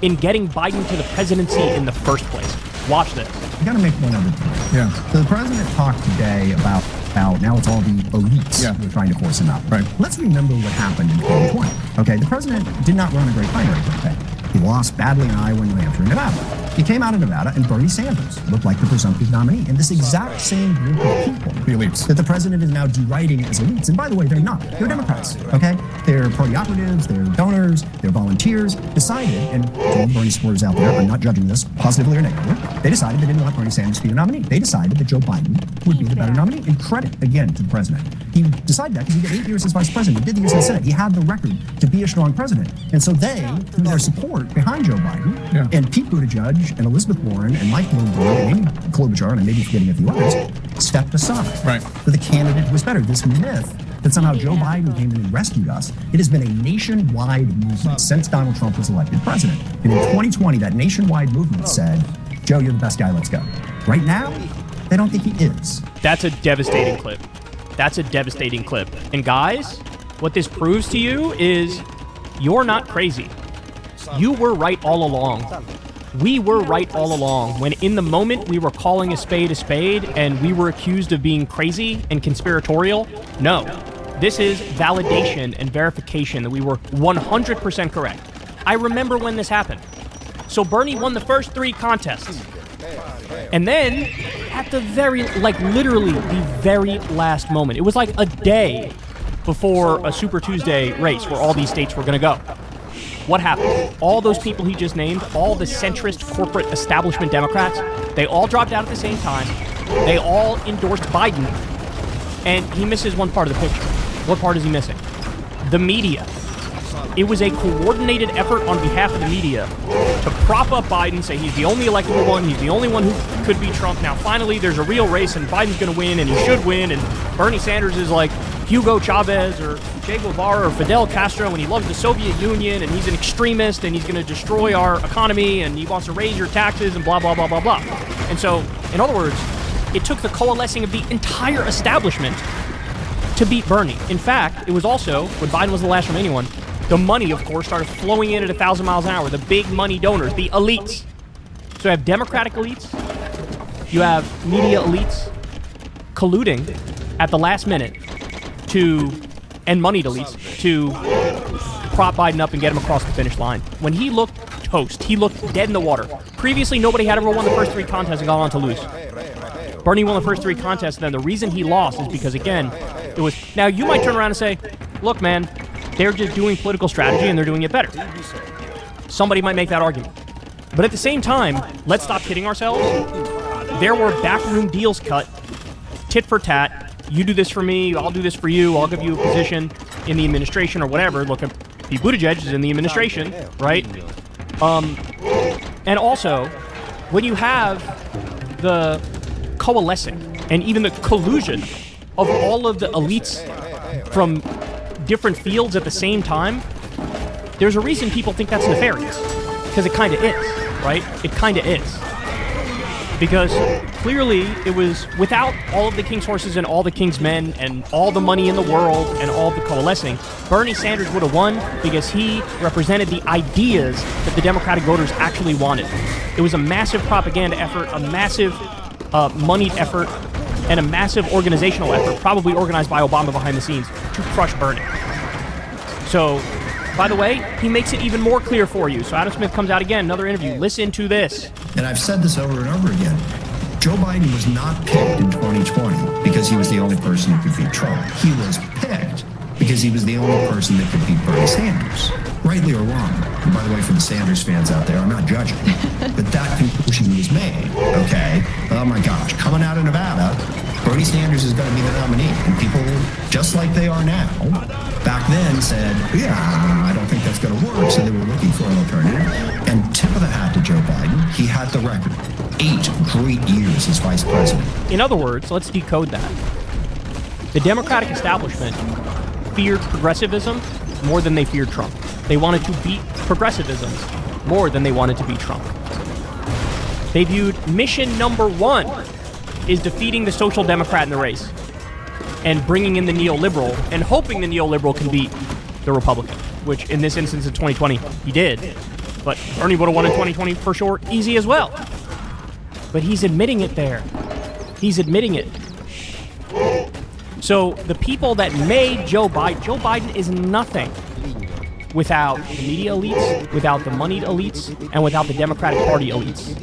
in getting Biden to the presidency in the first place. Watch this. You got to make one other point. Yeah. So the president talked today about how now it's all the elites who are trying to force him out. Right. Let's remember what happened in 2020. Okay, the president did not run a great primary campaign. He lost badly in Iowa, New Hampshire, and Nevada. He came out of Nevada, and Bernie Sanders looked like the presumptive nominee. And this exact same group of people, the elites, that the president is now deriding as elites. And by the way, they're not. They're Democrats. Okay, they're party operatives, they're donors, they're volunteers. Decided, and to all the Bernie supporters out there, I'm not judging this positively or negatively. They decided they didn't want Bernie Sanders to be the nominee. They decided that Joe Biden would be the better nominee. And credit again to the president. He decided that because he did 8 years as vice president. He did the years in the Senate. He had the record to be a strong president. And so they, through their support behind Joe Biden, and Pete Buttigieg, and Elizabeth Warren, and Mike Bloomberg, and Amy Klobuchar, and I may be forgetting a few others, stepped aside for the candidate who was better. This myth that somehow Joe Biden came in and rescued us, it has been a nationwide movement since Donald Trump was elected president. And in 2020, that nationwide movement said, Joe, you're the best guy, let's go. Right now, they don't think he is. That's a devastating clip. That's a devastating clip. And guys, What this proves to you is you're not crazy. You were right all along. We were right all along. When in the moment we were calling a spade and we were accused of being crazy and conspiratorial, no. This is validation and verification that we were 100% correct. I remember when this happened. So Bernie won the first 3 contests. And then, at the literally the very last moment, it was like a day before a Super Tuesday race where all these states were going to go. What happened? All those people he just named, all the centrist corporate establishment Democrats, they all dropped out at the same time. They all endorsed Biden. And he misses one part of the picture. What part is he missing? The media. It was a coordinated effort on behalf of the media to prop up Biden, say he's the only electable one, he's the only one who could beat Trump. Now, finally, there's a real race, and Biden's going to win, and he should win, and Bernie Sanders is like Hugo Chavez or Che Guevara or Fidel Castro, and he loves the Soviet Union, and he's an extremist, and he's going to destroy our economy, and he wants to raise your taxes, and blah, blah, blah, blah, blah. And so, in other words, it took the coalescing of the entire establishment to beat Bernie. In fact, it was also, when Biden was the last remaining one, the money, of course, started flowing in at 1,000 miles an hour. The big money donors, the elites. So you have Democratic elites, you have media elites colluding at the last minute and moneyed elites to prop Biden up and get him across the finish line. When he looked toast, he looked dead in the water. Previously, nobody had ever won the first 3 contests and gone on to lose. Bernie won the first 3 contests, and then the reason he lost is because, again, it was... Now, you might turn around and say, look, man, they're just doing political strategy and they're doing it better. Somebody might make that argument. But at the same time, let's stop kidding ourselves. There were backroom deals cut, tit for tat. You do this for me, I'll do this for you, I'll give you a position in the administration or whatever. Look, Pete Buttigieg is in the administration, right? And also, when you have the coalescing and even the collusion of all of the elites from different fields at the same time, there's a reason people think that's nefarious. Because it kind of is, right? It kind of is. Because clearly it was without all of the king's horses and all the king's men and all the money in the world and all the coalescing, Bernie Sanders would have won because he represented the ideas that the Democratic voters actually wanted. It was a massive propaganda effort, a massive moneyed effort, and a massive organizational effort, probably organized by Obama behind the scenes, to crush Bernie. So, by the way, he makes it even more clear for you. So Adam Smith comes out again, another interview. Listen to this. And I've said this over and over again. Joe Biden was not picked in 2020 because he was the only person who could beat Trump. He was picked because he was the only person that could beat Bernie Sanders. Rightly or wrong. And by the way, for the Sanders fans out there, I'm not judging. But that conclusion was made, okay? Oh my gosh, coming out of Nevada, Bernie Sanders is going to be the nominee. And people, just like they are now, back then said, yeah, I don't think that's going to work. So they were looking for an alternative. And tip of the hat to Joe Biden, he had the record. 8 great years as vice president. In other words, let's decode that. The Democratic establishment feared progressivism more than they feared Trump. They wanted to beat progressivism more than they wanted to beat Trump. They viewed mission number 1 is defeating the social democrat in the race and bringing in the neoliberal and hoping the neoliberal can beat the Republican, which in this instance in 2020, he did. But Bernie would have won in 2020 for sure, easy as well. But he's admitting it there. He's admitting it. So the people that made Joe Biden is nothing without the media elites, without the moneyed elites, and without the Democratic Party elites.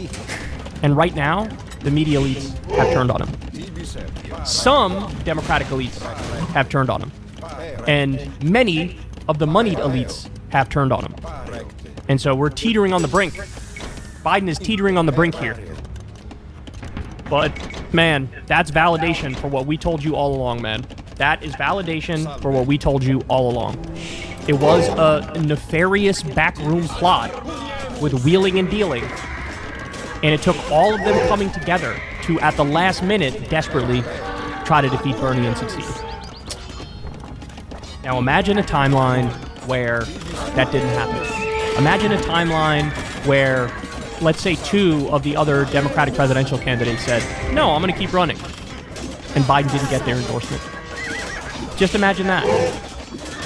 And right now, the media elites have turned on him. Some Democratic elites have turned on him. And many of the moneyed elites have turned on him. And so we're teetering on the brink. Biden is teetering on the brink here. But, man, that's validation for what we told you all along, man. That is validation for what we told you all along. It was a nefarious backroom plot with wheeling and dealing. And it took all of them coming together to, at the last minute, desperately try to defeat Bernie and succeed. Now imagine a timeline where that didn't happen. Imagine a timeline where, let's say, 2 of the other Democratic presidential candidates said, no, I'm going to keep running. And Biden didn't get their endorsement. Just imagine that.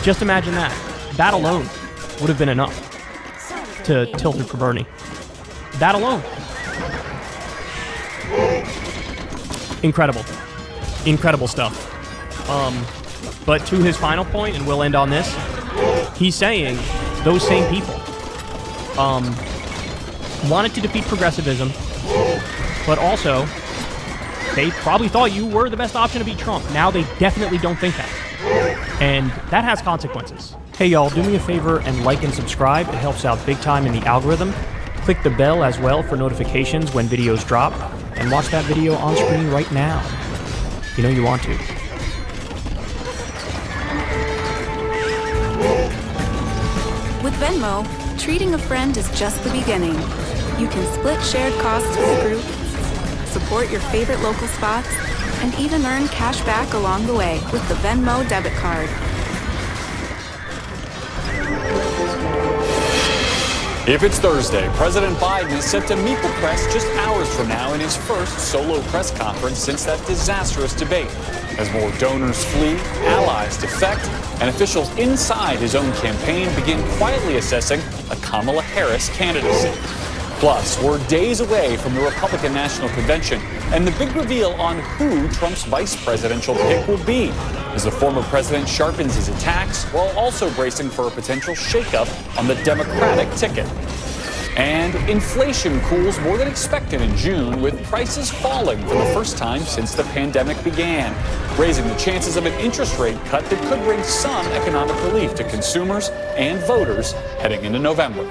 Just imagine that. That alone would have been enough to tilt it for Bernie. That alone. Incredible. Incredible stuff. But to his final point, and we'll end on this, he's saying those same people wanted to defeat progressivism, but also they probably thought you were the best option to beat Trump. Now they definitely don't think that. And that has consequences. Hey y'all, do me a favor and like and subscribe. It helps out big time in the algorithm. Click the bell as well for notifications when videos drop. And watch that video on screen right now. You know you want to. With Venmo, treating a friend is just the beginning. You can split shared costs with a group, support your favorite local spots, and even earn cash back along the way with the Venmo debit card. If it's Thursday, President Biden is set to meet the press just hours from now in his first solo press conference since that disastrous debate. As more donors flee, allies defect, and officials inside his own campaign begin quietly assessing a Kamala Harris candidacy. Plus, we're days away from the Republican National Convention and the big reveal on who Trump's vice presidential pick will be, as the former president sharpens his attacks while also bracing for a potential shakeup on the Democratic ticket. And inflation cools more than expected in June, with prices falling for the first time since the pandemic began, raising the chances of an interest rate cut that could bring some economic relief to consumers and voters heading into November.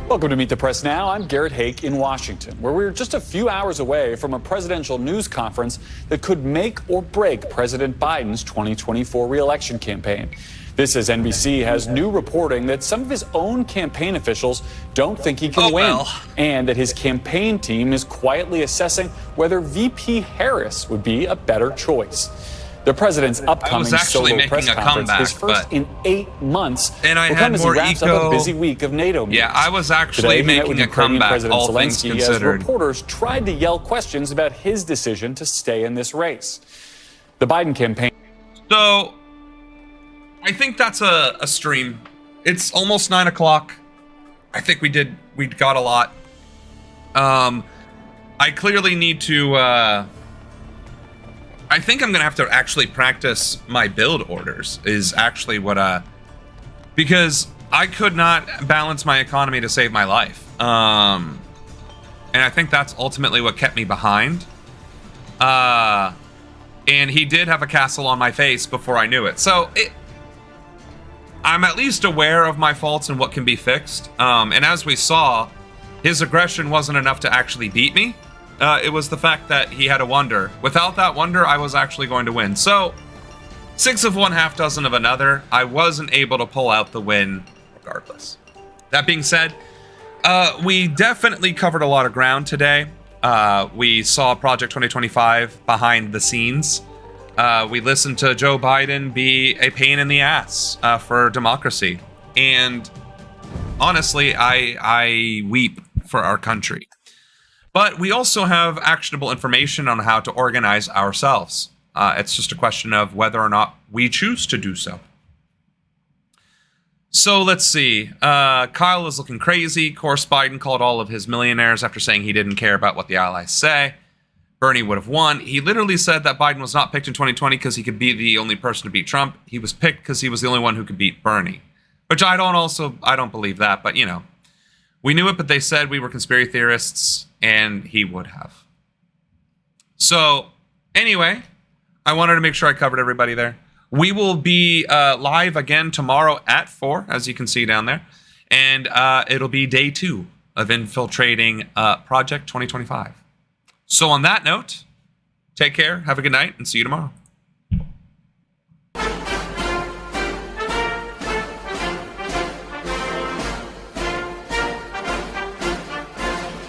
Welcome to Meet the Press Now. I'm Garrett Hake in Washington, where we're just a few hours away from a presidential news conference that could make or break President Biden's 2024 re-election campaign. This as NBC has new reporting that some of his own campaign officials don't think he can win, and that his campaign team is quietly assessing whether VP Harris would be a better choice. The president's upcoming solo press conference, his first in 8 months, and I will had come as he more wraps up a busy week of NATO meetings. Yeah, I was actually Today, making a comeback, President all things Zelensky, considered. as reporters tried to yell questions about his decision to stay in this race. The Biden campaign. So, I think that's a stream. It's almost 9 o'clock. I think we got a lot. I clearly need to, I think I'm going to have to actually practice my build orders is actually what, because I could not balance my economy to save my life. And I think that's ultimately what kept me behind. And he did have a castle on my face before I knew it. So I'm at least aware of my faults and what can be fixed. And as we saw, his aggression wasn't enough to actually beat me. It was the fact that he had a wonder. Without that wonder, I was actually going to win. So, 6 of one, half dozen of another. I wasn't able to pull out the win regardless. That being said, we definitely covered a lot of ground today. We saw Project 2025 behind the scenes. We listened to Joe Biden be a pain in the ass for democracy. And honestly, I weep for our country. But we also have actionable information on how to organize ourselves. It's just a question of whether or not we choose to do so. So let's see. Kyle is looking crazy. Of course, Biden called all of his millionaires after saying he didn't care about what the allies say. Bernie would have won. He literally said that Biden was not picked in 2020 because he could be the only person to beat Trump. He was picked because he was the only one who could beat Bernie. Which I don't believe that, but you know. We knew it, but they said we were conspiracy theorists, and he would have. So, anyway, I wanted to make sure I covered everybody there. We will be live again tomorrow at 4, as you can see down there. And it'll be day 2 of Infiltrating Project 2025. So on that note, take care, have a good night, and see you tomorrow.